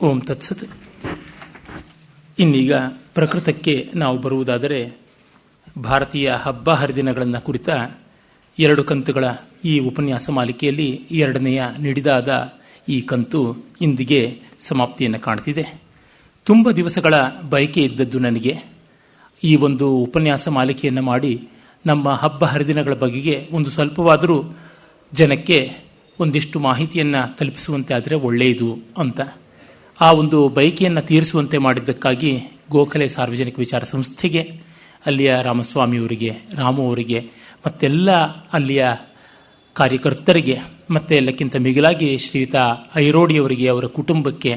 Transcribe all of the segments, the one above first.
ಓಂ ತತ್ಸತ್. ಇನ್ನೀಗ ಪ್ರಕೃತಕ್ಕೆ ನಾವು ಬರುವುದಾದರೆ, ಭಾರತೀಯ ಹಬ್ಬ ಹರಿದಿನಗಳನ್ನು ಕುರಿತ 2 ಕಂತುಗಳ ಈ ಉಪನ್ಯಾಸ ಮಾಲಿಕೆಯಲ್ಲಿ 2ನೆಯ ನಿಡಿದಾದ ಈ ಕಂತು ಇಂದಿಗೆ ಸಮಾಪ್ತಿಯನ್ನು ಕಾಣ್ತಿದೆ. ತುಂಬ ದಿವಸಗಳ ಬಯಕೆ ಇದ್ದದ್ದು ನನಗೆ ಈ ಒಂದು ಉಪನ್ಯಾಸ ಮಾಲಿಕೆಯನ್ನು ಮಾಡಿ ನಮ್ಮ ಹಬ್ಬ ಹರಿದಿನಗಳ ಬಗೆಗೆ ಒಂದು ಸ್ವಲ್ಪವಾದರೂ ಜನಕ್ಕೆ ಒಂದಿಷ್ಟು ಮಾಹಿತಿಯನ್ನು ತಲುಪಿಸುವಂತೆ ಆದರೆ ಒಳ್ಳೆಯದು ಅಂತ. ಆ ಒಂದು ಬಯಕೆಯನ್ನು ತೀರಿಸುವಂತೆ ಮಾಡಿದ್ದಕ್ಕಾಗಿ ಗೋಖಲೆ ಸಾರ್ವಜನಿಕ ವಿಚಾರ ಸಂಸ್ಥೆಗೆ, ಅಲ್ಲಿಯ ರಾಮಸ್ವಾಮಿಯವರಿಗೆ, ರಾಮು ಅವರಿಗೆ, ಮತ್ತೆಲ್ಲ ಅಲ್ಲಿಯ ಕಾರ್ಯಕರ್ತರಿಗೆ, ಮತ್ತೆ ಎಲ್ಲಕ್ಕಿಂತ ಮಿಗಿಲಾಗಿ ಶ್ರೀಯುತ ಐರೋಡಿಯವರಿಗೆ, ಅವರ ಕುಟುಂಬಕ್ಕೆ,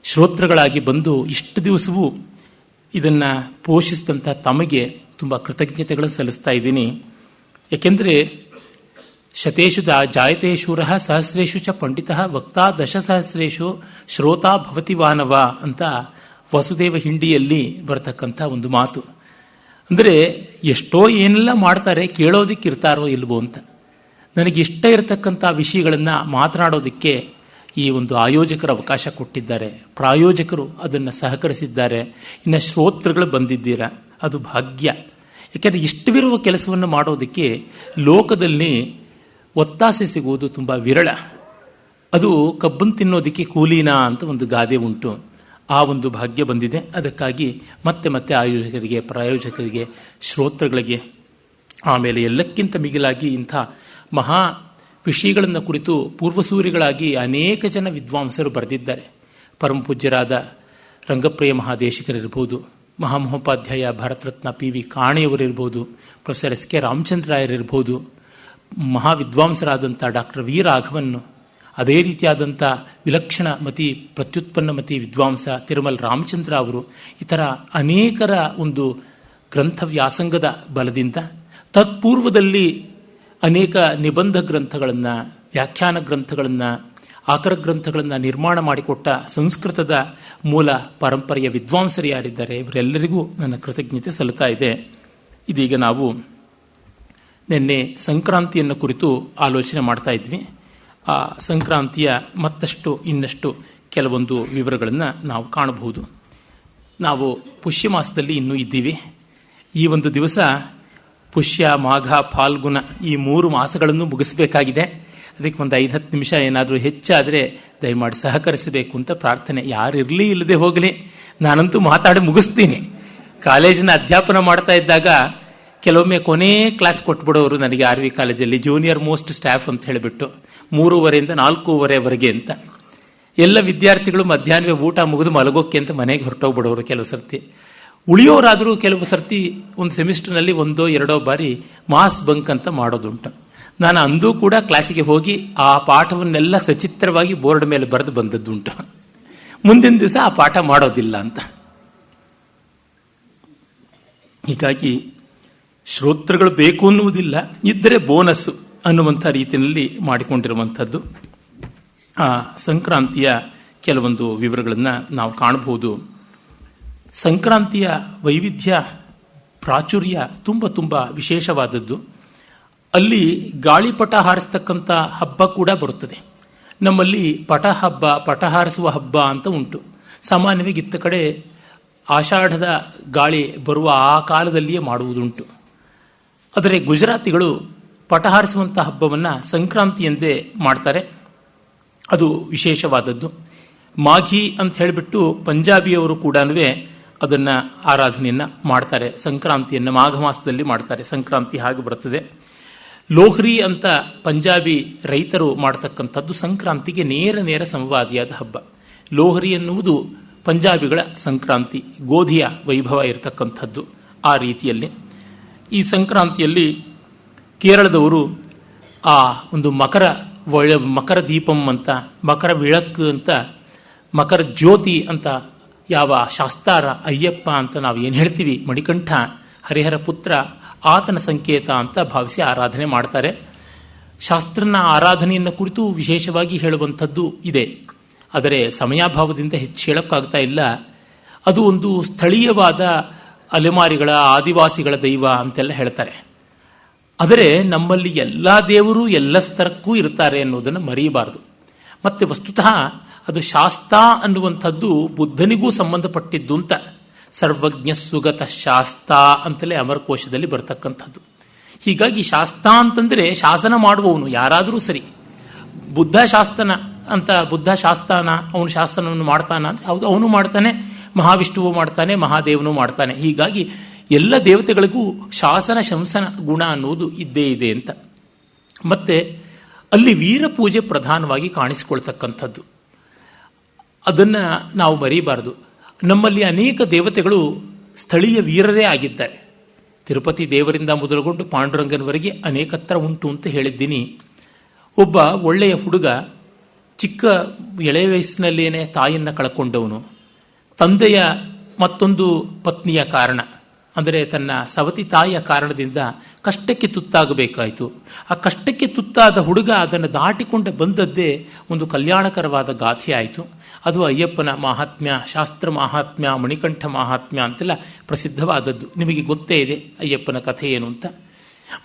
ಶ್ರೋತೃಗಳಾಗಿ ಬಂದು ಇಷ್ಟು ದಿವಸವೂ ಇದನ್ನು ಪೋಷಿಸಿದಂಥ ತಮಗೆ ತುಂಬ ಕೃತಜ್ಞತೆಗಳು ಸಲ್ಲಿಸ್ತಾ ಇದ್ದೀನಿ. ಏಕೆಂದರೆ ಶತೇಶು ಜಾಯತೆ ಶೂರ ಸಹಸ್ರೇಶು ಚ ಪಂಡಿತ ವಕ್ತಾ ದಶಸಹಸ್ರೇಶು ಶ್ರೋತಾ ಭವತಿ ವಾನವ ಅಂತ ವಸುದೇವ ಹಿಂಡಿಯಲ್ಲಿ ಬರತಕ್ಕಂಥ ಒಂದು ಮಾತು. ಅಂದರೆ ಎಷ್ಟೋ ಏನೆಲ್ಲ ಮಾಡ್ತಾರೆ, ಕೇಳೋದಕ್ಕಿರ್ತಾರೋ ಇಲ್ವೋ ಅಂತ. ನನಗಿಷ್ಟ ಇರತಕ್ಕಂಥ ವಿಷಯಗಳನ್ನು ಮಾತನಾಡೋದಕ್ಕೆ ಈ ಒಂದು ಆಯೋಜಕರು ಅವಕಾಶ ಕೊಟ್ಟಿದ್ದಾರೆ, ಪ್ರಾಯೋಜಕರು ಅದನ್ನು ಸಹಕರಿಸಿದ್ದಾರೆ, ಇನ್ನು ಶ್ರೋತೃಗಳು ಬಂದಿದ್ದೀರಾ, ಅದು ಭಾಗ್ಯ. ಯಾಕೆಂದರೆ ಇಷ್ಟವಿರುವ ಕೆಲಸವನ್ನು ಮಾಡೋದಕ್ಕೆ ಲೋಕದಲ್ಲಿ ಒತ್ತಾಸೆ ಸಿಗುವುದು ತುಂಬ ವಿರಳ. ಅದು ಕಬ್ಬನ್ನು ತಿನ್ನೋದಕ್ಕೆ ಕೂಲಿನಾ ಅಂತ ಒಂದು ಗಾದೆ ಉಂಟು. ಆ ಒಂದು ಭಾಗ್ಯ ಬಂದಿದೆ. ಅದಕ್ಕಾಗಿ ಮತ್ತೆ ಮತ್ತೆ ಆಯೋಜಕರಿಗೆ, ಪ್ರಾಯೋಜಕರಿಗೆ, ಶ್ರೋತೃಗಳಿಗೆ, ಆಮೇಲೆ ಎಲ್ಲಕ್ಕಿಂತ ಮಿಗಿಲಾಗಿ ಇಂಥ ಮಹಾ ವಿಷಯಗಳನ್ನು ಕುರಿತು ಪೂರ್ವಸೂರಿಗಳಾಗಿ ಅನೇಕ ಜನ ವಿದ್ವಾಂಸರು ಬರೆದಿದ್ದಾರೆ. ಪರಮಪೂಜ್ಯರಾದ ರಂಗಪ್ರಿಯ ಮಹಾದೇಶಿಕರಿರ್ಬೋದು, ಮಹಾಮಹೋಪಾಧ್ಯಾಯ ಭಾರತರತ್ನ ಪಿ ವಿ ಕಾಣಿಯವರಿರ್ಬೋದು, ಪ್ರೊಫೆಸರ್ ಎಸ್ ಕೆ ರಾಮಚಂದ್ರಾಯರಿರ್ಬೋದು, ಮಹಾವಿದ್ವಾಂಸರಾದಂಥ ಡಾಕ್ಟರ್ ವಿ ರಾಘವನ್ನು, ಅದೇ ರೀತಿಯಾದಂಥ ವಿಲಕ್ಷಣ ಮತಿ, ಪ್ರತ್ಯುತ್ಪನ್ನ ಮತಿ ವಿದ್ವಾಂಸ ತಿರುಮಲ ರಾಮಚಂದ್ರ ಅವರು, ಈ ಥರ ಅನೇಕರ ಒಂದು ಗ್ರಂಥ ವ್ಯಾಸಂಗದ ಬಲದಿಂದ ತತ್ಪೂರ್ವದಲ್ಲಿ ಅನೇಕ ನಿಬಂಧ ಗ್ರಂಥಗಳನ್ನು, ವ್ಯಾಖ್ಯಾನ ಗ್ರಂಥಗಳನ್ನು, ಆಕರ ಗ್ರಂಥಗಳನ್ನು ನಿರ್ಮಾಣ ಮಾಡಿಕೊಟ್ಟ ಸಂಸ್ಕೃತದ ಮೂಲ ಪರಂಪರೆಯ ವಿದ್ವಾಂಸರು ಯಾರಿದ್ದಾರೆ ಇವರೆಲ್ಲರಿಗೂ ನನ್ನ ಕೃತಜ್ಞತೆ ಸಲ್ಲುತ್ತಾ ಇದೆ. ಇದೀಗ ನಾವು ನಿನ್ನೆ ಸಂಕ್ರಾಂತಿಯನ್ನು ಕುರಿತು ಆಲೋಚನೆ ಮಾಡ್ತಾ ಇದ್ವಿ. ಆ ಸಂಕ್ರಾಂತಿಯ ಮತ್ತಷ್ಟು ಇನ್ನಷ್ಟು ಕೆಲವೊಂದು ವಿವರಗಳನ್ನು ನಾವು ಕಾಣಬಹುದು. ನಾವು ಪುಷ್ಯ ಮಾಸದಲ್ಲಿ ಇನ್ನೂ ಇದ್ದೀವಿ. ಈ ಒಂದು ದಿವಸ ಪುಷ್ಯ, ಮಾಘ, ಫಾಲ್ಗುಣ ಈ 3 ಮಾಸಗಳನ್ನು ಮುಗಿಸಬೇಕಾಗಿದೆ. ಅದಕ್ಕೆ ಒಂದು 5-10 ನಿಮಿಷ ಏನಾದರೂ ಹೆಚ್ಚಾದರೆ ದಯಮಾಡಿ ಸಹಕರಿಸಬೇಕು ಅಂತ ಪ್ರಾರ್ಥನೆ. ಯಾರಿರಲಿ ಇಲ್ಲದೆ ಹೋಗಲಿ, ನಾನಂತೂ ಮಾತಾಡಿ ಮುಗಿಸ್ತೀನಿ. ಕಾಲೇಜಿನ ಅಧ್ಯಾಪನ ಮಾಡ್ತಾ ಇದ್ದಾಗ ಕೆಲವೊಮ್ಮೆ ಕೊನೆ ಕ್ಲಾಸ್ ಕೊಟ್ಬಿಡೋರು ನನಗೆ ಆರ್ ವಿ ಕಾಲೇಜಲ್ಲಿ, ಜೂನಿಯರ್ ಮೋಸ್ಟ್ ಸ್ಟಾಫ್ ಅಂತ ಹೇಳಿಬಿಟ್ಟು 3:30 4:15 ಅಂತ. ಎಲ್ಲ ವಿದ್ಯಾರ್ಥಿಗಳು ಮಧ್ಯಾಹ್ನವೇ ಊಟ ಮುಗಿದು ಮಲಗೋಕ್ಕೆ ಅಂತ ಮನೆಗೆ ಹೊರಟೋಗ್ಬಿಡೋರು ಕೆಲವು ಸರ್ತಿ. ಉಳಿಯೋರಾದರೂ ಕೆಲವು ಸರ್ತಿ ಒಂದು ಸೆಮಿಸ್ಟರ್ನಲ್ಲಿ 1-2 ಬಾರಿ ಮಾಸ್ ಬಂಕ್ ಅಂತ ಮಾಡೋದುಂಟು. ನಾನು ಅಂದೂ ಕೂಡ ಕ್ಲಾಸಿಗೆ ಹೋಗಿ ಆ ಪಾಠವನ್ನೆಲ್ಲ ಸಚಿತ್ರವಾಗಿ ಬೋರ್ಡ್ ಮೇಲೆ ಬರೆದು ಬಂದದ್ದುಂಟು. ಮುಂದಿನ ದಿವಸ ಆ ಪಾಠ ಮಾಡೋದಿಲ್ಲ ಅಂತ. ಹೀಗಾಗಿ ಶ್ರೋತೃಗಳು ಬೇಕು ಅನ್ನುವುದಿಲ್ಲ, ಇದ್ದರೆ ಬೋನಸ್ ಅನ್ನುವಂಥ ರೀತಿಯಲ್ಲಿ ಮಾಡಿಕೊಂಡಿರುವಂಥದ್ದು. ಆ ಸಂಕ್ರಾಂತಿಯ ಕೆಲವೊಂದು ವಿವರಗಳನ್ನು ನಾವು ಕಾಣಬಹುದು. ಸಂಕ್ರಾಂತಿಯ ವೈವಿಧ್ಯ, ಪ್ರಾಚುರ್ಯ ತುಂಬ ತುಂಬ ವಿಶೇಷವಾದದ್ದು. ಅಲ್ಲಿ ಗಾಳಿಪಟ ಹಾರಿಸ್ತಕ್ಕಂಥ ಹಬ್ಬ ಕೂಡ ಬರುತ್ತದೆ. ನಮ್ಮಲ್ಲಿ ಪಟ ಹಬ್ಬ, ಪಟ ಹಾರಿಸುವ ಹಬ್ಬ ಅಂತ ಉಂಟು. ಸಾಮಾನ್ಯವಾಗಿ ಇತ್ತ ಕಡೆ ಆಷಾಢದ ಗಾಳಿ ಬರುವ ಆ ಕಾಲದಲ್ಲಿಯೇ ಮಾಡುವುದುಂಟು. ಆದರೆ ಗುಜರಾತಿಗಳು ಪಟ ಹಾರಿಸುವಂಥ ಹಬ್ಬವನ್ನು ಸಂಕ್ರಾಂತಿ ಎಂದೇ ಮಾಡ್ತಾರೆ. ಅದು ವಿಶೇಷವಾದದ್ದು. ಮಾಘಿ ಅಂತ ಹೇಳಿಬಿಟ್ಟು ಪಂಜಾಬಿಯವರು ಕೂಡ ಅದನ್ನು ಆರಾಧನೆಯನ್ನು ಮಾಡ್ತಾರೆ. ಸಂಕ್ರಾಂತಿಯನ್ನು ಮಾಘ ಮಾಸದಲ್ಲಿ ಮಾಡ್ತಾರೆ. ಸಂಕ್ರಾಂತಿ ಹಾಗೆ ಬರುತ್ತದೆ. ಲೋಹ್ರಿ ಅಂತ ಪಂಜಾಬಿ ರೈತರು ಮಾಡತಕ್ಕಂಥದ್ದು ಸಂಕ್ರಾಂತಿಗೆ ನೇರ ಸಂವಾದಿಯಾದ ಹಬ್ಬ. ಲೋಹ್ರಿ ಎನ್ನುವುದು ಪಂಜಾಬಿಗಳ ಸಂಕ್ರಾಂತಿ, ಗೋಧಿಯ ವೈಭವ ಇರತಕ್ಕಂಥದ್ದು. ಆ ರೀತಿಯಲ್ಲಿ ಈ ಸಂಕ್ರಾಂತಿಯಲ್ಲಿ ಕೇರಳದವರು ಆ ಒಂದು ಮಕರ ದೀಪಂ ಅಂತ, ಮಕರ ವಿಳಕ್ ಅಂತ, ಮಕರ ಜ್ಯೋತಿ ಅಂತ, ಯಾವ ಶಾಸ್ತಾರ ಅಯ್ಯಪ್ಪ ಅಂತ ನಾವು ಏನು ಹೇಳ್ತೀವಿ, ಮಣಿಕಂಠ ಹರಿಹರ ಪುತ್ರ, ಆತನ ಸಂಕೇತ ಅಂತ ಭಾವಿಸಿ ಆರಾಧನೆ ಮಾಡ್ತಾರೆ. ಶಾಸ್ತ್ರನ ಆರಾಧನೆಯನ್ನು ಕುರಿತು ವಿಶೇಷವಾಗಿ ಹೇಳುವಂಥದ್ದು ಇದೆ. ಆದರೆ ಸಮಯಾಭಾವದಿಂದ ಹೆಚ್ಚು ಹೇಳೋಕ್ಕಾಗ್ತಾ ಇಲ್ಲ. ಅದು ಒಂದು ಸ್ಥಳೀಯವಾದ ಅಲೆಮಾರಿಗಳ, ಆದಿವಾಸಿಗಳ ದೈವ ಅಂತೆಲ್ಲ ಹೇಳ್ತಾರೆ. ಆದರೆ ನಮ್ಮಲ್ಲಿ ಎಲ್ಲ ದೇವರು ಎಲ್ಲ ಸ್ತರಕ್ಕೂ ಇರ್ತಾರೆ ಅನ್ನೋದನ್ನು ಮರೆಯಬಾರದು. ಮತ್ತೆ ವಸ್ತುತಃ ಅದು ಶಾಸ್ತ ಅನ್ನುವಂಥದ್ದು ಬುದ್ಧನಿಗೂ ಸಂಬಂಧಪಟ್ಟಿದ್ದು ಅಂತ. ಸರ್ವಜ್ಞ ಸುಗತ ಶಾಸ್ತ ಅಂತಲೇ ಅಮರಕೋಶದಲ್ಲಿ ಬರ್ತಕ್ಕಂಥದ್ದು. ಹೀಗಾಗಿ ಶಾಸ್ತ ಅಂತಂದ್ರೆ ಶಾಸನ ಮಾಡುವವನು ಯಾರಾದರೂ ಸರಿ. ಬುದ್ಧ ಶಾಸ್ತನ ಅಂತ, ಬುದ್ಧ ಶಾಸ್ತಾನ, ಅವನು ಶಾಸನವನ್ನು ಮಾಡ್ತಾನ ಅಂದ್ರೆ ಹೌದು, ಅವನು ಮಾಡ್ತಾನೆ, ಮಹಾವಿಷ್ಣುವು ಮಾಡ್ತಾನೆ, ಮಹಾದೇವನು ಮಾಡ್ತಾನೆ. ಹೀಗಾಗಿ ಎಲ್ಲ ದೇವತೆಗಳಿಗೂ ಶಾಸನ ಶಂಸನ ಗುಣ ಅನ್ನುವುದು ಇದ್ದೇ ಇದೆ ಅಂತ. ಮತ್ತೆ ಅಲ್ಲಿ ವೀರ ಪೂಜೆ ಪ್ರಧಾನವಾಗಿ ಕಾಣಿಸಿಕೊಳ್ತಕ್ಕಂಥದ್ದು. ಅದನ್ನು ನಾವು ಮರೀಬಾರದು. ನಮ್ಮಲ್ಲಿ ಅನೇಕ ದೇವತೆಗಳು ಸ್ಥಳೀಯ ವೀರರೇ ಆಗಿದ್ದಾರೆ. ತಿರುಪತಿ ದೇವರಿಂದ ಮೊದಲುಗೊಂಡು ಪಾಂಡುರಂಗನವರೆಗೆ ಅನೇಕತ್ರ ಉಂಟು ಅಂತ ಹೇಳಿದ್ದೀನಿ. ಒಬ್ಬ ಒಳ್ಳೆಯ ಹುಡುಗ, ಚಿಕ್ಕ ಎಳೆ ವಯಸ್ಸಿನಲ್ಲೇನೆ ತಾಯಿಯನ್ನು ಕಳ್ಕೊಂಡವನು. ತಂದೆಯ ಮತ್ತೊಂದು ಪತ್ನಿಯ ಕಾರಣ, ಅಂದರೆ ತನ್ನ ಸವತಿ ತಾಯಿಯ ಕಾರಣದಿಂದ ಕಷ್ಟಕ್ಕೆ ತುತ್ತಾಗಬೇಕಾಯಿತು. ಆ ಕಷ್ಟಕ್ಕೆ ತುತ್ತಾದ ಹುಡುಗ ಅದನ್ನು ದಾಟಿಕೊಂಡು ಬಂದದ್ದೇ ಒಂದು ಕಲ್ಯಾಣಕರವಾದ ಗಾಥೆ ಆಯಿತು. ಅದು ಅಯ್ಯಪ್ಪನ ಮಹಾತ್ಮ್ಯ, ಶಾಸ್ತ್ರ ಮಹಾತ್ಮ್ಯ, ಮಣಿಕಂಠ ಮಹಾತ್ಮ್ಯ ಅಂತೆಲ್ಲ ಪ್ರಸಿದ್ಧವಾದದ್ದು. ನಿಮಗೆ ಗೊತ್ತೇ ಇದೆ ಅಯ್ಯಪ್ಪನ ಕಥೆ ಏನು ಅಂತ.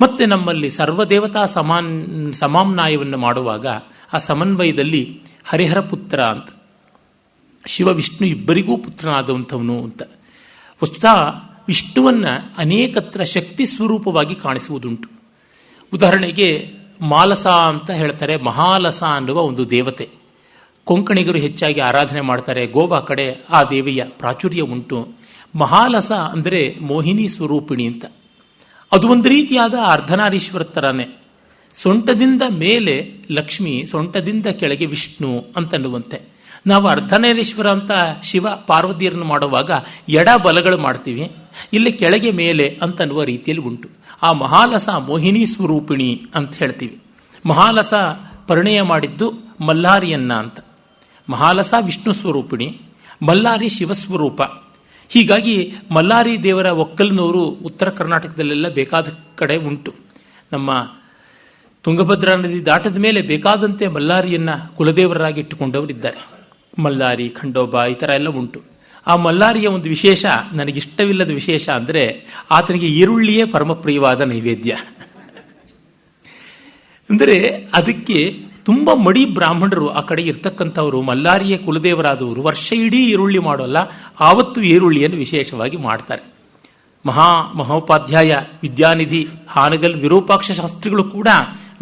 ಮತ್ತೆ ನಮ್ಮಲ್ಲಿ ಸರ್ವದೇವತಾ ಸಮಾಮ್ನಾಯವನ್ನು ಮಾಡುವಾಗ ಆ ಸಮನ್ವಯದಲ್ಲಿ ಹರಿಹರ ಪುತ್ರ ಅಂತ, ಶಿವ ವಿಷ್ಣು ಇಬ್ಬರಿಗೂ ಪುತ್ರನಾದಂಥವನು ಅಂತ. ವಸ್ತುತಃ ವಿಷ್ಣುವನ್ನ ಅನೇಕತ್ರ ಶಕ್ತಿ ಸ್ವರೂಪವಾಗಿ ಕಾಣಿಸುವುದುಂಟು. ಉದಾಹರಣೆಗೆ ಮಾಲಸ ಅಂತ ಹೇಳ್ತಾರೆ. ಮಹಾಲಸ ಅನ್ನುವ ಒಂದು ದೇವತೆ ಕೊಂಕಣಿಗರು ಹೆಚ್ಚಾಗಿ ಆರಾಧನೆ ಮಾಡ್ತಾರೆ. ಗೋವಾ ಕಡೆ ಆ ದೇವಿಯ ಪ್ರಾಚುರ್ಯ ಉಂಟು. ಮಹಾಲಸ ಅಂದರೆ ಮೋಹಿನಿ ಸ್ವರೂಪಿಣಿ ಅಂತ. ಅದು ಒಂದು ರೀತಿಯಾದ ಅರ್ಧನಾರೀಶ್ವರ ತರನೇ. ಸೊಂಟದಿಂದ ಮೇಲೆ ಲಕ್ಷ್ಮಿ, ಸೊಂಟದಿಂದ ಕೆಳಗೆ ವಿಷ್ಣು ಅಂತನ್ನುವಂತೆ. ನಾವು ಅರ್ಧನಾರೀಶ್ವರ ಅಂತ ಶಿವ ಪಾರ್ವತಿಯರನ್ನು ಮಾಡುವಾಗ ಎಡ ಬಲಗಳು ಮಾಡ್ತೀವಿ, ಇಲ್ಲಿ ಕೆಳಗೆ ಮೇಲೆ ಅಂತನ್ನುವ ರೀತಿಯಲ್ಲಿ ಉಂಟು. ಆ ಮಹಾಲಸ ಮೋಹಿನಿ ಸ್ವರೂಪಿಣಿ ಅಂತ ಹೇಳ್ತೀವಿ. ಮಹಾಲಸ ಪರಿಣಯ ಮಾಡಿದ್ದು ಮಲ್ಲಾರಿಯನ್ನ ಅಂತ. ಮಹಾಲಸ ವಿಷ್ಣು ಸ್ವರೂಪಿಣಿ, ಮಲ್ಲಾರಿ ಶಿವಸ್ವರೂಪ. ಹೀಗಾಗಿ ಮಲ್ಲಾರಿ ದೇವರ ಒಕ್ಕಲಿನವರು ಉತ್ತರ ಕರ್ನಾಟಕದಲ್ಲೆಲ್ಲ ಬೇಕಾದ ಕಡೆ ಉಂಟು. ನಮ್ಮ ತುಂಗಭದ್ರಾ ನದಿ ದಾಟದ ಮೇಲೆ ಬೇಕಾದಂತೆ ಮಲ್ಲಾರಿಯನ್ನ ಕುಲದೇವರಾಗಿ ಇಟ್ಟುಕೊಂಡವರಿದ್ದಾರೆ. ಮಲ್ಲಾರಿ, ಖಂಡೋಬ ಈ ಥರ ಎಲ್ಲ ಉಂಟು. ಆ ಮಲ್ಲಾರಿಯ ಒಂದು ವಿಶೇಷ, ನನಗಿಷ್ಟವಿಲ್ಲದ ವಿಶೇಷ ಅಂದರೆ ಆತನಿಗೆ ಈರುಳ್ಳಿಯೇ ಪರಮಪ್ರಿಯವಾದ ನೈವೇದ್ಯ. ಅಂದರೆ ಅದಕ್ಕೆ ತುಂಬ ಮಡಿ ಬ್ರಾಹ್ಮಣರು ಆ ಕಡೆ ಇರ್ತಕ್ಕಂಥವರು, ಮಲ್ಲಾರಿಯ ಕುಲದೇವರಾದವರು ವರ್ಷ ಇಡೀ ಈರುಳ್ಳಿ ಮಾಡೋಲ್ಲ, ಆವತ್ತು ಈರುಳ್ಳಿಯನ್ನು ವಿಶೇಷವಾಗಿ ಮಾಡ್ತಾರೆ. ಮಹೋಪಾಧ್ಯಾಯ ವಿದ್ಯಾನಿಧಿ ಹಾನಗಲ್ ವಿರೂಪಾಕ್ಷ ಶಾಸ್ತ್ರಿಗಳು ಕೂಡ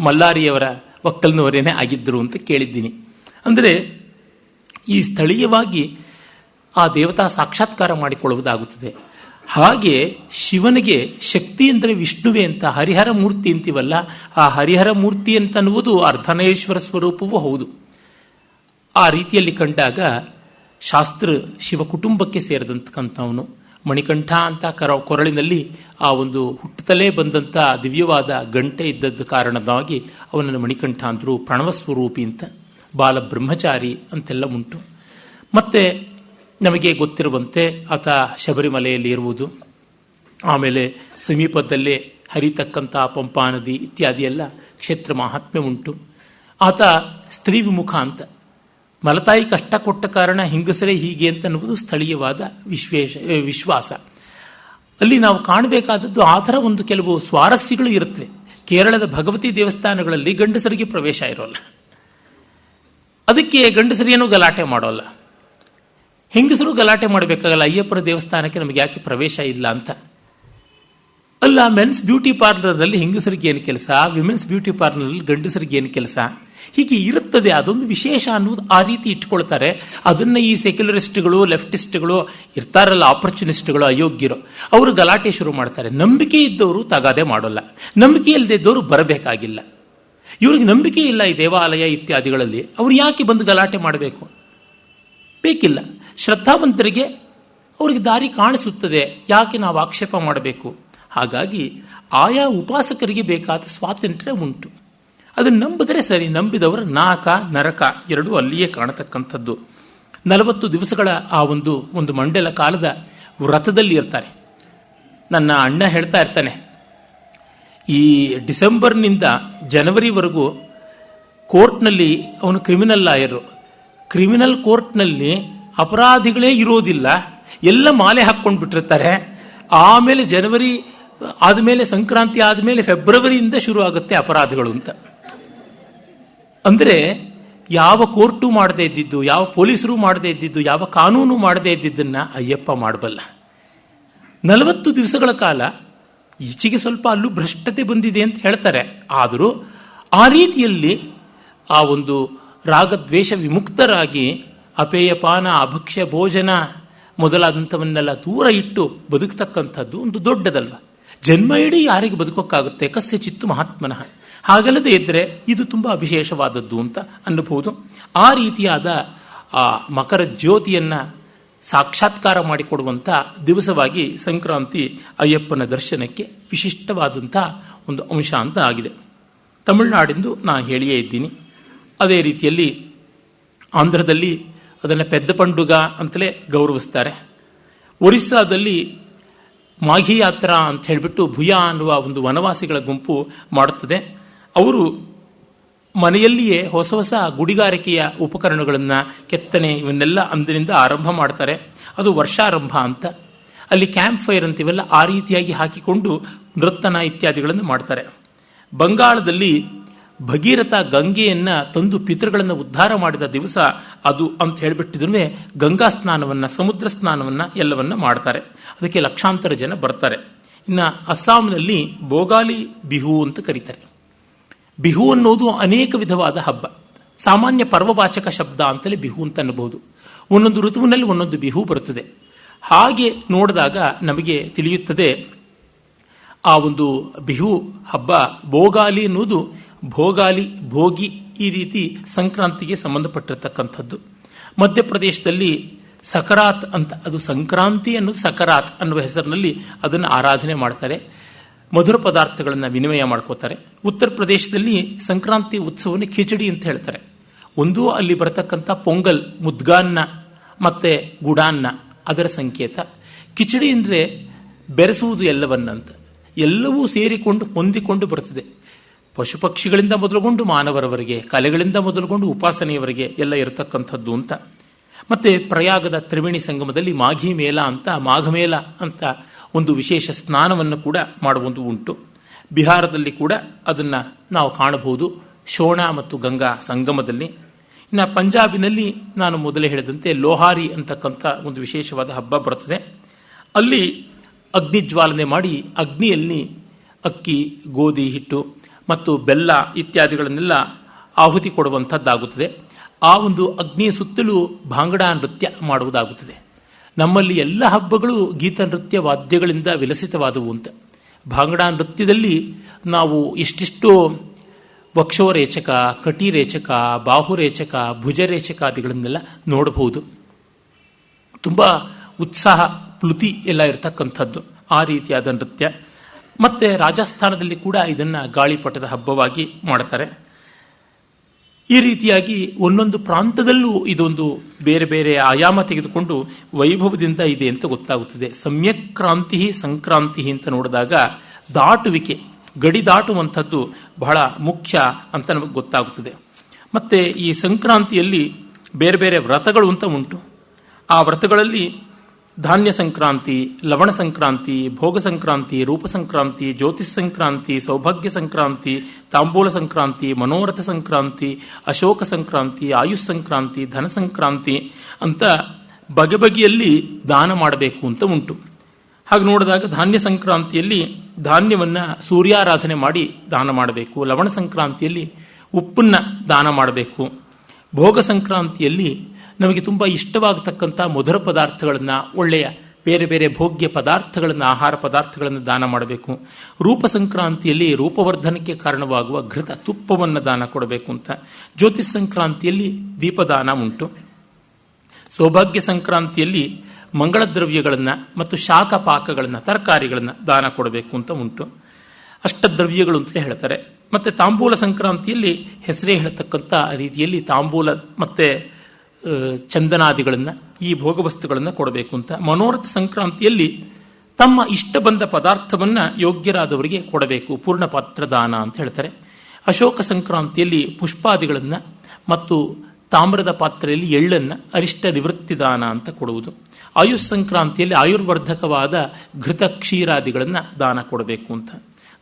ಮಲ್ಲಾರಿಯವರ ಒಕ್ಕಲ್ನವರೇನೆ ಆಗಿದ್ದರು ಅಂತ ಕೇಳಿದ್ದೀನಿ. ಅಂದರೆ ಈ ಸ್ಥಳೀಯವಾಗಿ ಆ ದೇವತಾ ಸಾಕ್ಷಾತ್ಕಾರ ಮಾಡಿಕೊಳ್ಳುವುದಾಗುತ್ತದೆ. ಹಾಗೆ ಶಿವನಿಗೆ ಶಕ್ತಿ ಅಂದರೆ ವಿಷ್ಣುವೇ ಅಂತ ಹರಿಹರ ಮೂರ್ತಿ ಅಂತೀವಲ್ಲ, ಆ ಹರಿಹರ ಮೂರ್ತಿ ಅಂತನ್ನುವುದು ಅರ್ಧನೇಶ್ವರ ಸ್ವರೂಪವೂ ಹೌದು. ಆ ರೀತಿಯಲ್ಲಿ ಕಂಡಾಗ ಶಾಸ್ತ್ರ ಶಿವ ಕುಟುಂಬಕ್ಕೆ ಸೇರಿದಂತಕ್ಕಂಥವನು. ಮಣಿಕಂಠ ಅಂತ ಕೊರಳಿನಲ್ಲಿ ಆ ಒಂದು ಹುಟ್ಟುತ್ತಲೇ ಬಂದಂಥ ದಿವ್ಯವಾದ ಗಂಟೆ ಇದ್ದದ ಕಾರಣವಾಗಿ ಅವನನ್ನು ಮಣಿಕಂಠ ಅಂದರು. ಪ್ರಣವ ಸ್ವರೂಪಿ ಅಂತ, ಬಾಲ ಬ್ರಹ್ಮಚಾರಿ ಅಂತೆಲ್ಲ ಉಂಟು. ಮತ್ತೆ ನಮಗೆ ಗೊತ್ತಿರುವಂತೆ ಆತ ಶಬರಿಮಲೆಯಲ್ಲಿ ಇರುವುದು, ಆಮೇಲೆ ಸಮೀಪದಲ್ಲೇ ಹರಿತಕ್ಕಂಥ ಪಂಪಾ ನದಿ ಇತ್ಯಾದಿ ಎಲ್ಲ ಕ್ಷೇತ್ರ ಮಹಾತ್ಮ್ಯ ಉಂಟು. ಆತ ಸ್ತ್ರೀ ವಿಮುಖ ಅಂತ, ಮಲತಾಯಿ ಕಷ್ಟ ಕೊಟ್ಟ ಕಾರಣ ಹಿಂಗಸರೇ ಹೀಗೆ ಅಂತ ಅನ್ನುವುದು ಸ್ಥಳೀಯವಾದ ವಿಶ್ವಾಸ. ಅಲ್ಲಿ ನಾವು ಕಾಣಬೇಕಾದದ್ದು ಆ ಥರ ಒಂದು ಕೆಲವು ಸ್ವಾರಸ್ಯಗಳು ಇರುತ್ತವೆ. ಕೇರಳದ ಭಗವತಿ ದೇವಸ್ಥಾನಗಳಲ್ಲಿ ಗಂಡಸರಿಗೆ ಪ್ರವೇಶ ಇರೋಲ್ಲ, ಅದಕ್ಕೆ ಗಂಡಸರೇನೂ ಗಲಾಟೆ ಮಾಡೋಲ್ಲ. ಹೆಂಗಸರು ಗಲಾಟೆ ಮಾಡಬೇಕಾಗಲ್ಲ, ಅಯ್ಯಪ್ಪನ ದೇವಸ್ಥಾನಕ್ಕೆ ನಮಗೆ ಯಾಕೆ ಪ್ರವೇಶ ಇಲ್ಲ ಅಂತ. ಅಲ್ಲ, ಮೆನ್ಸ್ ಬ್ಯೂಟಿ ಪಾರ್ಲರ್ನಲ್ಲಿ ಹೆಂಗಸರಿಗೆ ಏನು ಕೆಲಸ, ವಿಮೆನ್ಸ್ ಬ್ಯೂಟಿ ಪಾರ್ಲರ್ನಲ್ಲಿ ಗಂಡಸರಿಗೆ ಏನು ಕೆಲಸ, ಹೀಗೆ ಇರುತ್ತದೆ. ಅದೊಂದು ವಿಶೇಷ ಅನ್ನೋದು ಆ ರೀತಿ ಇಟ್ಕೊಳ್ತಾರೆ. ಅದನ್ನ ಈ ಸೆಕ್ಯುಲರಿಸ್ಟ್ಗಳು, ಲೆಫ್ಟಿಸ್ಟ್ಗಳು ಇರ್ತಾರಲ್ಲ, ಆಪರ್ಚುನಿಸ್ಟ್ಗಳು, ಅಯೋಗ್ಯರು, ಅವರು ಗಲಾಟೆ ಶುರು ಮಾಡ್ತಾರೆ. ನಂಬಿಕೆ ಇದ್ದವರು ತಗಾದೆ ಮಾಡೋಲ್ಲ, ನಂಬಿಕೆ ಇಲ್ಲದಿದ್ದವರು ಬರಬೇಕಾಗಿಲ್ಲ. ಇವ್ರಿಗೆ ನಂಬಿಕೆ ಇಲ್ಲ ಈ ದೇವಾಲಯ ಇತ್ಯಾದಿಗಳಲ್ಲಿ, ಅವ್ರು ಯಾಕೆ ಬಂದು ಗಲಾಟೆ ಮಾಡಬೇಕು? ಬೇಕಿಲ್ಲ. ಶ್ರದ್ಧಾವಂತರಿಗೆ ಅವರಿಗೆ ದಾರಿ ಕಾಣಿಸುತ್ತದೆ, ಯಾಕೆ ನಾವು ಆಕ್ಷೇಪ ಮಾಡಬೇಕು? ಹಾಗಾಗಿ ಆಯಾ ಉಪಾಸಕರಿಗೆ ಬೇಕಾದ ಸ್ವಾತಂತ್ರ್ಯ ಉಂಟು. ಅದನ್ನು ನಂಬಿದರೆ ಸರಿ. ನಂಬಿದವರ ನಾಕ ನರಕ ಎರಡೂ ಅಲ್ಲಿಯೇ ಕಾಣತಕ್ಕಂಥದ್ದು. 40 ದಿವಸಗಳ ಆ ಒಂದು ಮಂಡಲ ಕಾಲದ ವ್ರತದಲ್ಲಿ ಇರ್ತಾರೆ. ನನ್ನ ಅಣ್ಣ ಹೇಳ್ತಾ ಇರ್ತಾನೆ, ಈ ಡಿಸೆಂಬರ್ನಿಂದ ಜನವರಿವರೆಗೂ ಕೋರ್ಟ್ನಲ್ಲಿ ಅವನು ಕ್ರಿಮಿನಲ್ ಲಾಯರು. ಕ್ರಿಮಿನಲ್ ಕೋರ್ಟ್ನಲ್ಲಿ ಅಪರಾಧಿಗಳೇ ಇರೋದಿಲ್ಲ, ಎಲ್ಲ ಮಾಲೆ ಹಾಕ್ಕೊಂಡು ಬಿಟ್ಟಿರ್ತಾರೆ. ಆಮೇಲೆ ಜನವರಿ ಆದಮೇಲೆ, ಸಂಕ್ರಾಂತಿ ಆದಮೇಲೆ ಫೆಬ್ರವರಿಯಿಂದ ಶುರು ಆಗುತ್ತೆ ಅಪರಾಧಗಳು ಅಂತ. ಅಂದರೆ ಯಾವ ಕೋರ್ಟು ಮಾಡದೇ ಇದ್ದಿದ್ದು, ಯಾವ ಪೊಲೀಸರು ಮಾಡದೇ ಇದ್ದಿದ್ದು, ಯಾವ ಕಾನೂನು ಮಾಡದೇ ಇದ್ದಿದ್ದನ್ನ ಅಯ್ಯಪ್ಪ ಮಾಡಬಲ್ಲ. 40 ದಿವಸಗಳ ಕಾಲ ಈಚೆಗೆ ಸ್ವಲ್ಪ ಅಲ್ಲೂ ಭ್ರಷ್ಟತೆ ಬಂದಿದೆ ಅಂತ ಹೇಳ್ತಾರೆ. ಆದರೂ ಆ ರೀತಿಯಲ್ಲಿ ಆ ಒಂದು ರಾಗದ್ವೇಷ ವಿಮುಕ್ತರಾಗಿ ಅಪೇಯಪಾನ, ಅಭಕ್ಷ್ಯ ಭೋಜನ ಮೊದಲಾದಂಥವನ್ನೆಲ್ಲ ದೂರ ಇಟ್ಟು ಬದುಕತಕ್ಕಂಥದ್ದು ಒಂದು ದೊಡ್ಡದಲ್ವ. ಜನ್ಮ ಇಡೀ ಯಾರಿಗೆ ಬದುಕೋಕ್ಕಾಗುತ್ತೆ? ಕಸ್ಯ ಚಿತ್ತು ಮಹಾತ್ಮನಃ. ಹಾಗಲ್ಲದೆ ಇದ್ದರೆ ಇದು ತುಂಬ ವಿಶೇಷವಾದದ್ದು ಅಂತ ಅನ್ನಬಹುದು. ಆ ರೀತಿಯಾದ ಆ ಮಕರ ಜ್ಯೋತಿಯನ್ನು ಸಾಕ್ಷಾತ್ಕಾರ ಮಾಡಿಕೊಡುವಂಥ ದಿವಸವಾಗಿ ಸಂಕ್ರಾಂತಿ ಅಯ್ಯಪ್ಪನ ದರ್ಶನಕ್ಕೆ ವಿಶಿಷ್ಟವಾದಂಥ ಒಂದು ಅಂಶ ಅಂತ ಆಗಿದೆ. ತಮಿಳುನಾಡಿಂದು ನಾನು ಹೇಳಿಯೇ ಇದ್ದೀನಿ. ಅದೇ ರೀತಿಯಲ್ಲಿ ಆಂಧ್ರದಲ್ಲಿ ಅದನ್ನು ಪೆದ್ದ ಪಂಡುಗ ಅಂತಲೇ ಗೌರವಿಸ್ತಾರೆ. ಒರಿಸ್ಸಾದಲ್ಲಿ ಮಾಘಿ ಯಾತ್ರಾ ಅಂತ ಹೇಳಿಬಿಟ್ಟು ಭುಯಾ ಅನ್ನುವ ಒಂದು ವನವಾಸಿಗಳ ಗುಂಪು ಮಾಡುತ್ತದೆ. ಅವರು ಮನೆಯಲ್ಲಿಯೇ ಹೊಸ ಹೊಸ ಗುಡಿಗಾರಿಕೆಯ ಉಪಕರಣಗಳನ್ನು, ಕೆತ್ತನೆ ಇವನ್ನೆಲ್ಲ ಅಂದಿನಿಂದ ಆರಂಭ ಮಾಡ್ತಾರೆ. ಅದು ವರ್ಷಾರಂಭ ಅಂತ. ಅಲ್ಲಿ ಕ್ಯಾಂಪ್ ಫೈರ್ ಅಂತಿವೆಲ್ಲ ಆ ರೀತಿಯಾಗಿ ಹಾಕಿಕೊಂಡು ನೃತ್ಯನ ಇತ್ಯಾದಿಗಳನ್ನು ಮಾಡ್ತಾರೆ. ಬಂಗಾಳದಲ್ಲಿ ಭಗೀರಥ ಗಂಗೆಯನ್ನು ತಂದು ಪಿತೃಗಳನ್ನು ಉದ್ಧಾರ ಮಾಡಿದ ದಿವಸ ಅದು ಅಂತ ಹೇಳಿಬಿಟ್ಟಿದ್ರೆ ಗಂಗಾ ಸ್ನಾನವನ್ನು, ಸಮುದ್ರ ಸ್ನಾನವನ್ನು ಎಲ್ಲವನ್ನ ಮಾಡ್ತಾರೆ. ಅದಕ್ಕೆ ಲಕ್ಷಾಂತರ ಜನ ಬರ್ತಾರೆ. ಇನ್ನು ಅಸ್ಸಾಂನಲ್ಲಿ ಬೋಗಾಲಿ ಬಿಹು ಅಂತ ಕರೀತಾರೆ. ಬಿಹು ಅನ್ನೋದು ಅನೇಕ ವಿಧವಾದ ಹಬ್ಬ. ಸಾಮಾನ್ಯ ಪರ್ವವಾಚಕ ಶಬ್ದ ಅಂತಲೇ ಬಿಹು ಅಂತ ಅನ್ನಬಹುದು. ಒಂದೊಂದು ಋತುವಿನಲ್ಲಿ ಒಂದೊಂದು ಬಿಹು ಬರುತ್ತದೆ. ಹಾಗೆ ನೋಡಿದಾಗ ನಮಗೆ ತಿಳಿಯುತ್ತದೆ ಆ ಒಂದು ಬಿಹು ಹಬ್ಬ ಬೋಗಾಲಿ ಅನ್ನೋದು ಭೋಗಾಲಿ, ಭೋಗಿ, ಈ ರೀತಿ ಸಂಕ್ರಾಂತಿಗೆ ಸಂಬಂಧಪಟ್ಟಿರ್ತಕ್ಕಂಥದ್ದು. ಮಧ್ಯಪ್ರದೇಶದಲ್ಲಿ ಸಕರಾತ್ ಅಂತ, ಅದು ಸಂಕ್ರಾಂತಿ ಅನ್ನೋದು ಸಕರಾತ್ ಅನ್ನುವ ಹೆಸರಿನಲ್ಲಿ ಅದನ್ನು ಆರಾಧನೆ ಮಾಡ್ತಾರೆ. ಮಧುರ ಪದಾರ್ಥಗಳನ್ನು ವಿನಿಮಯ ಮಾಡ್ಕೋತಾರೆ. ಉತ್ತರ ಪ್ರದೇಶದಲ್ಲಿ ಸಂಕ್ರಾಂತಿ ಉತ್ಸವವನ್ನು ಖಿಚಡಿ ಅಂತ ಹೇಳ್ತಾರೆ. ಒಂದು ಅಲ್ಲಿ ಬರತಕ್ಕಂಥ ಪೊಂಗಲ್, ಮುದ್ಗಾನ್ನ ಮತ್ತೆ ಗುಡಾನ್ನ ಅದರ ಸಂಕೇತ. ಕಿಚಡಿ ಅಂದರೆ ಬೆರೆಸುವುದು ಎಲ್ಲವನ್ನಂತ, ಎಲ್ಲವೂ ಸೇರಿಕೊಂಡು ಹೊಂದಿಕೊಂಡು ಬರುತ್ತದೆ. ಪಶು ಪಕ್ಷಿಗಳಿಂದ ಮೊದಲುಗೊಂಡು ಮಾನವರವರೆಗೆ, ಕಲೆಗಳಿಂದ ಮೊದಲುಗೊಂಡು ಉಪಾಸನೆಯವರೆಗೆ ಎಲ್ಲ ಇರತಕ್ಕಂಥದ್ದು ಅಂತ. ಮತ್ತೆ ಪ್ರಯಾಗದ ತ್ರಿವೇಣಿ ಸಂಗಮದಲ್ಲಿ ಮಾಘಿ ಮೇಳ ಅಂತ, ಮಾಘಮೇಳ ಅಂತ ಒಂದು ವಿಶೇಷ ಸ್ನಾನವನ್ನು ಕೂಡ ಮಾಡುವುದು ಉಂಟು. ಬಿಹಾರದಲ್ಲಿ ಕೂಡ ಅದನ್ನು ನಾವು ಕಾಣಬಹುದು, ಶೋಣ ಮತ್ತು ಗಂಗಾ ಸಂಗಮದಲ್ಲಿ. ಇನ್ನು ಪಂಜಾಬಿನಲ್ಲಿ ನಾನು ಮೊದಲೇ ಹೇಳಿದಂತೆ ಲೋಹಾರಿ ಅಂತಕ್ಕಂಥ ಒಂದು ವಿಶೇಷವಾದ ಹಬ್ಬ ಬರುತ್ತದೆ. ಅಲ್ಲಿ ಅಗ್ನಿಜ್ವಾಲನೆ ಮಾಡಿ ಅಗ್ನಿಯಲ್ಲಿ ಅಕ್ಕಿ, ಗೋಧಿ ಹಿಟ್ಟು ಮತ್ತು ಬೆಲ್ಲ ಇತ್ಯಾದಿಗಳನ್ನೆಲ್ಲ ಆಹುತಿ ಕೊಡುವಂಥದ್ದಾಗುತ್ತದೆ. ಆ ಒಂದು ಅಗ್ನಿಯ ಸುತ್ತಲೂ ಭಾಂಗಡಾ ನೃತ್ಯ ಮಾಡುವುದಾಗುತ್ತದೆ. ನಮ್ಮಲ್ಲಿ ಎಲ್ಲ ಹಬ್ಬಗಳು ಗೀತ ನೃತ್ಯ ವಾದ್ಯಗಳಿಂದ ವಿಲಸಿತವಾದವು ಅಂತ. ಭಾಂಗಡಾ ನೃತ್ಯದಲ್ಲಿ ನಾವು ಇಷ್ಟಿಷ್ಟು ವಕ್ಷೋರೇಚಕ, ಕಟಿರೇಚಕ, ಬಾಹುರೇಚಕ, ಭುಜರೇಚಕಾದಿಗಳನ್ನೆಲ್ಲ ನೋಡಬಹುದು. ತುಂಬ ಉತ್ಸಾಹ, ಪ್ಲುತಿ ಎಲ್ಲ ಇರತಕ್ಕಂಥದ್ದು ಆ ರೀತಿಯಾದ ನೃತ್ಯ. ಮತ್ತೆ ರಾಜಸ್ಥಾನದಲ್ಲಿ ಕೂಡ ಇದನ್ನು ಗಾಳಿಪಟದ ಹಬ್ಬವಾಗಿ ಮಾಡ್ತಾರೆ. ಈ ರೀತಿಯಾಗಿ ಒಂದೊಂದು ಪ್ರಾಂತದಲ್ಲೂ ಇದೊಂದು ಬೇರೆ ಬೇರೆ ಆಯಾಮ ತೆಗೆದುಕೊಂಡು ವೈಭವದಿಂದ ಇದೆ ಅಂತ ಗೊತ್ತಾಗುತ್ತದೆ. ಸಮ್ಯಕ್ ಕ್ರಾಂತಿ, ಸಂಕ್ರಾಂತಿ ಅಂತ ನೋಡಿದಾಗ ದಾಟುವಿಕೆ, ಗಡಿ ದಾಟುವಂಥದ್ದು ಬಹಳ ಮುಖ್ಯ ಅಂತ ನಮಗೆ ಗೊತ್ತಾಗುತ್ತದೆ. ಮತ್ತೆ ಈ ಸಂಕ್ರಾಂತಿಯಲ್ಲಿ ಬೇರೆ ಬೇರೆ ವ್ರತಗಳು ಅಂತ ಉಂಟು. ಆ ವ್ರತಗಳಲ್ಲಿ ಧಾನ್ಯ ಸಂಕ್ರಾಂತಿ, ಲವಣ ಸಂಕ್ರಾಂತಿ, ಭೋಗ ಸಂಕ್ರಾಂತಿ, ರೂಪ ಸಂಕ್ರಾಂತಿ, ಜ್ಯೋತಿಷ್ ಸಂಕ್ರಾಂತಿ, ಸೌಭಾಗ್ಯ ಸಂಕ್ರಾಂತಿ, ತಾಂಬೂಲ ಸಂಕ್ರಾಂತಿ, ಮನೋರಥ ಸಂಕ್ರಾಂತಿ, ಅಶೋಕ ಸಂಕ್ರಾಂತಿ, ಆಯುಷ್ ಸಂಕ್ರಾಂತಿ, ಧನ ಸಂಕ್ರಾಂತಿ ಅಂತ ಬಗೆ ಬಗೆಯಲ್ಲಿ ದಾನ ಮಾಡಬೇಕು ಅಂತ ಉಂಟು. ಹಾಗೆ ನೋಡಿದಾಗ ಧಾನ್ಯ ಸಂಕ್ರಾಂತಿಯಲ್ಲಿ ಧಾನ್ಯವನ್ನು ಸೂರ್ಯಾರಾಧನೆ ಮಾಡಿ ದಾನ ಮಾಡಬೇಕು. ಲವಣ ಸಂಕ್ರಾಂತಿಯಲ್ಲಿ ಉಪ್ಪನ್ನ ದಾನ ಮಾಡಬೇಕು. ಭೋಗ ಸಂಕ್ರಾಂತಿಯಲ್ಲಿ ನಮಗೆ ತುಂಬ ಇಷ್ಟವಾಗತಕ್ಕಂಥ ಮಧುರ ಪದಾರ್ಥಗಳನ್ನು, ಒಳ್ಳೆಯ ಬೇರೆ ಬೇರೆ ಭೋಗ್ಯ ಪದಾರ್ಥಗಳನ್ನು, ಆಹಾರ ಪದಾರ್ಥಗಳನ್ನು ದಾನ ಮಾಡಬೇಕು. ರೂಪ ಸಂಕ್ರಾಂತಿಯಲ್ಲಿ ರೂಪವರ್ಧನಕ್ಕೆ ಕಾರಣವಾಗುವ ಘೃತ, ತುಪ್ಪವನ್ನು ದಾನ ಕೊಡಬೇಕು ಅಂತ. ಜ್ಯೋತಿಷ್ ಸಂಕ್ರಾಂತಿಯಲ್ಲಿ ದೀಪದಾನ ಉಂಟು. ಸೌಭಾಗ್ಯ ಸಂಕ್ರಾಂತಿಯಲ್ಲಿ ಮಂಗಳ ದ್ರವ್ಯಗಳನ್ನು ಮತ್ತು ಶಾಖ ಪಾಕಗಳನ್ನು, ತರಕಾರಿಗಳನ್ನು ದಾನ ಕೊಡಬೇಕು ಅಂತ ಉಂಟು. ಅಷ್ಟದ್ರವ್ಯಗಳು ಅಂತಲೇ ಹೇಳ್ತಾರೆ. ಮತ್ತು ತಾಂಬೂಲ ಸಂಕ್ರಾಂತಿಯಲ್ಲಿ ಹೆಸರೇ ಹೇಳತಕ್ಕಂಥ ರೀತಿಯಲ್ಲಿ ತಾಂಬೂಲ ಮತ್ತು ಚಂದನಾದಿಗಳನ್ನು, ಈ ಭೋಗವಸ್ತುಗಳನ್ನು ಕೊಡಬೇಕು ಅಂತ. ಮನೋರಥ ಸಂಕ್ರಾಂತಿಯಲ್ಲಿ ತಮ್ಮ ಇಷ್ಟ ಬಂದ ಪದಾರ್ಥವನ್ನು ಯೋಗ್ಯರಾದವರಿಗೆ ಕೊಡಬೇಕು, ಪೂರ್ಣ ಪಾತ್ರ ದಾನ ಅಂತ ಹೇಳ್ತಾರೆ. ಅಶೋಕ ಸಂಕ್ರಾಂತಿಯಲ್ಲಿ ಪುಷ್ಪಾದಿಗಳನ್ನು ಮತ್ತು ತಾಮ್ರದ ಪಾತ್ರೆಯಲ್ಲಿ ಎಳ್ಳನ್ನು ಅರಿಷ್ಟ ನಿವೃತ್ತಿ ದಾನ ಅಂತ ಕೊಡುವುದು. ಆಯುಷ್ ಸಂಕ್ರಾಂತಿಯಲ್ಲಿ ಆಯುರ್ವರ್ಧಕವಾದ ಘೃತ ಕ್ಷೀರಾದಿಗಳನ್ನು ದಾನ ಕೊಡಬೇಕು ಅಂತ.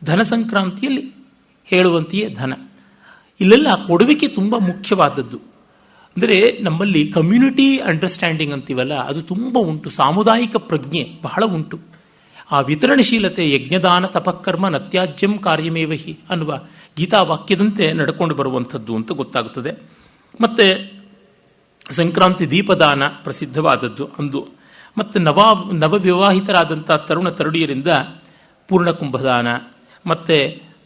ಧನ ಸಂಕ್ರಾಂತಿಯಲ್ಲಿ ಹೇಳುವಂತೆಯೇ ಧನ. ಇಲ್ಲೆಲ್ಲ ಕೊಡುವಿಕೆ ತುಂಬ ಮುಖ್ಯವಾದದ್ದು. ಅಂದರೆ ನಮ್ಮಲ್ಲಿ ಕಮ್ಯುನಿಟಿ ಅಂಡರ್ಸ್ಟ್ಯಾಂಡಿಂಗ್ ಅಂತೀವಲ್ಲ, ಅದು ತುಂಬ ಉಂಟು. ಸಾಮುದಾಯಿಕ ಪ್ರಜ್ಞೆ ಬಹಳ ಉಂಟು. ಆ ವಿತರಣಶೀಲತೆ, ಯಜ್ಞದಾನ ತಪಕರ್ಮ ನತ್ಯಾಜ್ಯಂ ಕಾರ್ಯಮೇವಹಿ ಅನ್ನುವ ಗೀತಾ ವಾಕ್ಯದಂತೆ ನಡ್ಕೊಂಡು ಬರುವಂಥದ್ದು ಅಂತ ಗೊತ್ತಾಗುತ್ತದೆ. ಮತ್ತೆ ಸಂಕ್ರಾಂತಿ ದೀಪದಾನ ಪ್ರಸಿದ್ಧವಾದದ್ದು ಅಂದು. ಮತ್ತು ನವವಿವಾಹಿತರಾದಂಥ ತರುಣ ತರುಣಿಯರಿಂದ ಪೂರ್ಣಕುಂಭದಾನ ಮತ್ತು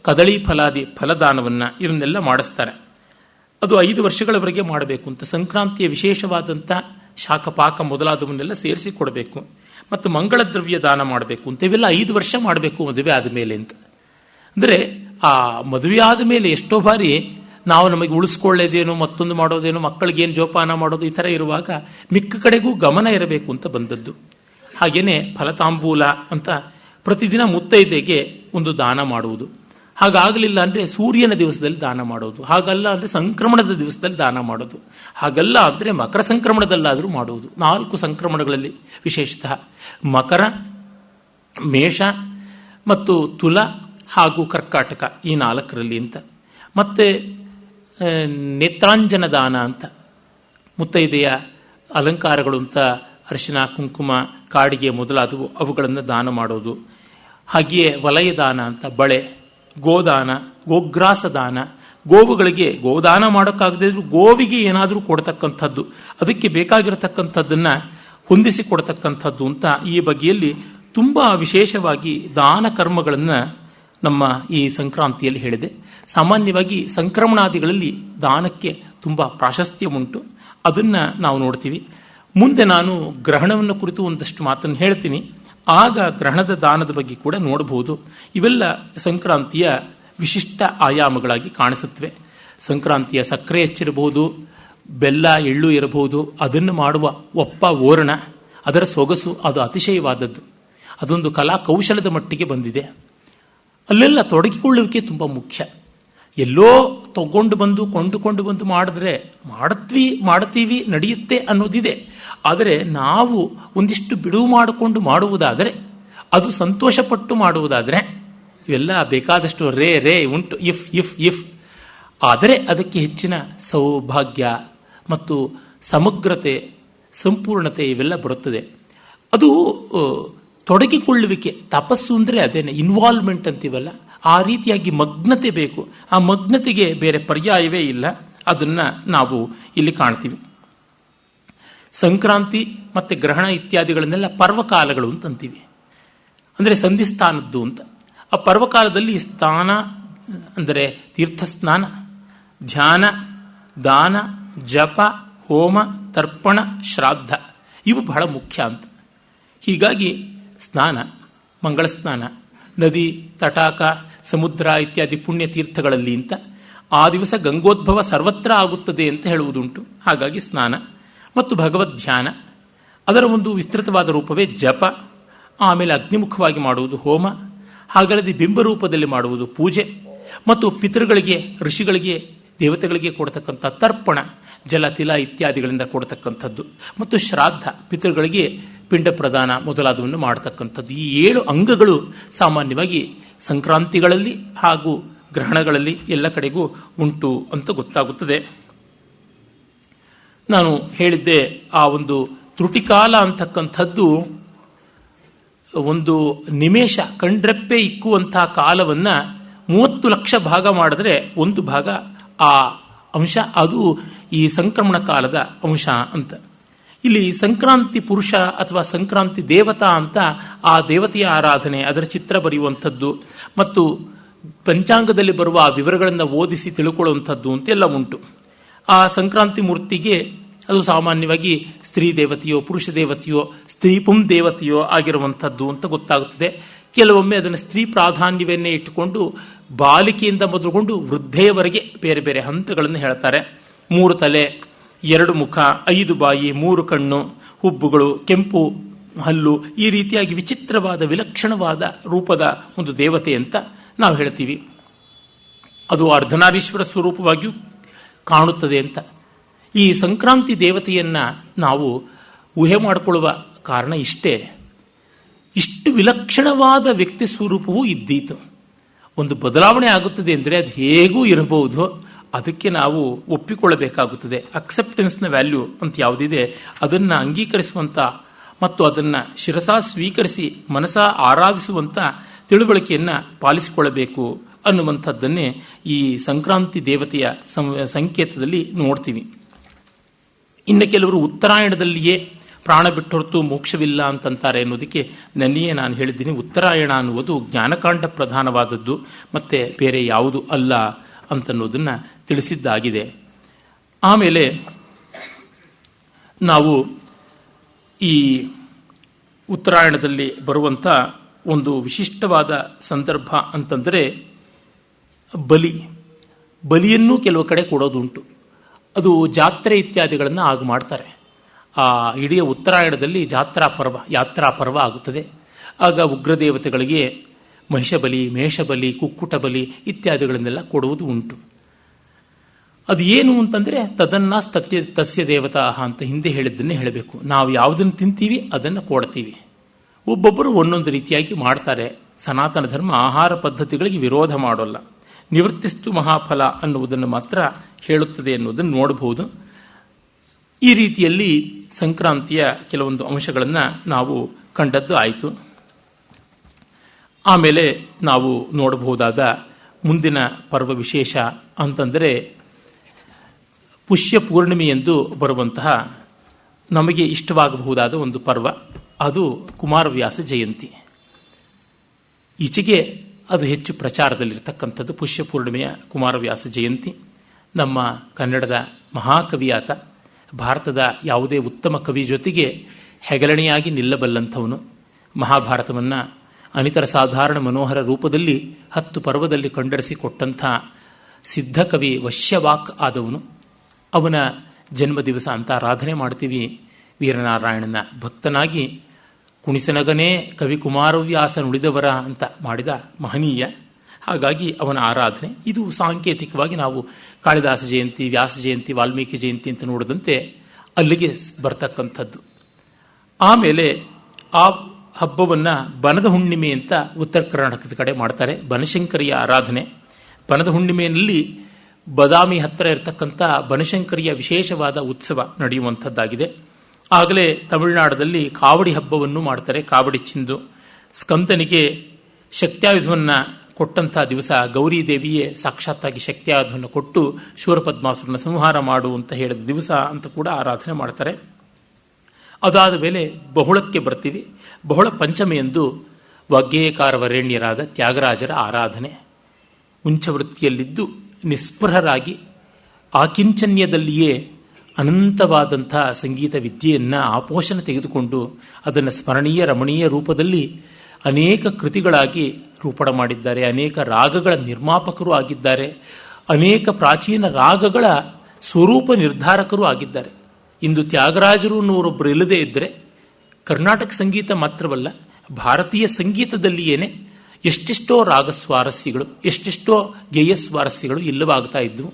ಕದಳಿ ಫಲಾದಿ ಫಲದಾನವನ್ನು ಇವನ್ನೆಲ್ಲ ಮಾಡಿಸ್ತಾರೆ. ಅದು 5 ವರ್ಷಗಳವರೆಗೆ ಮಾಡಬೇಕು ಅಂತ. ಸಂಕ್ರಾಂತಿಯ ವಿಶೇಷವಾದಂಥ ಶಾಖಪಾಕ ಮೊದಲಾದವನ್ನೆಲ್ಲ ಸೇರಿಸಿ ಕೊಡಬೇಕು. ಮತ್ತು ಮಂಗಳ ದ್ರವ್ಯ ದಾನ ಮಾಡಬೇಕು ಅಂತ. ಇವೆಲ್ಲ 5 ವರ್ಷ ಮಾಡಬೇಕು ಮದುವೆ ಆದ ಮೇಲೆ ಅಂತ. ಅಂದರೆ ಆ ಮದುವೆ ಆದ ಮೇಲೆ ಎಷ್ಟೋ ಬಾರಿ ನಾವು ನಮಗೆ ಉಳಿಸ್ಕೊಳ್ಳೇದೇನೋ, ಮತ್ತೊಂದು ಮಾಡೋದೇನೋ, ಮಕ್ಕಳಿಗೇನು ಜೋಪಾನ ಮಾಡೋದು, ಈ ಥರ ಇರುವಾಗ ಮಿಕ್ಕ ಕಡೆಗೂ ಗಮನ ಇರಬೇಕು ಅಂತ ಬಂದದ್ದು. ಹಾಗೇನೆ ಫಲತಾಂಬೂಲ ಅಂತ ಪ್ರತಿದಿನ ಮುತ್ತೈದೆಗೆ ಒಂದು ದಾನ ಮಾಡುವುದು. ಹಾಗಾಗಲಿಲ್ಲ ಅಂದರೆ ಸೂರ್ಯನ ದಿವಸದಲ್ಲಿ ದಾನ ಮಾಡೋದು. ಹಾಗಲ್ಲ ಅಂದರೆ ಸಂಕ್ರಮಣದ ದಿವಸದಲ್ಲಿ ದಾನ ಮಾಡೋದು. ಹಾಗಲ್ಲ ಅಂದರೆ ಮಕರ ಸಂಕ್ರಮಣದಲ್ಲಾದರೂ ಮಾಡುವುದು. 4 ಸಂಕ್ರಮಣಗಳಲ್ಲಿ ವಿಶೇಷತಃ ಮಕರ, ಮೇಷ ಮತ್ತು ತುಲ ಹಾಗೂ ಕರ್ಕಾಟಕ, ಈ 4ರಲ್ಲಿ ಅಂತ. ಮತ್ತೆ ನೇತ್ರಾಂಜನ ದಾನ ಅಂತ, ಮುತ್ತೈದೆಯ ಅಲಂಕಾರಗಳು ಅಂತ ಅರಿಶಿನ, ಕುಂಕುಮ, ಕಾಡಿಗೆ ಮೊದಲಾದವು ಅವುಗಳನ್ನು ದಾನ ಮಾಡೋದು. ಹಾಗೆಯೇ ವಲಯ ದಾನ ಅಂತ ಬಳೆ, ಗೋದಾನ, ಗೋಗ್ರಾಸ ದಾನ, ಗೋವುಗಳಿಗೆ ಗೋದಾನ ಮಾಡೋಕ್ಕಾಗದೇ ಇದ್ರೂ ಗೋವಿಗೆ ಏನಾದರೂ ಕೊಡ್ತಕ್ಕಂಥದ್ದು, ಅದಕ್ಕೆ ಬೇಕಾಗಿರತಕ್ಕಂಥದ್ದನ್ನು ಹೊಂದಿಸಿ ಕೊಡ್ತಕ್ಕಂಥದ್ದು ಅಂತ ಈ ಬಗೆಯಲ್ಲಿ ತುಂಬ ವಿಶೇಷವಾಗಿ ದಾನ ಕರ್ಮಗಳನ್ನು ನಮ್ಮ ಈ ಸಂಕ್ರಾಂತಿಯಲ್ಲಿ ಹೇಳಿದೆ. ಸಾಮಾನ್ಯವಾಗಿ ಸಂಕ್ರಮಣಾದಿಗಳಲ್ಲಿ ದಾನಕ್ಕೆ ತುಂಬ ಪ್ರಾಶಸ್ತ್ಯ ಉಂಟು. ಅದನ್ನು ನಾವು ನೋಡ್ತೀವಿ. ಮುಂದೆ ನಾನು ಗ್ರಹಣವನ್ನು ಕುರಿತು ಒಂದಷ್ಟು ಮಾತನ್ನು ಹೇಳ್ತೀನಿ. ಆಗ ಗ್ರಹಣದ ದಾನದ ಬಗ್ಗೆ ಕೂಡ ನೋಡಬಹುದು. ಇವೆಲ್ಲ ಸಂಕ್ರಾಂತಿಯ ವಿಶಿಷ್ಟ ಆಯಾಮಗಳಾಗಿ ಕಾಣಿಸುತ್ತವೆ. ಸಂಕ್ರಾಂತಿಯ ಸಕ್ಕರೆ ಹೆಚ್ಚಿರಬಹುದು, ಬೆಲ್ಲ ಎಳ್ಳು ಇರಬಹುದು. ಅದನ್ನು ಮಾಡುವ ಒಪ್ಪ ಓರಣ, ಅದರ ಸೊಗಸು ಅದು ಅತಿಶಯವಾದದ್ದು. ಅದೊಂದು ಕಲಾ ಕೌಶಲದ ಮಟ್ಟಿಗೆ ಬಂದಿದೆ. ಅಲ್ಲೆಲ್ಲ ತೊಡಗಿಕೊಳ್ಳುವಿಕೆ ತುಂಬ ಮುಖ್ಯ. ಎಲ್ಲೋ ತಗೊಂಡು ಬಂದು ಕೊಂಡುಕೊಂಡು ಬಂದು ಮಾಡಿದ್ರೆ ಮಾಡ್ತೀವಿ ನಡೆಯುತ್ತೆ ಅನ್ನೋದಿದೆ. ಆದರೆ ನಾವು ಒಂದಿಷ್ಟು ಬಿಡುವು ಮಾಡಿಕೊಂಡು ಮಾಡುವುದಾದರೆ, ಅದು ಸಂತೋಷಪಟ್ಟು ಮಾಡುವುದಾದರೆ, ಇವೆಲ್ಲ ಬೇಕಾದಷ್ಟು ರೇ ಉಂಟು. ಇಫ್ ಆದರೆ ಅದಕ್ಕೆ ಹೆಚ್ಚಿನ ಸೌಭಾಗ್ಯ ಮತ್ತು ಸಮಗ್ರತೆ, ಸಂಪೂರ್ಣತೆ ಇವೆಲ್ಲ ಬರುತ್ತದೆ. ಅದು ತೊಡಗಿಕೊಳ್ಳುವಿಕೆ. ತಪಸ್ಸು ಅಂದರೆ ಅದೇನೆ, ಇನ್ವಾಲ್ವ್ಮೆಂಟ್ ಅಂತೀವಲ್ಲ, ಆ ರೀತಿಯಾಗಿ ಮಗ್ನತೆ ಬೇಕು. ಆ ಮಗ್ನತೆಗೆ ಬೇರೆ ಪರ್ಯಾಯವೇ ಇಲ್ಲ. ಅದನ್ನು ನಾವು ಇಲ್ಲಿ ಕಾಣ್ತೀವಿ. ಸಂಕ್ರಾಂತಿ ಮತ್ತು ಗ್ರಹಣ ಇತ್ಯಾದಿಗಳನ್ನೆಲ್ಲ ಪರ್ವಕಾಲಗಳು ಅಂತಂತೀವಿ. ಅಂದರೆ ಸಂಧಿಸ್ಥಾನದ್ದು ಅಂತ. ಆ ಪರ್ವಕಾಲದಲ್ಲಿ ಸ್ನಾನ ಅಂದರೆ ತೀರ್ಥಸ್ನಾನ, ಧ್ಯಾನ, ದಾನ, ಜಪ, ಹೋಮ, ತರ್ಪಣ, ಶ್ರಾದ್ದ ಇವು ಬಹಳ ಮುಖ್ಯ ಅಂತ. ಹೀಗಾಗಿ ಸ್ನಾನ, ಮಂಗಳ ಸ್ನಾನ, ನದಿ, ತಟಾಕ, ಸಮುದ್ರ ಇತ್ಯಾದಿ ಪುಣ್ಯ ತೀರ್ಥಗಳಲ್ಲಿ ಅಂತ ಆ ದಿವಸ ಗಂಗೋದ್ಭವ ಸರ್ವತ್ರ ಆಗುತ್ತದೆ ಅಂತ ಹೇಳುವುದುಂಟು. ಹಾಗಾಗಿ ಸ್ನಾನ ಮತ್ತು ಭಗವದ್ ಧ್ಯಾನ, ಅದರ ಒಂದು ವಿಸ್ತೃತವಾದ ರೂಪವೇ ಜಪ. ಆಮೇಲೆ ಅಗ್ನಿಮುಖವಾಗಿ ಮಾಡುವುದು ಹೋಮ, ಹಾಗಲ್ಲದೆ ಬಿಂಬರೂಪದಲ್ಲಿ ಮಾಡುವುದು ಪೂಜೆ, ಮತ್ತು ಪಿತೃಗಳಿಗೆ, ಋಷಿಗಳಿಗೆ, ದೇವತೆಗಳಿಗೆ ಕೊಡ್ತಕ್ಕಂಥ ತರ್ಪಣ, ಜಲ, ತಿಲ ಇತ್ಯಾದಿಗಳಿಂದ ಕೊಡ್ತಕ್ಕಂಥದ್ದು, ಮತ್ತು ಶ್ರಾದ್ದ, ಪಿತೃಗಳಿಗೆ ಪಿಂಡ ಪ್ರದಾನ ಮೊದಲಾದವನ್ನು ಮಾಡತಕ್ಕಂಥದ್ದು. ಈ 7 ಅಂಗಗಳು ಸಾಮಾನ್ಯವಾಗಿ ಸಂಕ್ರಾಂತಿಗಳಲ್ಲಿ ಹಾಗೂ ಗ್ರಹಣಗಳಲ್ಲಿ ಎಲ್ಲ ಕಡೆಗೂ ಉಂಟು ಅಂತ ಗೊತ್ತಾಗುತ್ತದೆ. ನಾನು ಹೇಳಿದ್ದೆ, ಆ ಒಂದು ತ್ರುಟಿಕಾಲ ಅಂತಕ್ಕಂಥದ್ದು ಒಂದು ನಿಮೇಷ, ಕಣ್ರೆಪ್ಪೆ ಇಕ್ಕುವಂತಹ ಕಾಲವನ್ನು 30 ಲಕ್ಷ ಭಾಗ ಮಾಡಿದ್ರೆ ಒಂದು ಭಾಗ ಆ ಅಂಶ, ಅದು ಈ ಸಂಕ್ರಮಣ ಕಾಲದ ಅಂಶ ಅಂತ. ಇಲ್ಲಿ ಸಂಕ್ರಾಂತಿ ಪುರುಷ ಅಥವಾ ಸಂಕ್ರಾಂತಿ ದೇವತಾ ಅಂತ ಆ ದೇವತೆಯ ಆರಾಧನೆ, ಅದರ ಚಿತ್ರ ಬರೆಯುವಂಥದ್ದು ಮತ್ತು ಪಂಚಾಂಗದಲ್ಲಿ ಬರುವ ಆ ವಿವರಗಳನ್ನು ಓದಿಸಿ ತಿಳ್ಕೊಳ್ಳುವಂಥದ್ದು ಅಂತೆಲ್ಲ ಉಂಟು. ಆ ಸಂಕ್ರಾಂತಿ ಮೂರ್ತಿಗೆ ಅದು ಸಾಮಾನ್ಯವಾಗಿ ಸ್ತ್ರೀ ದೇವತೆಯೋ ಪುರುಷ ದೇವತೆಯೋ ಸ್ತ್ರೀ ಪುಂ ದೇವತೆಯೋ ಆಗಿರುವಂಥದ್ದು ಅಂತ ಗೊತ್ತಾಗುತ್ತದೆ. ಕೆಲವೊಮ್ಮೆ ಅದನ್ನು ಸ್ತ್ರೀ ಪ್ರಾಧಾನ್ಯವನ್ನೇ ಇಟ್ಟುಕೊಂಡು ಬಾಲಿಕೆಯಿಂದ ಮೊದಲುಗೊಂಡು ವೃದ್ಧೆಯವರೆಗೆ ಬೇರೆ ಬೇರೆ ಹಂತಗಳನ್ನು ಹೇಳ್ತಾರೆ. 3 ತಲೆ, 2 ಮುಖ, 5 ಬಾಯಿ, 3 ಕಣ್ಣು, ಹುಬ್ಬುಗಳು, ಕೆಂಪು ಹಲ್ಲು, ಈ ರೀತಿಯಾಗಿ ವಿಚಿತ್ರವಾದ ವಿಲಕ್ಷಣವಾದ ರೂಪದ ಒಂದು ದೇವತೆ ಅಂತ ನಾವು ಹೇಳ್ತೀವಿ. ಅದು ಅರ್ಧನಾರೀಶ್ವರ ಸ್ವರೂಪವಾಗಿಯೂ ಕಾಣುತ್ತದೆ ಅಂತ. ಈ ಸಂಕ್ರಾಂತಿ ದೇವತೆಯನ್ನ ನಾವು ಊಹೆ ಮಾಡಿಕೊಳ್ಳುವ ಕಾರಣ ಇಷ್ಟೇ. ಇಷ್ಟು ವಿಲಕ್ಷಣವಾದ ವ್ಯಕ್ತಿ ಸ್ವರೂಪವೂ ಇದ್ದೀತು. ಒಂದು ಬದಲಾವಣೆ ಆಗುತ್ತದೆ ಅಂದರೆ ಅದು ಹೇಗೂ ಇರಬಹುದು, ಅದಕ್ಕೆ ನಾವು ಒಪ್ಪಿಕೊಳ್ಳಬೇಕಾಗುತ್ತದೆ. ಅಕ್ಸೆಪ್ಟೆನ್ಸ್ನ ವ್ಯಾಲ್ಯೂ ಅಂತ ಯಾವುದಿದೆ ಅದನ್ನು ಅಂಗೀಕರಿಸುವಂಥ ಮತ್ತು ಅದನ್ನು ಶಿರಸಾ ಸ್ವೀಕರಿಸಿ ಮನಸ ಆರಾಧಿಸುವಂಥ ತಿಳುವಳಿಕೆಯನ್ನು ಪಾಲಿಸಿಕೊಳ್ಳಬೇಕು ಅನ್ನುವಂಥದ್ದನ್ನೇ ಈ ಸಂಕ್ರಾಂತಿ ದೇವತೆಯ ಸಂಕೇತದಲ್ಲಿ ನೋಡ್ತೀವಿ. ಇನ್ನು ಕೆಲವರು ಉತ್ತರಾಯಣದಲ್ಲಿಯೇ ಪ್ರಾಣ ಬಿಟ್ಟು ಹೊರತು ಮೋಕ್ಷವಿಲ್ಲ ಅಂತಂತಾರೆ ಅನ್ನೋದಕ್ಕೆ ನನ್ನೆಯೇ ನಾನು ಹೇಳಿದ್ದೀನಿ. ಉತ್ತರಾಯಣ ಅನ್ನುವುದು ಜ್ಞಾನಕಾಂಡ ಪ್ರಧಾನವಾದದ್ದು ಮತ್ತೆ ಬೇರೆ ಯಾವುದು ಅಲ್ಲ ಅಂತನ್ನೋದನ್ನು ತಿಳಿಸಿದ್ದಾಗಿದೆ. ಆಮೇಲೆ ನಾವು ಈ ಉತ್ತರಾಯಣದಲ್ಲಿ ಬರುವಂಥ ಒಂದು ವಿಶಿಷ್ಟವಾದ ಸಂದರ್ಭ ಅಂತಂದರೆ ಬಲಿಯನ್ನು ಕೆಲವು ಕಡೆ ಕೊಡೋದುಂಟು. ಅದು ಜಾತ್ರೆ ಇತ್ಯಾದಿಗಳನ್ನು ಆಗ ಮಾಡ್ತಾರೆ. ಆ ಇಡೀ ಉತ್ತರಾಯಣದಲ್ಲಿ ಯಾತ್ರಾ ಪರ್ವ ಆಗುತ್ತದೆ. ಆಗ ಉಗ್ರದೇವತೆಗಳಿಗೆ ಮಹಿಷಬಲಿ, ಮೇಷಬಲಿ, ಕುಕ್ಕುಟ ಬಲಿ ಇತ್ಯಾದಿಗಳನ್ನೆಲ್ಲ ಕೊಡುವುದು ಉಂಟು. ಅದು ಏನು ಅಂತಂದರೆ ತದನ್ನ ತಸ್ಯ ದೇವತಾ ಅಂತ ಹಿಂದೆ ಹೇಳಿದ್ದನ್ನೇ ಹೇಳಬೇಕು. ನಾವು ಯಾವುದನ್ನು ತಿಂತೀವಿ ಅದನ್ನು ಕೊಡ್ತೀವಿ. ಒಬ್ಬೊಬ್ಬರು ಒಂದೊಂದು ರೀತಿಯಾಗಿ ಮಾಡ್ತಾರೆ. ಸನಾತನ ಧರ್ಮ ಆಹಾರ ಪದ್ಧತಿಗಳಿಗೆ ವಿರೋಧ ಮಾಡೋಲ್ಲ. ನಿವೃತ್ತಿಸ್ತು ಮಹಾಫಲ ಅನ್ನುವುದನ್ನು ಮಾತ್ರ ಹೇಳುತ್ತದೆ ಎನ್ನುವುದನ್ನು ನೋಡಬಹುದು. ಈ ರೀತಿಯಲ್ಲಿ ಸಂಕ್ರಾಂತಿಯ ಕೆಲವೊಂದು ಅಂಶಗಳನ್ನು ನಾವು ಕಂಡದ್ದು ಆಯಿತು. ಆಮೇಲೆ ನಾವು ನೋಡಬಹುದಾದ ಮುಂದಿನ ಪರ್ವ ವಿಶೇಷ ಅಂತಂದರೆ ಪುಷ್ಯ ಪೂರ್ಣಿಮೆ ಎಂದು ಬರುವಂತಹ ನಮಗೆ ಇಷ್ಟವಾಗಬಹುದಾದ ಒಂದು ಪರ್ವ, ಅದು ಕುಮಾರವ್ಯಾಸ ಜಯಂತಿ. ಈಚೆಗೆ ಅದು ಹೆಚ್ಚು ಪ್ರಚಾರದಲ್ಲಿರ್ತಕ್ಕಂಥದ್ದು ಪುಷ್ಯ ಪೂರ್ಣಿಮೆಯ ಕುಮಾರವ್ಯಾಸ ಜಯಂತಿ. ನಮ್ಮ ಕನ್ನಡದ ಮಹಾಕವಿಯಾತ, ಭಾರತದ ಯಾವುದೇ ಉತ್ತಮ ಕವಿ ಜೊತೆಗೆ ಹೆಗಲಣೆಯಾಗಿ ನಿಲ್ಲಬಲ್ಲಂಥವನು. ಮಹಾಭಾರತವನ್ನು ಅನಿತರ ಸಾಧಾರಣ ಮನೋಹರ ರೂಪದಲ್ಲಿ 10 ಪರ್ವದಲ್ಲಿ ಕಂಡರಿಸಿಕೊಟ್ಟಂಥ ಸಿದ್ಧಕವಿ ವಶ್ಯವಾಕ್ ಆದವನು. ಅವನ ಜನ್ಮ ದಿವಸ ಅಂತ ಆರಾಧನೆ ಮಾಡ್ತೀವಿ. ವೀರನಾರಾಯಣನ ಭಕ್ತನಾಗಿ ಕುಣಿಸನಗನೇ ಕವಿ ಕುಮಾರವ್ಯಾಸ ನುಡಿದವರ ಅಂತ ಮಾಡಿದ ಮಹನೀಯ. ಹಾಗಾಗಿ ಅವನ ಆರಾಧನೆ ಇದು ಸಾಂಕೇತಿಕವಾಗಿ ನಾವು ಕಾಳಿದಾಸ ಜಯಂತಿ, ವ್ಯಾಸ ಜಯಂತಿ, ವಾಲ್ಮೀಕಿ ಜಯಂತಿ ಅಂತ ನೋಡಿದಂತೆ ಅಲ್ಲಿಗೆ ಬರ್ತಕ್ಕಂಥದ್ದು. ಆಮೇಲೆ ಆ ಹಬ್ಬವನ್ನು ಬನದ ಹುಣ್ಣಿಮೆ ಅಂತ ಉತ್ತರ ಕರ್ನಾಟಕದ ಕಡೆ ಮಾಡ್ತಾರೆ. ಬನಶಂಕರಿಯ ಆರಾಧನೆ. ಬನದ ಹುಣ್ಣಿಮೆಯಲ್ಲಿ ಬದಾಮಿ ಹತ್ತಿರ ಇರತಕ್ಕಂಥ ಬನಶಂಕರಿಯ ವಿಶೇಷವಾದ ಉತ್ಸವ ನಡೆಯುವಂಥದ್ದಾಗಿದೆ. ಆಗಲೇ ತಮಿಳುನಾಡಲ್ಲಿ ಕಾವಡಿ ಹಬ್ಬವನ್ನು ಮಾಡ್ತಾರೆ. ಕಾವಡಿ ಚಿಂದು ಸ್ಕಂದನಿಗೆ ಶಕ್ತ್ಯಾಯುಧವನ್ನು ಕೊಟ್ಟಂಥ ದಿವಸ ಗೌರಿ ದೇವಿಯೇ ಸಾಕ್ಷಾತ್ತಾಗಿ ಶಕ್ತ್ಯಾಯುಧವನ್ನು ಕೊಟ್ಟು ಶೂರಪದ್ಮಾಸುರನ ಸಂಹಾರ ಮಾಡು ಅಂತ ಹೇಳಿದ ದಿವಸ ಅಂತ ಕೂಡ ಆರಾಧನೆ ಮಾಡ್ತಾರೆ. ಅದಾದ ಮೇಲೆ ಬಹುಳಕ್ಕೆ ಬರ್ತೀವಿ. ಬಹುಳ ಪಂಚಮಿಯಂದು ವಾಗ್ಗೇಯಕಾರವರೇಣ್ಯರಾದ ತ್ಯಾಗರಾಜರ ಆರಾಧನೆ. ಉಂಚವೃತ್ತಿಯಲ್ಲಿದ್ದು ನಿಸ್ಪೃಹರಾಗಿ ಆಕಿಂಚನ್ಯದಲ್ಲಿಯೇ ಅನಂತವಾದಂಥ ಸಂಗೀತ ವಿದ್ಯೆಯನ್ನು ಆಪೋಷಣ ತೆಗೆದುಕೊಂಡು ಅದನ್ನು ಸ್ಮರಣೀಯ ರಮಣೀಯ ರೂಪದಲ್ಲಿ ಅನೇಕ ಕೃತಿಗಳಾಗಿ ರೂಪಣ ಮಾಡಿದ್ದಾರೆ. ಅನೇಕ ರಾಗಗಳ ನಿರ್ಮಾಪಕರು ಆಗಿದ್ದಾರೆ. ಅನೇಕ ಪ್ರಾಚೀನ ರಾಗಗಳ ಸ್ವರೂಪ ನಿರ್ಧಾರಕರು ಆಗಿದ್ದಾರೆ. ಇಂದು ತ್ಯಾಗರಾಜರು ಅನ್ನೋರೊಬ್ಬರು ಇಲ್ಲದೇ ಇದ್ದರೆ ಕರ್ನಾಟಕ ಸಂಗೀತ ಮಾತ್ರವಲ್ಲ, ಭಾರತೀಯ ಸಂಗೀತದಲ್ಲಿಯೇನೆ ಎಷ್ಟೆಷ್ಟೋ ರಾಗ ಸ್ವಾರಸ್ಯಗಳು, ಎಷ್ಟೆಷ್ಟೋ ಗೇಯ ಸ್ವಾರಸ್ಯಗಳು ಇಲ್ಲವಾಗ್ತಾ ಇದ್ವು.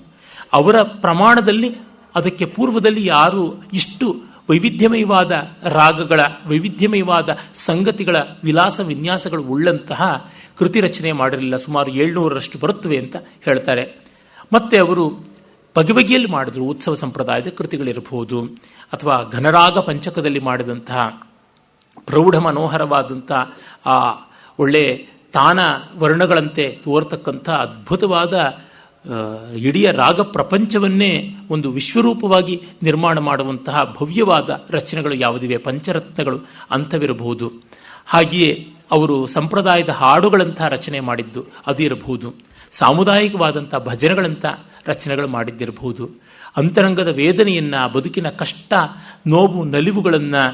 ಅವರ ಪ್ರಮಾಣದಲ್ಲಿ ಅದಕ್ಕೆ ಪೂರ್ವದಲ್ಲಿ ಯಾರು ಇಷ್ಟು ವೈವಿಧ್ಯಮಯವಾದ ರಾಗಗಳ, ವೈವಿಧ್ಯಮಯವಾದ ಸಂಗತಿಗಳ ವಿಲಾಸ ವಿನ್ಯಾಸಗಳು ಉಳ್ಳಂತಹ ಕೃತಿ ರಚನೆ ಮಾಡಿರಲಿಲ್ಲ. ಸುಮಾರು 700ರಷ್ಟು ಬರುತ್ತವೆ ಅಂತ ಹೇಳ್ತಾರೆ. ಮತ್ತೆ ಅವರು ಬಗೆ ಬಗೆಯಲ್ಲಿ ಮಾಡಿದ್ರು. ಉತ್ಸವ ಸಂಪ್ರದಾಯದ ಕೃತಿಗಳಿರಬಹುದು, ಅಥವಾ ಘನರಾಗ ಪಂಚಕದಲ್ಲಿ ಮಾಡಿದಂತಹ ಪ್ರೌಢ ಮನೋಹರವಾದಂಥ ಆ ಒಳ್ಳೆ ತಾನ ವರ್ಣಗಳಂತೆ ತೋರ್ತಕ್ಕಂಥ ಅದ್ಭುತವಾದ ಇಡೀ ರಾಗ ಪ್ರಪಂಚವನ್ನೇ ಒಂದು ವಿಶ್ವರೂಪವಾಗಿ ನಿರ್ಮಾಣ ಮಾಡುವಂತಹ ಭವ್ಯವಾದ ರಚನೆಗಳು ಯಾವುದಿವೆ, ಪಂಚರತ್ನಗಳು ಅಂಥವಿರಬಹುದು. ಹಾಗೆಯೇ ಅವರು ಸಂಪ್ರದಾಯದ ಹಾಡುಗಳಂತಹ ರಚನೆ ಮಾಡಿದ್ದು ಅದು ಇರಬಹುದು. ಸಾಮುದಾಯಿಕವಾದಂಥ ಭಜನೆಗಳಂಥ ರಚನೆಗಳು ಮಾಡಿದ್ದಿರಬಹುದು. ಅಂತರಂಗದ ವೇದನೆಯನ್ನು, ಬದುಕಿನ ಕಷ್ಟ ನೋವು ನಲಿವುಗಳನ್ನು,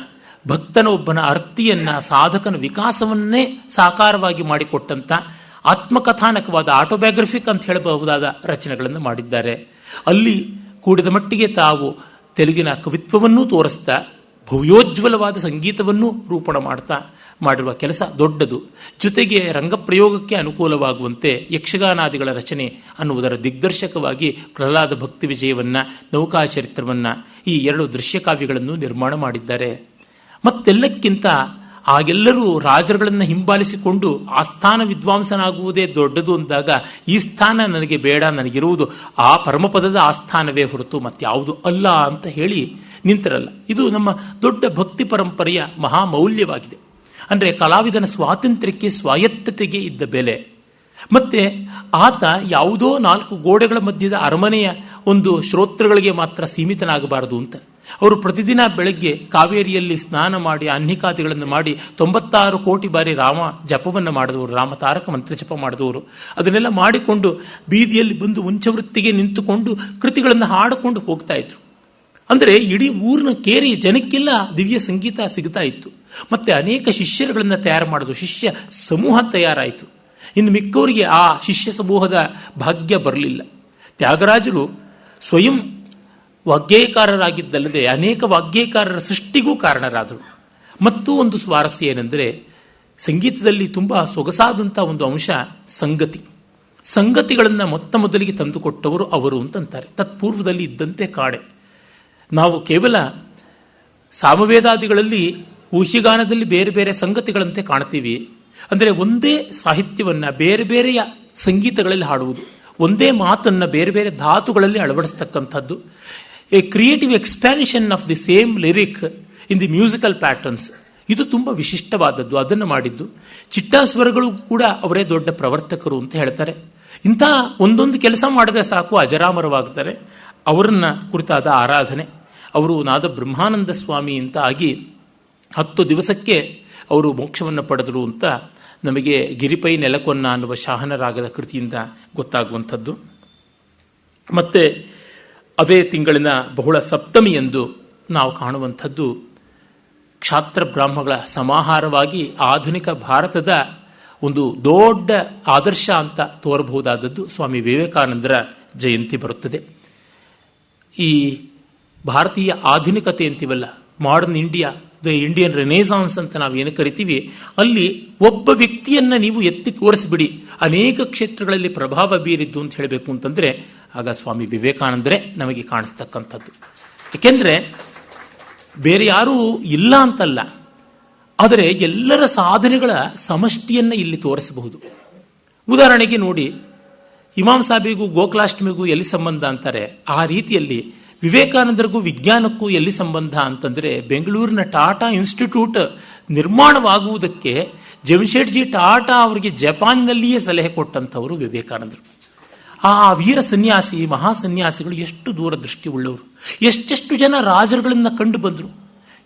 ಭಕ್ತನೊಬ್ಬನ ಅರ್ತಿಯನ್ನು, ಸಾಧಕನ ವಿಕಾಸವನ್ನೇ ಸಾಕಾರವಾಗಿ ಮಾಡಿಕೊಟ್ಟಂಥ ಆತ್ಮಕಥಾನಕವಾದ ಆಟೋಬಯೋಗ್ರಫಿಕ್ ಅಂತ ಹೇಳಬಹುದಾದ ರಚನೆಗಳನ್ನು ಮಾಡಿದ್ದಾರೆ. ಅಲ್ಲಿ ಕೂಡಿದ ಮಟ್ಟಿಗೆ ತಾವು ತೆಲುಗಿನ ಕವಿತ್ವವನ್ನೂ ತೋರಿಸ್ತಾ ಭವ್ಯೋಜ್ವಲವಾದ ಸಂಗೀತವನ್ನೂ ರೂಪಣ ಮಾಡ್ತಾ ಮಾಡಿರುವ ಕೆಲಸ ದೊಡ್ಡದು. ಜೊತೆಗೆ ರಂಗಪ್ರಯೋಗಕ್ಕೆ ಅನುಕೂಲವಾಗುವಂತೆ ಯಕ್ಷಗಾನಾದಿಗಳ ರಚನೆ ಅನ್ನುವುದರ ದಿಗ್ದರ್ಶಕವಾಗಿ ಪ್ರಹ್ಲಾದ ಭಕ್ತಿ ವಿಜಯವನ್ನು, ನೌಕಾಚರಿತ್ರವನ್ನು, ಈ 2 ದೃಶ್ಯಕಾವ್ಯಗಳನ್ನು ನಿರ್ಮಾಣ ಮಾಡಿದ್ದಾರೆ. ಮತ್ತೆಲ್ಲಕ್ಕಿಂತ ಆಗೆಲ್ಲರೂ ರಾಜರುಗಳನ್ನು ಹಿಂಬಾಲಿಸಿಕೊಂಡು ಆಸ್ಥಾನ ವಿದ್ವಾಂಸನಾಗುವುದೇ ದೊಡ್ಡದು ಅಂದಾಗ ಈ ಸ್ಥಾನ ನನಗೆ ಬೇಡ, ನನಗಿರುವುದು ಆ ಪರಮಪದದ ಆಸ್ಥಾನವೇ ಹೊರತು ಮತ್ಯಾವುದು ಅಲ್ಲ ಅಂತ ಹೇಳಿ ನಿಂತಿರಲ್ಲ. ಇದು ನಮ್ಮ ದೊಡ್ಡ ಭಕ್ತಿ ಪರಂಪರೆಯ ಮಹಾಮೌಲ್ಯವಾಗಿದೆ. ಅಂದರೆ ಕಲಾವಿದನ ಸ್ವಾತಂತ್ರ್ಯಕ್ಕೆ, ಸ್ವಾಯತ್ತತೆಗೆ ಇದ್ದ ಬೆಲೆ. ಮತ್ತೆ ಆತ ಯಾವುದೋ 4 ಗೋಡೆಗಳ ಮಧ್ಯದ ಅರಮನೆಯ ಒಂದು ಶ್ರೋತೃಗಳಿಗೆ ಮಾತ್ರ ಸೀಮಿತನಾಗಬಾರದು ಅಂತ. ಅವರು ಪ್ರತಿದಿನ ಬೆಳಗ್ಗೆ ಕಾವೇರಿಯಲ್ಲಿ ಸ್ನಾನ ಮಾಡಿ ಅನ್ಹಿಕಾದಿಗಳನ್ನು ಮಾಡಿ 96 ಕೋಟಿ ಬಾರಿ ರಾಮ ಜಪವನ್ನು ಮಾಡಿದವರು, ರಾಮ ತಾರಕ ಮಂತ್ರ ಜಪ ಮಾಡಿದವರು. ಅದನ್ನೆಲ್ಲ ಮಾಡಿಕೊಂಡು ಬೀದಿಯಲ್ಲಿ ಬಂದು ಉಂಚವೃತ್ತಿಗೆ ನಿಂತುಕೊಂಡು ಕೃತಿಗಳನ್ನು ಹಾಡಿಕೊಂಡು ಹೋಗ್ತಾ ಇದ್ರು. ಅಂದರೆ ಇಡೀ ಊರಿನ ಕೇರಿ ಜನಕ್ಕೆಲ್ಲ ದಿವ್ಯ ಸಂಗೀತ ಸಿಗ್ತಾ ಇತ್ತು. ಮತ್ತೆ ಅನೇಕ ಶಿಷ್ಯರುಗಳನ್ನು ತಯಾರು ಮಾಡಿದ್ರು, ಶಿಷ್ಯ ಸಮೂಹ ತಯಾರಾಯಿತು. ಇನ್ನು ಮಿಕ್ಕವರಿಗೆ ಆ ಶಿಷ್ಯ ಸಮೂಹದ ಭಾಗ್ಯ ಬರಲಿಲ್ಲ. ತ್ಯಾಗರಾಜರು ಸ್ವಯಂ ವಾಗ್ಗೇಯಕಾರರಾಗಿದ್ದಲ್ಲದೆ ಅನೇಕ ವಾಗ್ಗೇಯಕಾರರ ಸೃಷ್ಟಿಗೂ ಕಾರಣರಾದರು. ಮತ್ತೂ ಒಂದು ಸ್ವಾರಸ್ಯ ಏನೆಂದರೆ, ಸಂಗೀತದಲ್ಲಿ ತುಂಬ ಸೊಗಸಾದಂಥ ಒಂದು ಅಂಶ ಸಂಗತಿ. ಸಂಗತಿಗಳನ್ನು ಮೊದಲಿಗೆ ತಂದುಕೊಟ್ಟವರು ಅವರು ಅಂತಂತಾರೆ. ತತ್ಪೂರ್ವದಲ್ಲಿ ಇದ್ದಂತೆ ಕಾಣೆ. ನಾವು ಕೇವಲ ಸಾಮವೇದಾದಿಗಳಲ್ಲಿ ಊಹ್ಯಗಾನದಲ್ಲಿ ಬೇರೆ ಬೇರೆ ಸಂಗತಿಗಳಂತೆ ಕಾಣ್ತೀವಿ. ಅಂದರೆ ಒಂದೇ ಸಾಹಿತ್ಯವನ್ನು ಬೇರೆ ಬೇರೆಯ ಸಂಗೀತಗಳಲ್ಲಿ ಹಾಡುವುದು, ಒಂದೇ ಮಾತನ್ನು ಬೇರೆ ಬೇರೆ ಧಾತುಗಳಲ್ಲಿ ಅಳವಡಿಸ್ತಕ್ಕಂಥದ್ದು. A creative expansion of the same lyric in the musical patterns, ಇದು ತುಂಬ ವಿಶಿಷ್ಟವಾದದ್ದು. ಅದನ್ನು ಮಾಡಿದ್ದು ಚಿಟ್ಟಾಸ್ವರಗಳು ಕೂಡ ಅವರೇ ದೊಡ್ಡ ಪ್ರವರ್ತಕರು ಅಂತ ಹೇಳ್ತಾರೆ. ಇಂಥ ಒಂದೊಂದು ಕೆಲಸ ಮಾಡಿದ್ರೆ ಸಾಕು ಅಜರಾಮರವಾಗ್ತಾರೆ. ಅವರನ್ನ ಕುರಿತಾದ ಆರಾಧನೆ. ಅವರು ನಾದ ಬ್ರಹ್ಮಾನಂದ ಸ್ವಾಮಿ ಅಂತ ಆಗಿ 10 ದಿವಸಕ್ಕೆ ಅವರು ಮೋಕ್ಷವನ್ನು ಪಡೆದರು ಅಂತ ನಮಗೆ ಗಿರಿಪೈ ನೆಲಕೊನ್ನ ಅನ್ನುವ ಶಾಹನ ರಾಗದ ಕೃತಿಯಿಂದ ಗೊತ್ತಾಗುವಂಥದ್ದು. ಮತ್ತೆ ಅದೇ ತಿಂಗಳಿನ ಬಹುಳ ಸಪ್ತಮಿ ಎಂದು ನಾವು ಕಾಣುವಂಥದ್ದು ಕ್ಷಾತ್ರ ಬ್ರಾಹ್ಮಗಳ ಸಮಾಹಾರವಾಗಿ ಆಧುನಿಕ ಭಾರತದ ಒಂದು ದೊಡ್ಡ ಆದರ್ಶ ಅಂತ ತೋರಬಹುದಾದದ್ದು ಸ್ವಾಮಿ ವಿವೇಕಾನಂದರ ಜಯಂತಿ ಬರುತ್ತದೆ. ಈ ಭಾರತೀಯ ಆಧುನಿಕತೆ ಅಂತೀವಲ್ಲ, modern India, the Indian renaissance ಅಂತ ನಾವೇನು ಕರಿತೀವಿ, ಅಲ್ಲಿ ಒಬ್ಬ ವ್ಯಕ್ತಿಯನ್ನ ನೀವು ಎತ್ತಿ ತೋರಿಸ್ಬಿಡಿ ಅನೇಕ ಕ್ಷೇತ್ರಗಳಲ್ಲಿ ಪ್ರಭಾವ ಬೀರಿದ್ದು ಅಂತ ಹೇಳಬೇಕು ಅಂತಂದ್ರೆ ಆಗ ಸ್ವಾಮಿ ವಿವೇಕಾನಂದರೇ ನಮಗೆ ಕಾಣಿಸ್ತಕ್ಕಂಥದ್ದು. ಏಕೆಂದ್ರೆ ಬೇರೆ ಯಾರೂ ಇಲ್ಲ ಅಂತಲ್ಲ, ಆದರೆ ಎಲ್ಲರ ಸಾಧನೆಗಳ ಸಮಷ್ಟಿಯನ್ನ ಇಲ್ಲಿ ತೋರಿಸಬಹುದು. ಉದಾಹರಣೆಗೆ ನೋಡಿ, ಇಮಾಮ್ ಸಾಹೇಬಿಗೂ ಗೋಕುಲಾಷ್ಟಮಿಗೂ ಎಲ್ಲಿ ಸಂಬಂಧ ಅಂತಾರೆ, ಆ ರೀತಿಯಲ್ಲಿ ವಿವೇಕಾನಂದರಿಗೂ ವಿಜ್ಞಾನಕ್ಕೂ ಎಲ್ಲಿ ಸಂಬಂಧ ಅಂತಂದ್ರೆ, ಬೆಂಗಳೂರಿನ ಟಾಟಾ ಇನ್ಸ್ಟಿಟ್ಯೂಟ್ ನಿರ್ಮಾಣವಾಗುವುದಕ್ಕೆ ಜಮ್ಶೆಡ್ಜಿ ಟಾಟಾ ಅವರಿಗೆ ಜಪಾನ್ನಲ್ಲಿಯೇ ಸಲಹೆ ಕೊಟ್ಟಂಥವರು ವಿವೇಕಾನಂದರು. ಆ ವೀರ ಸನ್ಯಾಸಿ, ಮಹಾಸನ್ಯಾಸಿಗಳು ಎಷ್ಟು ದೂರದೃಷ್ಟಿ ಉಳ್ಳವರು. ಎಷ್ಟೆಷ್ಟು ಜನ ರಾಜರುಗಳನ್ನ ಕಂಡು ಬಂದರು.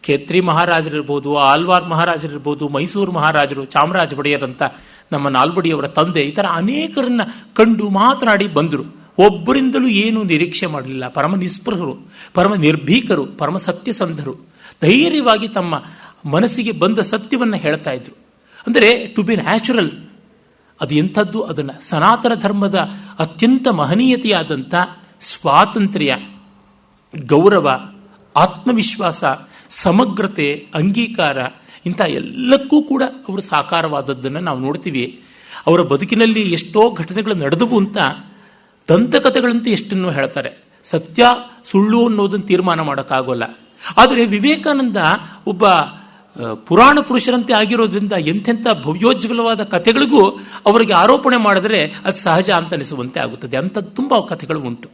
ಖೇತ್ರಿ ಮಹಾರಾಜರಿರ್ಬೋದು, ಆಲ್ವಾರ್ ಮಹಾರಾಜರಿರ್ಬೋದು, ಮೈಸೂರು ಮಹಾರಾಜರು, ಚಾಮರಾಜ ಒಡೆಯರ್ ಅಂತ ನಮ್ಮ ನಾಲ್ಬಡಿಯವರ ತಂದೆ, ಈ ಥರ ಅನೇಕರನ್ನ ಕಂಡು ಮಾತನಾಡಿ ಬಂದರು. ಒಬ್ಬರಿಂದಲೂ ಏನೂ ನಿರೀಕ್ಷೆ ಮಾಡಲಿಲ್ಲ. ಪರಮ ನಿಸ್ಪೃಹರು, ಪರಮ ನಿರ್ಭೀಕರು, ಪರಮ ಸತ್ಯಸಂಧರು. ಧೈರ್ಯವಾಗಿ ತಮ್ಮ ಮನಸ್ಸಿಗೆ ಬಂದ ಸತ್ಯವನ್ನು ಹೇಳ್ತಾ ಇದ್ರು. ಅಂದರೆ ಟು ಬಿ ನ್ಯಾಚುರಲ್, ಅದು ಎಂಥದ್ದು, ಅದನ್ನು ಸನಾತನ ಧರ್ಮದ ಅತ್ಯಂತ ಮಹನೀಯತೆಯಾದಂಥ ಸ್ವಾತಂತ್ರ್ಯ, ಗೌರವ, ಆತ್ಮವಿಶ್ವಾಸ, ಸಮಗ್ರತೆ, ಅಂಗೀಕಾರ, ಇಂಥ ಎಲ್ಲಕ್ಕೂ ಕೂಡ ಅವರು ಸಾಕಾರವಾದದ್ದನ್ನು ನಾವು ನೋಡ್ತೀವಿ. ಅವರ ಬದುಕಿನಲ್ಲಿ ಎಷ್ಟೋ ಘಟನೆಗಳು ನಡೆದವು ಅಂತ ದಂತಕಥೆಗಳಂತೆ ಎಷ್ಟನ್ನು ಹೇಳ್ತಾರೆ. ಸತ್ಯ ಸುಳ್ಳು ಅನ್ನೋದನ್ನು ತೀರ್ಮಾನ ಮಾಡೋಕ್ಕಾಗೋಲ್ಲ. ಆದರೆ ವಿವೇಕಾನಂದ ಒಬ್ಬ ಪುರಾಣ ಪುರುಷರಂತೆ ಆಗಿರೋದ್ರಿಂದ ಎಂಥೆಂಥ ಭವ್ಯೋಜ್ವಲವಾದ ಕಥೆಗಳಿಗೂ ಅವರಿಗೆ ಆರೋಪಣೆ ಮಾಡಿದ್ರೆ ಅದು ಸಹಜ ಅಂತ ಅನಿಸುವಂತೆ ಆಗುತ್ತದೆ. ಅಂಥದ್ದು ತುಂಬ ಕಥೆಗಳು ಉಂಟು.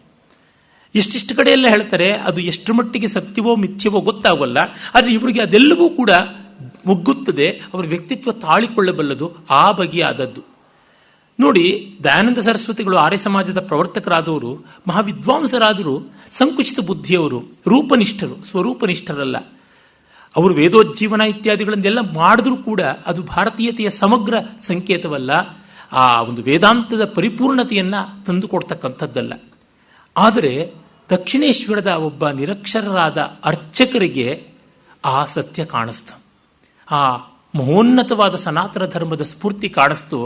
ಎಷ್ಟಿಷ್ಟು ಕಡೆಯೆಲ್ಲ ಹೇಳ್ತಾರೆ, ಅದು ಎಷ್ಟು ಮಟ್ಟಿಗೆ ಸತ್ಯವೋ ಮಿಥ್ಯವೋ ಗೊತ್ತಾಗೋಲ್ಲ. ಆದರೆ ಇವರಿಗೆ ಅದೆಲ್ಲವೂ ಕೂಡ ಮುಗ್ಗುತ್ತದೆ. ಅವರ ವ್ಯಕ್ತಿತ್ವ ತಾಳಿಕೊಳ್ಳಬಲ್ಲದು, ಆ ಬಗೆಯಾದದ್ದು. ನೋಡಿ, ದಯಾನಂದ ಸರಸ್ವತಿಗಳು ಆರ್ಯ ಸಮಾಜದ ಪ್ರವರ್ತಕರಾದವರು, ಮಹಾವಿದ್ವಾಂಸರಾದರು, ಸಂಕುಚಿತ ಬುದ್ಧಿಯವರು, ರೂಪನಿಷ್ಠರು, ಸ್ವರೂಪನಿಷ್ಠರಲ್ಲ. ಅವರು ವೇದೋಜ್ಜೀವನ ಇತ್ಯಾದಿಗಳನ್ನೆಲ್ಲ ಮಾಡಿದ್ರೂ ಕೂಡ ಅದು ಭಾರತೀಯತೆಯ ಸಮಗ್ರ ಸಂಕೇತವಲ್ಲ, ಆ ಒಂದು ವೇದಾಂತದ ಪರಿಪೂರ್ಣತೆಯನ್ನ ತಂದುಕೊಡ್ತಕ್ಕಂಥದ್ದಲ್ಲ. ಆದರೆ ದಕ್ಷಿಣೇಶ್ವರದ ಒಬ್ಬ ನಿರಕ್ಷರರಾದ ಅರ್ಚಕರಿಗೆ ಆ ಸತ್ಯ ಕಾಣಿಸ್ತು. ಆ ಮಹೋನ್ನತವಾದ ಸನಾತನ ಧರ್ಮದ ಸ್ಫೂರ್ತಿ ಕಾಣಿಸ್ತು.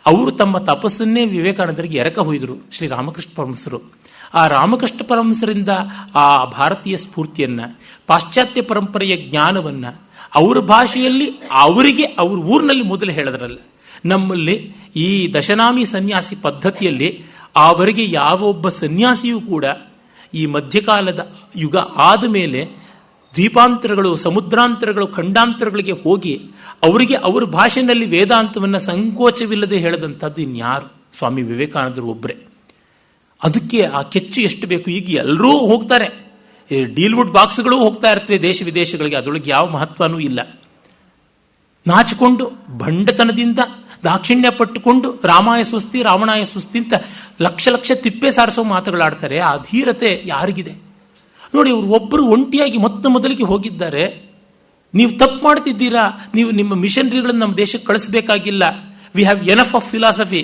ಅವರು ತಮ್ಮ ತಪಸ್ಸನ್ನೇ ವಿವೇಕಾನಂದರಿಗೆ ಎರಕ ಹೊಯ್ದರು ಶ್ರೀ ರಾಮಕೃಷ್ಣ ಪರಮಹಂಸರು. ಆ ರಾಮಕೃಷ್ಣ ಪರಮಹಂಸರಿಂದ ಆ ಭಾರತೀಯ ಸ್ಫೂರ್ತಿಯನ್ನ, ಪಾಶ್ಚಾತ್ಯ ಪರಂಪರೆಯ ಜ್ಞಾನವನ್ನ ಅವರ ಭಾಷೆಯಲ್ಲಿ ಅವರಿಗೆ ಅವ್ರ ಊರಿನಲ್ಲಿ ಮೊದಲು ಹೇಳಿದ್ರಲ್ಲ. ನಮ್ಮಲ್ಲಿ ಈ ದಶನಾಮಿ ಸನ್ಯಾಸಿ ಪದ್ಧತಿಯಲ್ಲಿ ಅವರಿಗೆ ಯಾವ ಒಬ್ಬ ಸನ್ಯಾಸಿಯೂ ಕೂಡ ಈ ಮಧ್ಯಕಾಲದ ಯುಗ ಆದ ಮೇಲೆ ದ್ವೀಪಾಂತರಗಳು, ಸಮುದ್ರಾಂತರಗಳು, ಖಂಡಾಂತರಗಳಿಗೆ ಹೋಗಿ ಅವರಿಗೆ ಅವರ ಭಾಷೆಯಲ್ಲಿ ವೇದಾಂತವನ್ನು ಸಂಕೋಚವಿಲ್ಲದೆ ಹೇಳದಂಥದ್ದು ಇನ್ಯಾರು? ಸ್ವಾಮಿ ವಿವೇಕಾನಂದರು ಒಬ್ಬರೇ. ಅದಕ್ಕೆ ಆ ಕೆಚ್ಚು ಎಷ್ಟು ಬೇಕು. ಈಗ ಎಲ್ಲರೂ ಹೋಗ್ತಾರೆ, ಡೀಲ್ವುಡ್ ಬಾಕ್ಸ್ಗಳು ಹೋಗ್ತಾ ಇರ್ತವೆ ದೇಶ ವಿದೇಶಗಳಿಗೆ, ಅದರೊಳಗೆ ಯಾವ ಮಹತ್ವನೂ ಇಲ್ಲ. ನಾಚಿಕೊಂಡು ಭಂಡತನದಿಂದ ದಾಕ್ಷಿಣ್ಯ ಪಟ್ಟುಕೊಂಡು ರಾಮಾಯ ಸುಸ್ತಿ ರಾವಣಾಯ ಸುಸ್ತಿ ಅಂತ ಲಕ್ಷ ಲಕ್ಷ ತಿಪ್ಪೆ ಸಾರಿಸೋ ಮಾತುಗಳಾಡ್ತಾರೆ. ಆ ಧೀರತೆ ಯಾರಿಗಿದೆ ನೋಡಿ. ಅವರು ಒಬ್ಬರು ಒಂಟಿಯಾಗಿ ಮೊದಲಿಗೆ ಹೋಗಿದ್ದಾರೆ. ನೀವು ತಪ್ಪು ಮಾಡ್ತಿದ್ದೀರಾ, ನೀವು ನಿಮ್ಮ ಮಿಷನರಿಗಳನ್ನು ನಮ್ಮ ದೇಶಕ್ಕೆ ಕಳಿಸಬೇಕಾಗಿಲ್ಲ, we have enough of philosophy,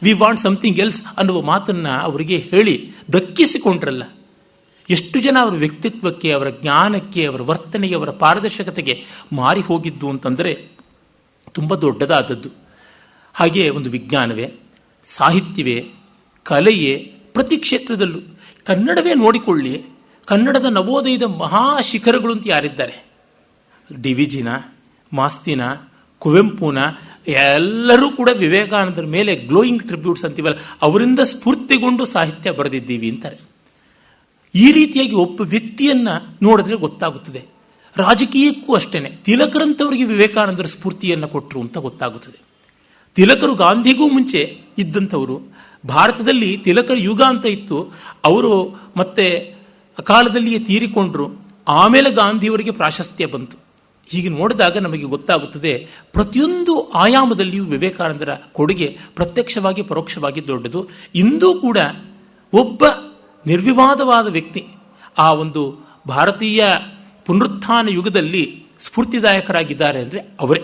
we want something else ಅನ್ನುವ ಮಾತನ್ನ ಅವರಿಗೆ ಹೇಳಿ ದಕ್ಕಿಸಿಕೊಂಡ್ರಲ್ಲ. ಎಷ್ಟು ಜನ ಅವರ ವ್ಯಕ್ತಿತ್ವಕ್ಕೆ, ಅವರ ಜ್ಞಾನಕ್ಕೆ, ಅವರ ವರ್ತನೆಗೆ, ಅವರ ಪಾರದರ್ಶಕತೆಗೆ ಮಾರಿ ಹೋಗಿದ್ದು ಅಂತಂದರೆ ತುಂಬ ದೊಡ್ಡದಾದದ್ದು. ಹಾಗೆ ಒಂದು ವಿಜ್ಞಾನವೇ, ಸಾಹಿತ್ಯವೇ, ಕಲೆಯೇ, ಪ್ರತಿ ಕ್ಷೇತ್ರದಲ್ಲೂ ಕನ್ನಡವೇ ನೋಡಿಕೊಳ್ಳಿ. ಕನ್ನಡದ ನವೋದಯದ ಮಹಾಶಿಖರಗಳು ಅಂತ ಯಾರಿದ್ದಾರೆ? ಡಿವಿಜಿನ, ಮಾಸ್ತಿನ, ಕುವೆಂಪುನ, ಎಲ್ಲರೂ ಕೂಡ ವಿವೇಕಾನಂದರ ಮೇಲೆ ಗ್ಲೋಯಿಂಗ್ ಟ್ರಿಬ್ಯೂಟ್ಸ್ ಅಂತೀವಲ್ಲ, ಅವರಿಂದ ಸ್ಫೂರ್ತಿಗೊಂಡು ಸಾಹಿತ್ಯ ಬರೆದಿದ್ದೀವಿ ಅಂತಾರೆ. ಈ ರೀತಿಯಾಗಿ ಒಬ್ಬ ವ್ಯಕ್ತಿಯನ್ನ ನೋಡಿದ್ರೆ ಗೊತ್ತಾಗುತ್ತದೆ. ರಾಜಕೀಯಕ್ಕೂ ಅಷ್ಟೇನೆ, ತಿಲಕರಂತವರಿಗೆ ವಿವೇಕಾನಂದರ ಸ್ಫೂರ್ತಿಯನ್ನು ಕೊಟ್ಟರು ಅಂತ ಗೊತ್ತಾಗುತ್ತದೆ. ತಿಲಕರು ಗಾಂಧಿಗೂ ಮುಂಚೆ ಇದ್ದಂಥವರು. ಭಾರತದಲ್ಲಿ ತಿಲಕರ ಯುಗ ಅಂತ ಇತ್ತು, ಅವರು ಮತ್ತೆ ಅಕಾಲದಲ್ಲಿಯೇ ತೀರಿಕೊಂಡ್ರು. ಆಮೇಲೆ ಗಾಂಧಿಯವರಿಗೆ ಪ್ರಾಶಸ್ತ್ಯ ಬಂತು. ಹೀಗೆ ನೋಡಿದಾಗ ನಮಗೆ ಗೊತ್ತಾಗುತ್ತದೆ ಪ್ರತಿಯೊಂದು ಆಯಾಮದಲ್ಲಿಯೂ ವಿವೇಕಾನಂದರ ಕೊಡುಗೆ ಪ್ರತ್ಯಕ್ಷವಾಗಿ ಪರೋಕ್ಷವಾಗಿ ದೊಡ್ಡದು. ಇಂದೂ ಕೂಡ ಒಬ್ಬ ನಿರ್ವಿವಾದವಾದ ವ್ಯಕ್ತಿ ಆ ಒಂದು ಭಾರತೀಯ ಪುನರುತ್ಥಾನ ಯುಗದಲ್ಲಿ ಸ್ಫೂರ್ತಿದಾಯಕರಾಗಿದ್ದಾರೆ ಅಂದರೆ ಅವರೇ.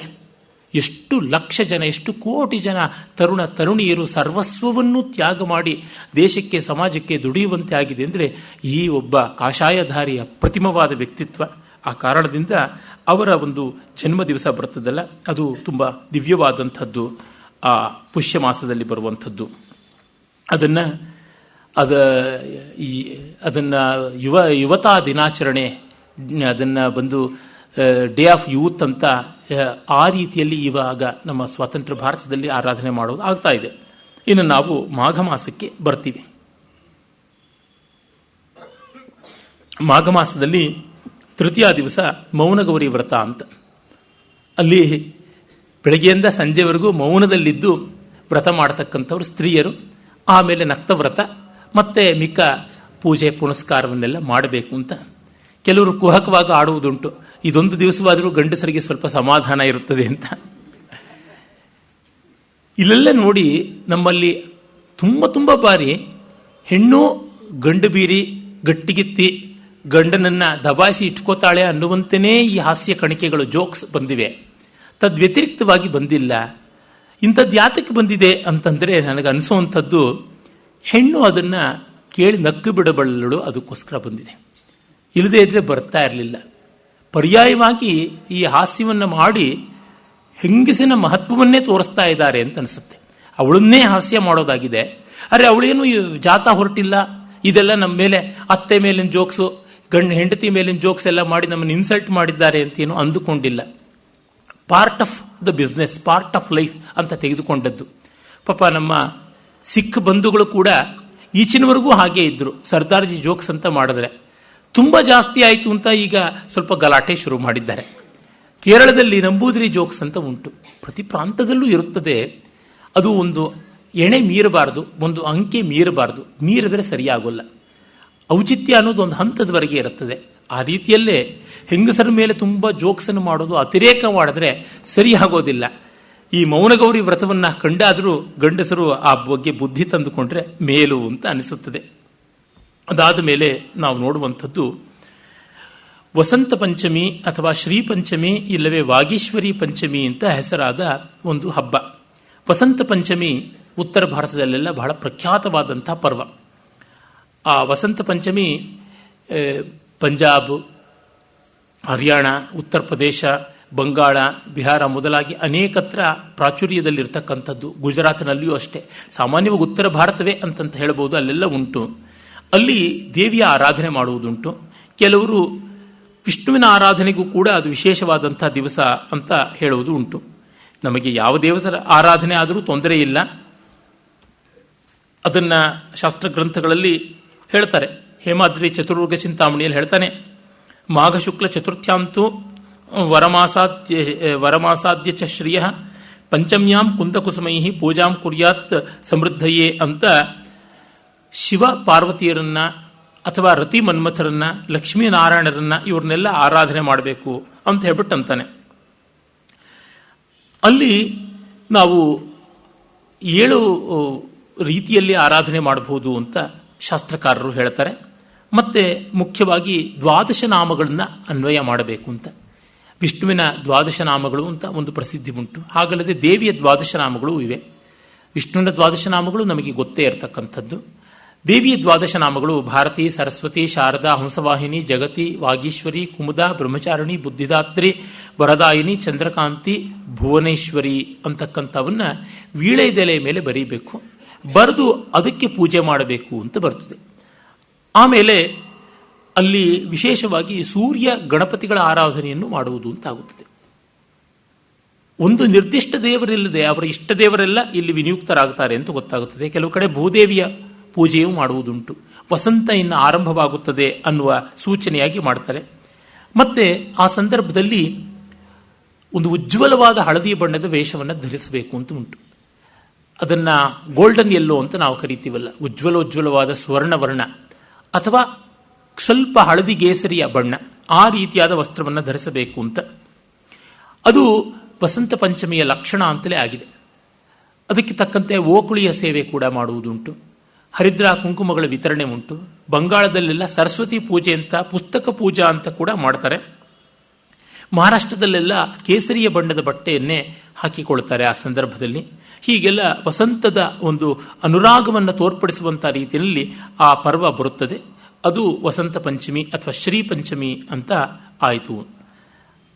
ಎಷ್ಟು ಲಕ್ಷ ಜನ, ಎಷ್ಟು ಕೋಟಿ ಜನ ತರುಣ ತರುಣಿಯರು ಸರ್ವಸ್ವವನ್ನು ತ್ಯಾಗ ಮಾಡಿ ದೇಶಕ್ಕೆ, ಸಮಾಜಕ್ಕೆ ದುಡಿಯುವಂತೆ ಆಗಿದೆ ಅಂದರೆ ಈ ಒಬ್ಬ ಕಾಷಾಯಧಾರಿಯ ಪ್ರತಿಮವಾದ ವ್ಯಕ್ತಿತ್ವ. ಆ ಕಾರಣದಿಂದ ಅವರ ಒಂದು ಜನ್ಮ ದಿವಸ ಬರ್ತದಲ್ಲ, ಅದು ತುಂಬ ದಿವ್ಯವಾದಂಥದ್ದು. ಆ ಪುಷ್ಯ ಮಾಸದಲ್ಲಿ ಬರುವಂಥದ್ದು. ಅದನ್ನು ಯುವತಾ ದಿನಾಚರಣೆ, ಅದನ್ನು ಬಂದು ಡೇ ಆಫ್ ಯೂತ್ ಅಂತ ಆ ರೀತಿಯಲ್ಲಿ ಇವಾಗ ನಮ್ಮ ಸ್ವಾತಂತ್ರ್ಯ ಭಾರತದಲ್ಲಿ ಆರಾಧನೆ ಮಾಡೋದು ಆಗ್ತಾ ಇದೆ. ಇನ್ನು ನಾವು ಮಾಘ ಮಾಸಕ್ಕೆ ಬರ್ತೀವಿ. ಮಾಘ ಮಾಸದಲ್ಲಿ ತೃತೀಯ ದಿವಸ ಮೌನಗೌರಿ ವ್ರತ ಅಂತ. ಅಲ್ಲಿ ಬೆಳಗ್ಗೆಯಿಂದ ಸಂಜೆವರೆಗೂ ಮೌನದಲ್ಲಿದ್ದು ವ್ರತ ಮಾಡತಕ್ಕಂಥವ್ರು ಸ್ತ್ರೀಯರು. ಆಮೇಲೆ ನಕ್ತವ್ರತ ಮತ್ತೆ ಮಿಕ್ಕ ಪೂಜೆ ಪುನಸ್ಕಾರವನ್ನೆಲ್ಲ ಮಾಡಬೇಕು ಅಂತ. ಕೆಲವರು ಕುಹಕವಾಗಿ ಆಡುವುದುಂಟು, ಇದೊಂದು ದಿವಸವಾದರೂ ಗಂಡಸರಿಗೆ ಸ್ವಲ್ಪ ಸಮಾಧಾನ ಇರುತ್ತದೆ ಅಂತ. ಇಲ್ಲೆಲ್ಲ ನೋಡಿ, ನಮ್ಮಲ್ಲಿ ತುಂಬ ಬಾರಿ ಹೆಣ್ಣು ಗಂಡು ಬೀರಿ ಗಟ್ಟಿಗಿತ್ತಿ ಗಂಡನನ್ನ ದಬಾಯಿಸಿ ಇಟ್ಕೋತಾಳೆ ಅನ್ನುವಂತೆಯೇ ಈ ಹಾಸ್ಯ ಕಣಿಕೆಗಳು, ಜೋಕ್ಸ್ ಬಂದಿವೆ. ತದ್ವ್ಯತಿರಿಕ್ತವಾಗಿ ಬಂದಿಲ್ಲ. ಇಂಥದ್ದು ಯಾತಕ್ಕೆ ಬಂದಿದೆ ಅಂತಂದರೆ ನನಗೆ ಅನಿಸೋವಂಥದ್ದು, ಹೆಣ್ಣು ಅದನ್ನ ಕೇಳಿ ನಕ್ಕು ಬಿಡಬಲ್ಲಳು, ಅದಕ್ಕೋಸ್ಕರ ಬಂದಿದೆ. ಇಲ್ಲದೇ ಇದ್ರೆ ಬರ್ತಾ ಇರಲಿಲ್ಲ. ಪರ್ಯಾಯವಾಗಿ ಈ ಹಾಸ್ಯವನ್ನು ಮಾಡಿ ಹೆಂಗಸಿನ ಮಹತ್ವವನ್ನೇ ತೋರಿಸ್ತಾ ಇದ್ದಾರೆ ಅಂತ ಅನಿಸುತ್ತೆ. ಅವಳನ್ನೇ ಹಾಸ್ಯ ಮಾಡೋದಾಗಿದೆ. ಅರೆ, ಅವಳೇನು ಜಾತ ಹೊರಟಿಲ್ಲ, ಇದೆಲ್ಲ ನಮ್ಮ ಮೇಲೆ ಅತ್ತೆ ಮೇಲಿನ ಜೋಕ್ಸು, ಹೆಂಡತಿ ಮೇಲಿನ ಜೋಕ್ಸ್ ಎಲ್ಲ ಮಾಡಿ ನಮ್ಮನ್ನು ಇನ್ಸಲ್ಟ್ ಮಾಡಿದ್ದಾರೆ ಅಂತೇನು ಅಂದುಕೊಂಡಿಲ್ಲ. Part of the business, part of life ಅಂತ ತೆಗೆದುಕೊಂಡದ್ದು. ಪಾಪ ನಮ್ಮ ಸಿಖ್ ಬಂಧುಗಳು ಕೂಡ ಈಚಿನವರೆಗೂ ಹಾಗೇ ಇದ್ರು. ಸರ್ದಾರ್ಜಿ ಜೋಕ್ಸ್ ಅಂತ ಮಾಡಿದ್ರೆ ತುಂಬಾ ಜಾಸ್ತಿ ಆಯಿತು ಅಂತ ಈಗ ಸ್ವಲ್ಪ ಗಲಾಟೆ ಶುರು ಮಾಡಿದ್ದಾರೆ. ಕೇರಳದಲ್ಲಿ ನಂಬೂದಿರಿ ಜೋಕ್ಸ್ ಅಂತ ಉಂಟು, ಪ್ರತಿ ಪ್ರಾಂತದಲ್ಲೂ ಇರುತ್ತದೆ. ಅದು ಒಂದು ಎಣೆ ಮೀರಬಾರದು, ಒಂದು ಅಂಕೆ ಮೀರಬಾರದು. ಮೀರಿದ್ರೆ ಸರಿಯಾಗೋಲ್ಲ. ಔಚಿತ್ಯ ಅನ್ನೋದು ಒಂದು ಹಂತದವರೆಗೆ ಇರುತ್ತದೆ. ಆ ರೀತಿಯಲ್ಲೇ ಹೆಂಗಸರ ಮೇಲೆ ತುಂಬಾ ಜೋಕ್ಸ್ ಅನ್ನು ಮಾಡೋದು, ಅತಿರೇಕ ಮಾಡಿದ್ರೆ ಸರಿಯಾಗೋದಿಲ್ಲ. ಈ ಮೌನಗೌರಿ ವ್ರತವನ್ನ ಕಂಡಾದರೂ ಗಂಡಸರು ಆ ಬಗ್ಗೆ ಬುದ್ಧಿ ತಂದುಕೊಂಡ್ರೆ ಮೇಲು ಅಂತ ಅನಿಸುತ್ತದೆ. ಅದಾದ ಮೇಲೆ ನಾವು ನೋಡುವಂಥದ್ದು ವಸಂತ ಪಂಚಮಿ ಅಥವಾ ಶ್ರೀ ಪಂಚಮಿ, ಇಲ್ಲವೇ ವಾಗೀಶ್ವರಿ ಪಂಚಮಿ ಅಂತ ಹೆಸರಾದ ಒಂದು ಹಬ್ಬ. ವಸಂತ ಪಂಚಮಿ ಉತ್ತರ ಭಾರತದಲ್ಲೆಲ್ಲ ಬಹಳ ಪ್ರಖ್ಯಾತವಾದಂತಹ ಪರ್ವ. ಆ ವಸಂತ ಪಂಚಮಿ ಪಂಜಾಬ್, ಹರಿಯಾಣ, ಉತ್ತರ ಪ್ರದೇಶ, ಬಂಗಾಳ, ಬಿಹಾರ ಮೊದಲಾಗಿ ಅನೇಕತ್ರ ಪ್ರಾಚುರ್ಯದಲ್ಲಿರ್ತಕ್ಕಂಥದ್ದು. ಗುಜರಾತ್ನಲ್ಲಿಯೂ ಅಷ್ಟೇ. ಸಾಮಾನ್ಯವಾಗಿ ಉತ್ತರ ಭಾರತವೇ ಅಂತಂತ ಹೇಳಬಹುದು, ಅಲ್ಲೆಲ್ಲ ಉಂಟು. ಅಲ್ಲಿ ದೇವಿಯ ಆರಾಧನೆ ಮಾಡುವುದುಂಟು. ಕೆಲವರು ವಿಷ್ಣುವಿನ ಆರಾಧನೆಗೂ ಕೂಡ ಅದು ವಿಶೇಷವಾದಂಥ ದಿವಸ ಅಂತ ಹೇಳುವುದು ಉಂಟು. ನಮಗೆ ಯಾವ ದೇವರ ಆರಾಧನೆ ಆದರೂ ತೊಂದರೆ ಇಲ್ಲ. ಅದನ್ನ ಶಾಸ್ತ್ರ ಗ್ರಂಥಗಳಲ್ಲಿ ಹೇಳ್ತಾರೆ. ಹೇಮಾದ್ರಿ ಚತುರ್ವರ್ಗ ಚಿಂತಾಮಣಿಯಲ್ಲಿ ಹೇಳ್ತಾನೆ, ಮಾಘ ಶುಕ್ಲ ಚತುರ್ಥ್ಯಾಂತು ವರಮಾಸಾದ್ಯ ಚ ಶ್ರಿಯ ಪಂಚಮ್ಯಾಂ ಕುಂದಕುಸುಮೈ ಪೂಜಾಂ ಕುರ್ಯಾತ್ ಸಮೃದ್ಧಯೇ ಅಂತ ಶಿವ ಪಾರ್ವತಿಯರನ್ನ ಅಥವಾ ರತಿ ಮನ್ಮಥರನ್ನ ಲಕ್ಷ್ಮೀನಾರಾಯಣರನ್ನ ಇವ್ರನ್ನೆಲ್ಲ ಆರಾಧನೆ ಮಾಡಬೇಕು ಅಂತ ಹೇಳ್ಬಿಟ್ಟು ಅಂತಾನೆ. ಅಲ್ಲಿ ನಾವು 7 ರೀತಿಯಲ್ಲಿ ಆರಾಧನೆ ಮಾಡಬಹುದು ಅಂತ ಶಾಸ್ತ್ರಕಾರರು ಹೇಳ್ತಾರೆ. ಮತ್ತೆ ಮುಖ್ಯವಾಗಿ 12 ನಾಮಗಳನ್ನ ಅನ್ವಯ ಮಾಡಬೇಕು ಅಂತ. ವಿಷ್ಣುವಿನ 12 ನಾಮಗಳು ಅಂತ ಒಂದು ಪ್ರಸಿದ್ಧಿ ಉಂಟು. ಹಾಗಲ್ಲದೆ ದೇವಿಯ 12 ನಾಮಗಳು ಇವೆ. ವಿಷ್ಣುವಿನ 12 ನಾಮಗಳು ನಮಗೆ ಗೊತ್ತೇ ಇರತಕ್ಕಂಥದ್ದು. ದೇವಿಯ 12 ನಾಮಗಳು ಭಾರತಿ, ಸರಸ್ವತಿ, ಶಾರದಾ, ಹಂಸವಾಹಿನಿ, ಜಗತಿ, ವಾಗೀಶ್ವರಿ, ಕುಮುದ, ಬ್ರಹ್ಮಚಾರಿಣಿ, ಬುದ್ಧಿದಾತ್ರಿ, ವರದಾಯಿನಿ, ಚಂದ್ರಕಾಂತಿ, ಭುವನೇಶ್ವರಿ ಅಂತಕ್ಕಂಥವನ್ನ ವೀಳೆದೆಲೆ ಮೇಲೆ ಬರೀಬೇಕು. ಬರೆದು ಅದಕ್ಕೆ ಪೂಜೆ ಮಾಡಬೇಕು ಅಂತ ಬರ್ತದೆ. ಆಮೇಲೆ ಅಲ್ಲಿ ವಿಶೇಷವಾಗಿ ಸೂರ್ಯ ಗಣಪತಿಗಳ ಆರಾಧನೆಯನ್ನು ಮಾಡುವುದು ಅಂತ ಆಗುತ್ತದೆ. ಒಂದು ನಿರ್ದಿಷ್ಟ ದೇವರಿಲ್ಲದೆ ಅವರ ಇಷ್ಟ ದೇವರೆಲ್ಲ ಇಲ್ಲಿ ವಿನಿಯುಕ್ತರಾಗುತ್ತಾರೆ ಅಂತ ಗೊತ್ತಾಗುತ್ತದೆ. ಕೆಲವು ಕಡೆ ಭೂದೇವಿಯ ಪೂಜೆಯೂ ಮಾಡುವುದುಂಟು. ವಸಂತ ಇನ್ನು ಆರಂಭವಾಗುತ್ತದೆ ಅನ್ನುವ ಸೂಚನೆಯಾಗಿ ಮಾಡ್ತಾರೆ. ಮತ್ತೆ ಆ ಸಂದರ್ಭದಲ್ಲಿ ಒಂದು ಉಜ್ವಲವಾದ ಹಳದಿ ಬಣ್ಣದ ವೇಷವನ್ನು ಧರಿಸಬೇಕು ಅಂತ ಉಂಟು. ಅದನ್ನ ಗೋಲ್ಡನ್ ಯೆಲ್ಲೋ ಅಂತ ನಾವು ಕರಿತೀವಲ್ಲ, ಉಜ್ವಲವಾದ ಸ್ವರ್ಣವರ್ಣ ಅಥವಾ ಸ್ವಲ್ಪ ಹಳದಿ ಕೇಸರಿಯ ಬಣ್ಣ, ಆ ರೀತಿಯಾದ ವಸ್ತ್ರವನ್ನು ಧರಿಸಬೇಕು ಅಂತ. ಅದು ವಸಂತ ಪಂಚಮಿಯ ಲಕ್ಷಣ ಅಂತಲೇ ಆಗಿದೆ. ಅದಕ್ಕೆ ತಕ್ಕಂತೆ ಓಕುಳಿಯ ಸೇವೆ ಕೂಡ ಮಾಡುವುದುಂಟು. ಹರಿದ್ರ ಕುಂಕುಮಗಳ ವಿತರಣೆ ಉಂಟು. ಬಂಗಾಳದಲ್ಲೆಲ್ಲ ಸರಸ್ವತಿ ಪೂಜೆ ಅಂತ, ಪುಸ್ತಕ ಪೂಜಾ ಅಂತ ಕೂಡ ಮಾಡ್ತಾರೆ. ಮಹಾರಾಷ್ಟ್ರದಲ್ಲೆಲ್ಲ ಕೇಸರಿಯ ಬಣ್ಣದ ಬಟ್ಟೆಯನ್ನೇ ಹಾಕಿಕೊಳ್ತಾರೆ ಆ ಸಂದರ್ಭದಲ್ಲಿ. ಹೀಗೆಲ್ಲ ವಸಂತದ ಒಂದು ಅನುರಾಗವನ್ನು ತೋರ್ಪಡಿಸುವಂತಹ ರೀತಿಯಲ್ಲಿ ಆ ಪರ್ವ ಬರುತ್ತದೆ. ಅದು ವಸಂತ ಪಂಚಮಿ ಅಥವಾ ಶ್ರೀ ಪಂಚಮಿ ಅಂತ ಆಯಿತು.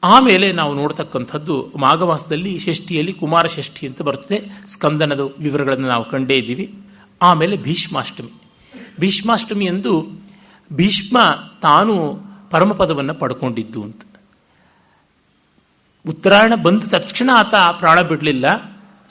ಆಮೇಲೆ ನಾವು ನೋಡ್ತಕ್ಕಂಥದ್ದು ಮಾಘ ಮಾಸದಲ್ಲಿ ಷಷ್ಠಿಯಲ್ಲಿ ಕುಮಾರ ಷಷ್ಠಿ ಅಂತ ಬರುತ್ತದೆ. ಸ್ಕಂದನದ ವಿವರಗಳನ್ನು ನಾವು ಕಂಡೇ ಇದ್ದೀವಿ. ಆಮೇಲೆ ಭೀಷ್ಮಾಷ್ಟಮಿ ಎಂದು ಭೀಷ್ಮ ತಾನು ಪರಮಪದವನ್ನು ಪಡ್ಕೊಂಡಿದ್ದು ಅಂತ. ಉತ್ತರಾಯಣ ಬಂದ ತಕ್ಷಣ ಆತ ಪ್ರಾಣ ಬಿಡಲಿಲ್ಲ.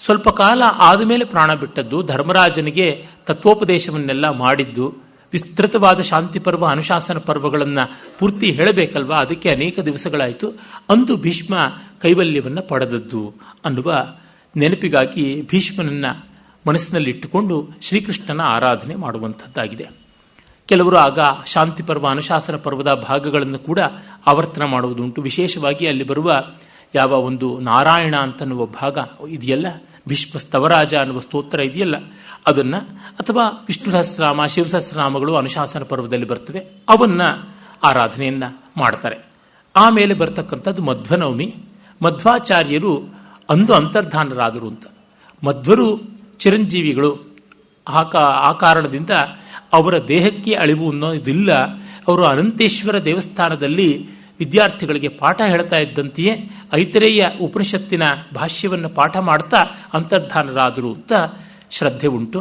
ಸ್ವಲ್ಪ ಕಾಲ ಆದಮೇಲೆ ಪ್ರಾಣ ಬಿಟ್ಟದ್ದು. ಧರ್ಮರಾಜನಿಗೆ ತತ್ವೋಪದೇಶವನ್ನೆಲ್ಲ ಮಾಡಿದ್ದು. ವಿಸ್ತೃತವಾದ ಶಾಂತಿ ಪರ್ವ, ಅನುಶಾಸನ ಪರ್ವಗಳನ್ನು ಪೂರ್ತಿ ಹೇಳಬೇಕಲ್ವಾ, ಅದಕ್ಕೆ ಅನೇಕ ದಿವಸಗಳಾಯಿತು. ಅಂದು ಭೀಷ್ಮ ಕೈವಲ್ಯವನ್ನು ಪಡೆದದ್ದು ಅನ್ನುವ ನೆನಪಿಗಾಗಿ ಭೀಷ್ಮನನ್ನ ಮನಸ್ಸಿನಲ್ಲಿಟ್ಟುಕೊಂಡು ಶ್ರೀಕೃಷ್ಣನ ಆರಾಧನೆ ಮಾಡುವಂಥದ್ದಾಗಿದೆ. ಕೆಲವರು ಆಗ ಶಾಂತಿ ಪರ್ವ, ಅನುಶಾಸನ ಪರ್ವದ ಭಾಗಗಳನ್ನು ಕೂಡ ಆವರ್ತನ ಮಾಡುವುದುಂಟು. ವಿಶೇಷವಾಗಿ ಅಲ್ಲಿ ಬರುವ ಯಾವ ಒಂದು ನಾರಾಯಣ ಅಂತನ್ನುವ ಭಾಗ ಇದೆಯಲ್ಲ, ಭೀಷ್ಮ ಸ್ತವರಾಜ ಅನ್ನುವ ಸ್ತೋತ್ರ ಇದೆಯಲ್ಲ, ಅದನ್ನ ಅಥವಾ ವಿಷ್ಣು ಸಹಸ್ರನಾಮ, ಶಿವಸಹಸ್ರನಾಮಗಳು ಅನುಶಾಸನ ಪರ್ವದಲ್ಲಿ ಬರ್ತವೆ, ಅವನ್ನ ಆರಾಧನೆಯನ್ನ ಮಾಡ್ತಾರೆ. ಆಮೇಲೆ ಬರ್ತಕ್ಕಂಥದ್ದು ಮಧ್ವನವಮಿ. ಮಧ್ವಾಚಾರ್ಯರು ಅಂದು ಅಂತರ್ಧಾನರಾದರು ಅಂತ. ಮಧ್ವರು ಚಿರಂಜೀವಿಗಳು. ಆ ಕಾರಣದಿಂದ ಅವರ ದೇಹಕ್ಕೆ ಅಳಿವು ಅನ್ನೋದಿಲ್ಲ. ಅವರು ಅನಂತೇಶ್ವರ ದೇವಸ್ಥಾನದಲ್ಲಿ ವಿದ್ಯಾರ್ಥಿಗಳಿಗೆ ಪಾಠ ಹೇಳ್ತಾ ಇದ್ದಂತೆಯೇ ಐತರೇಯ ಉಪನಿಷತ್ತಿನ ಭಾಷ್ಯವನ್ನು ಪಾಠ ಮಾಡ್ತಾ ಅಂತರ್ಧಾನರಾದರು ಅಂತ ಶ್ರದ್ಧೆ ಉಂಟು.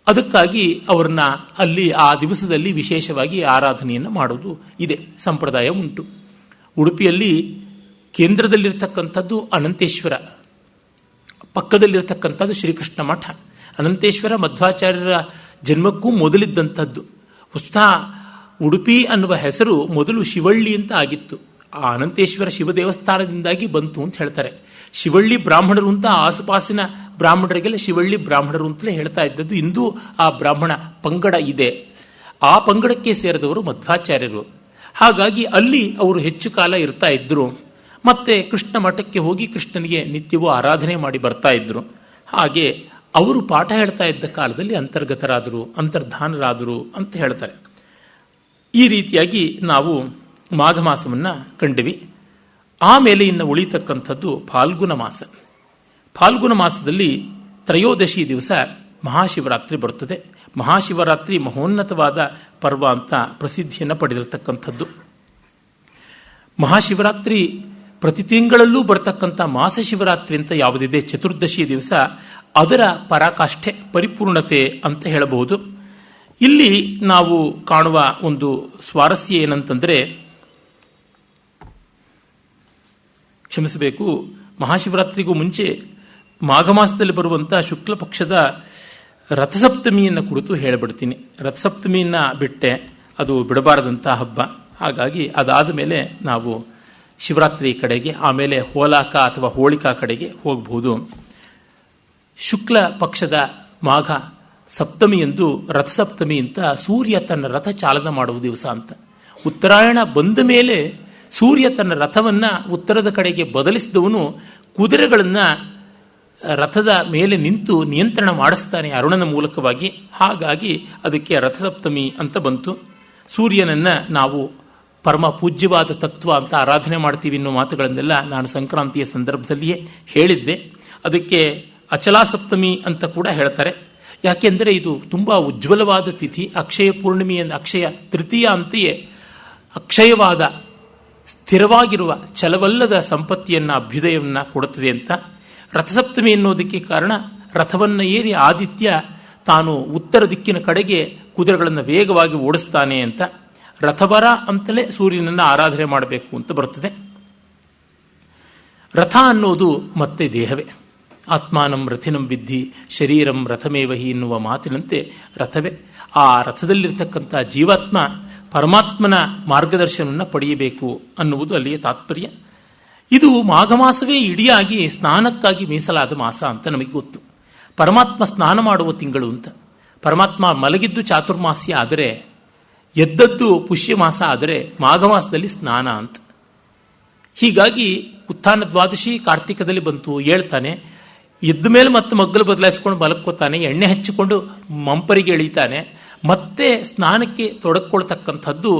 ಅದಕ್ಕಾಗಿ ಅವರನ್ನ ಅಲ್ಲಿ ಆ ದಿವಸದಲ್ಲಿ ವಿಶೇಷವಾಗಿ ಆರಾಧನೆಯನ್ನು ಮಾಡುವುದು ಇದೆ, ಸಂಪ್ರದಾಯ ಉಂಟು. ಉಡುಪಿಯಲ್ಲಿ ಕೇಂದ್ರದಲ್ಲಿರ್ತಕ್ಕಂಥದ್ದು ಅನಂತೇಶ್ವರ, ಪಕ್ಕದಲ್ಲಿರ್ತಕ್ಕಂಥದ್ದು ಶ್ರೀಕೃಷ್ಣ ಮಠ. ಅನಂತೇಶ್ವರ ಮಧ್ವಾಚಾರ್ಯರ ಜನ್ಮಕ್ಕೂ ಮೊದಲಿದ್ದಂಥದ್ದು. ಉತ್ಸಾಹ ಉಡುಪಿ ಅನ್ನುವ ಹೆಸರು ಮೊದಲು ಶಿವಳ್ಳಿ ಅಂತ ಆಗಿತ್ತು. ಆ ಅನಂತೇಶ್ವರ ಶಿವ ದೇವಸ್ಥಾನದಿಂದಾಗಿ ಬಂತು ಅಂತ ಹೇಳ್ತಾರೆ. ಶಿವಳ್ಳಿ ಬ್ರಾಹ್ಮಣರು ಅಂತ ಆಸುಪಾಸಿನ ಬ್ರಾಹ್ಮಣರಿಗೆಲ್ಲ ಶಿವಳ್ಳಿ ಬ್ರಾಹ್ಮಣರು ಅಂತಲೇ ಹೇಳ್ತಾ ಇದ್ದದ್ದು. ಇಂದು ಆ ಬ್ರಾಹ್ಮಣ ಪಂಗಡ ಇದೆ. ಆ ಪಂಗಡಕ್ಕೆ ಸೇರಿದವರು ಮಧ್ವಾಚಾರ್ಯರು. ಹಾಗಾಗಿ ಅಲ್ಲಿ ಅವರು ಹೆಚ್ಚು ಕಾಲ ಇರ್ತಾ ಇದ್ರು. ಮತ್ತೆ ಕೃಷ್ಣ ಮಠಕ್ಕೆ ಹೋಗಿ ಕೃಷ್ಣನಿಗೆ ನಿತ್ಯವೂ ಆರಾಧನೆ ಮಾಡಿ ಬರ್ತಾ ಇದ್ರು. ಹಾಗೆ ಅವರು ಪಾಠ ಹೇಳ್ತಾ ಇದ್ದ ಕಾಲದಲ್ಲಿ ಅಂತರ್ಗತರಾದರು, ಅಂತರ್ಧಾನರಾದರು ಅಂತ ಹೇಳ್ತಾರೆ. ಈ ರೀತಿಯಾಗಿ ನಾವು ಮಾಘ ಮಾಸವನ್ನು ಕಂಡ್ವಿ. ಆಮೇಲೆ ಇನ್ನು ಉಳಿತಕ್ಕಂಥದ್ದು ಫಾಲ್ಗುಣ ಮಾಸ. ಫಾಲ್ಗುಣ ಮಾಸದಲ್ಲಿ ತ್ರಯೋದಶಿ ದಿವಸ ಮಹಾಶಿವರಾತ್ರಿ ಬರುತ್ತದೆ. ಮಹಾಶಿವರಾತ್ರಿ ಮಹೋನ್ನತವಾದ ಪರ್ವ ಅಂತ ಪ್ರಸಿದ್ಧಿಯನ್ನು ಪಡೆದಿರತಕ್ಕಂಥದ್ದು. ಮಹಾಶಿವರಾತ್ರಿ ಪ್ರತಿ ತಿಂಗಳಲ್ಲೂ ಬರತಕ್ಕಂಥ ಮಾಸ ಶಿವರಾತ್ರಿ ಅಂತ ಯಾವುದಿದೆ, ಚತುರ್ದಶಿ ದಿವಸ, ಅದರ ಪರಾಕಾಷ್ಠೆ, ಪರಿಪೂರ್ಣತೆ ಅಂತ ಹೇಳಬಹುದು. ಇಲ್ಲಿ ನಾವು ಕಾಣುವ ಒಂದು ಸ್ವಾರಸ್ಯ ಏನಂತಂದ್ರೆ, ಕ್ಷಮಿಸಬೇಕು, ಮಹಾಶಿವರಾತ್ರಿಗೂ ಮುಂಚೆ ಮಾಘ ಮಾಸದಲ್ಲಿ ಬರುವಂತಹ ಶುಕ್ಲ ಪಕ್ಷದ ರಥಸಪ್ತಮಿಯನ್ನು ಕುರಿತು ಹೇಳಿಬಿಡ್ತೀನಿ. ರಥಸಪ್ತಮಿಯನ್ನ ಬಿಟ್ಟೆ, ಅದು ಬಿಡಬಾರದಂತಹ ಹಬ್ಬ. ಹಾಗಾಗಿ ಅದಾದ ಮೇಲೆ ನಾವು ಶಿವರಾತ್ರಿ ಕಡೆಗೆ, ಆಮೇಲೆ ಹೋಲಾಕ ಅಥವಾ ಹೋಳಿಕಾ ಕಡೆಗೆ ಹೋಗಬಹುದು. ಶುಕ್ಲ ಪಕ್ಷದ ಮಾಘ ಸಪ್ತಮಿಯಂದು ರಥಸಪ್ತಮಿ ಅಂತ ಸೂರ್ಯ ತನ್ನ ರಥ ಚಾಲನ ಮಾಡುವ ದಿವಸ ಅಂತ. ಉತ್ತರಾಯಣ ಬಂದ ಮೇಲೆ ಸೂರ್ಯ ತನ್ನ ರಥವನ್ನು ಉತ್ತರದ ಕಡೆಗೆ ಬದಲಿಸಿದವನು ಕುದುರೆಗಳನ್ನು ರಥದ ಮೇಲೆ ನಿಂತು ನಿಯಂತ್ರಣ ಮಾಡಿಸ್ತಾನೆ ಅರುಣನ ಮೂಲಕವಾಗಿ. ಹಾಗಾಗಿ ಅದಕ್ಕೆ ರಥಸಪ್ತಮಿ ಅಂತ ಬಂತು. ಸೂರ್ಯನನ್ನು ನಾವು ಪರಮ ಪೂಜ್ಯವಾದ ತತ್ವ ಅಂತ ಆರಾಧನೆ ಮಾಡ್ತೀವಿ ಅನ್ನೋ ಮಾತುಗಳನ್ನೆಲ್ಲ ನಾನು ಸಂಕ್ರಾಂತಿಯ ಸಂದರ್ಭದಲ್ಲಿಯೇ ಹೇಳಿದ್ದೆ. ಅದಕ್ಕೆ ಅಚಲಾ ಸಪ್ತಮಿ ಅಂತ ಕೂಡ ಹೇಳ್ತಾರೆ. ಯಾಕೆಂದರೆ ಇದು ತುಂಬ ಉಜ್ವಲವಾದ ತಿಥಿ. ಅಕ್ಷಯ ಪೂರ್ಣಿಮೆಯ ಅಕ್ಷಯ ತೃತೀಯ ಅಂತೆಯೇ ಅಕ್ಷಯವಾದ ಸ್ಥಿರವಾಗಿರುವ ಛಲವಲ್ಲದ ಸಂಪತ್ತಿಯನ್ನು, ಅಭ್ಯುದಯವನ್ನು ಕೊಡುತ್ತದೆ ಅಂತ. ರಥಸಪ್ತಮಿ ಎನ್ನುವುದಕ್ಕೆ ಕಾರಣ ರಥವನ್ನು ಏರಿ ಆದಿತ್ಯ ತಾನು ಉತ್ತರ ದಿಕ್ಕಿನ ಕಡೆಗೆ ಕುದುರೆಗಳನ್ನು ವೇಗವಾಗಿ ಓಡಿಸ್ತಾನೆ ಅಂತ. ರಥವರ ಅಂತಲೇ ಸೂರ್ಯನನ್ನು ಆರಾಧನೆ ಮಾಡಬೇಕು ಅಂತ ಬರುತ್ತದೆ. ರಥ ಅನ್ನೋದು ಮತ್ತೆ ದೇಹವೇ. ಆತ್ಮಾನಂ ರಥಿನಂ ವಿದ್ಧಿ ಶರೀರಂ ರಥಮೇವಹಿ ಎನ್ನುವ ಮಾತಿನಂತೆ ರಥವೇ. ಆ ರಥದಲ್ಲಿರ್ತಕ್ಕಂಥ ಜೀವಾತ್ಮ ಪರಮಾತ್ಮನ ಮಾರ್ಗದರ್ಶನವನ್ನು ಪಡೆಯಬೇಕು ಅನ್ನುವುದು ಅಲ್ಲಿಯ ತಾತ್ಪರ್ಯ. ಇದು ಮಾಘ ಮಾಸವೇ ಇಡಿಯಾಗಿ ಸ್ನಾನಕ್ಕಾಗಿ ಮೀಸಲಾದ ಮಾಸ ಅಂತ ನಮಗೆ ಗೊತ್ತು. ಪರಮಾತ್ಮ ಸ್ನಾನ ಮಾಡುವ ತಿಂಗಳು ಅಂತ. ಪರಮಾತ್ಮ ಮಲಗಿದ್ದು ಚಾತುರ್ಮಾಸ್ಯ ಆದರೆ, ಎದ್ದದ್ದು ಪುಷ್ಯ ಮಾಸ ಆದರೆ ಮಾಘ ಮಾಸದಲ್ಲಿ ಸ್ನಾನ ಅಂತ. ಹೀಗಾಗಿ ಉತ್ಥಾನ ದ್ವಾದಶಿ ಕಾರ್ತಿಕದಲ್ಲಿ ಬಂತು, ಹೇಳ್ತಾನೆ. ಎದ್ದ ಮೇಲೆ ಮತ್ತೆ ಮಗ್ಗಲು ಬದಲಾಯಿಸ್ಕೊಂಡು ಮಲಕ್ಕೋತಾನೆ, ಎಣ್ಣೆ ಹಚ್ಚಿಕೊಂಡು ಮಂಪರಿಗೆ ಎಳೀತಾನೆ. ಮತ್ತೆ ಸ್ನಾನಕ್ಕೆ ತೊಡಕೊಳ್ತಕ್ಕಂಥದ್ದು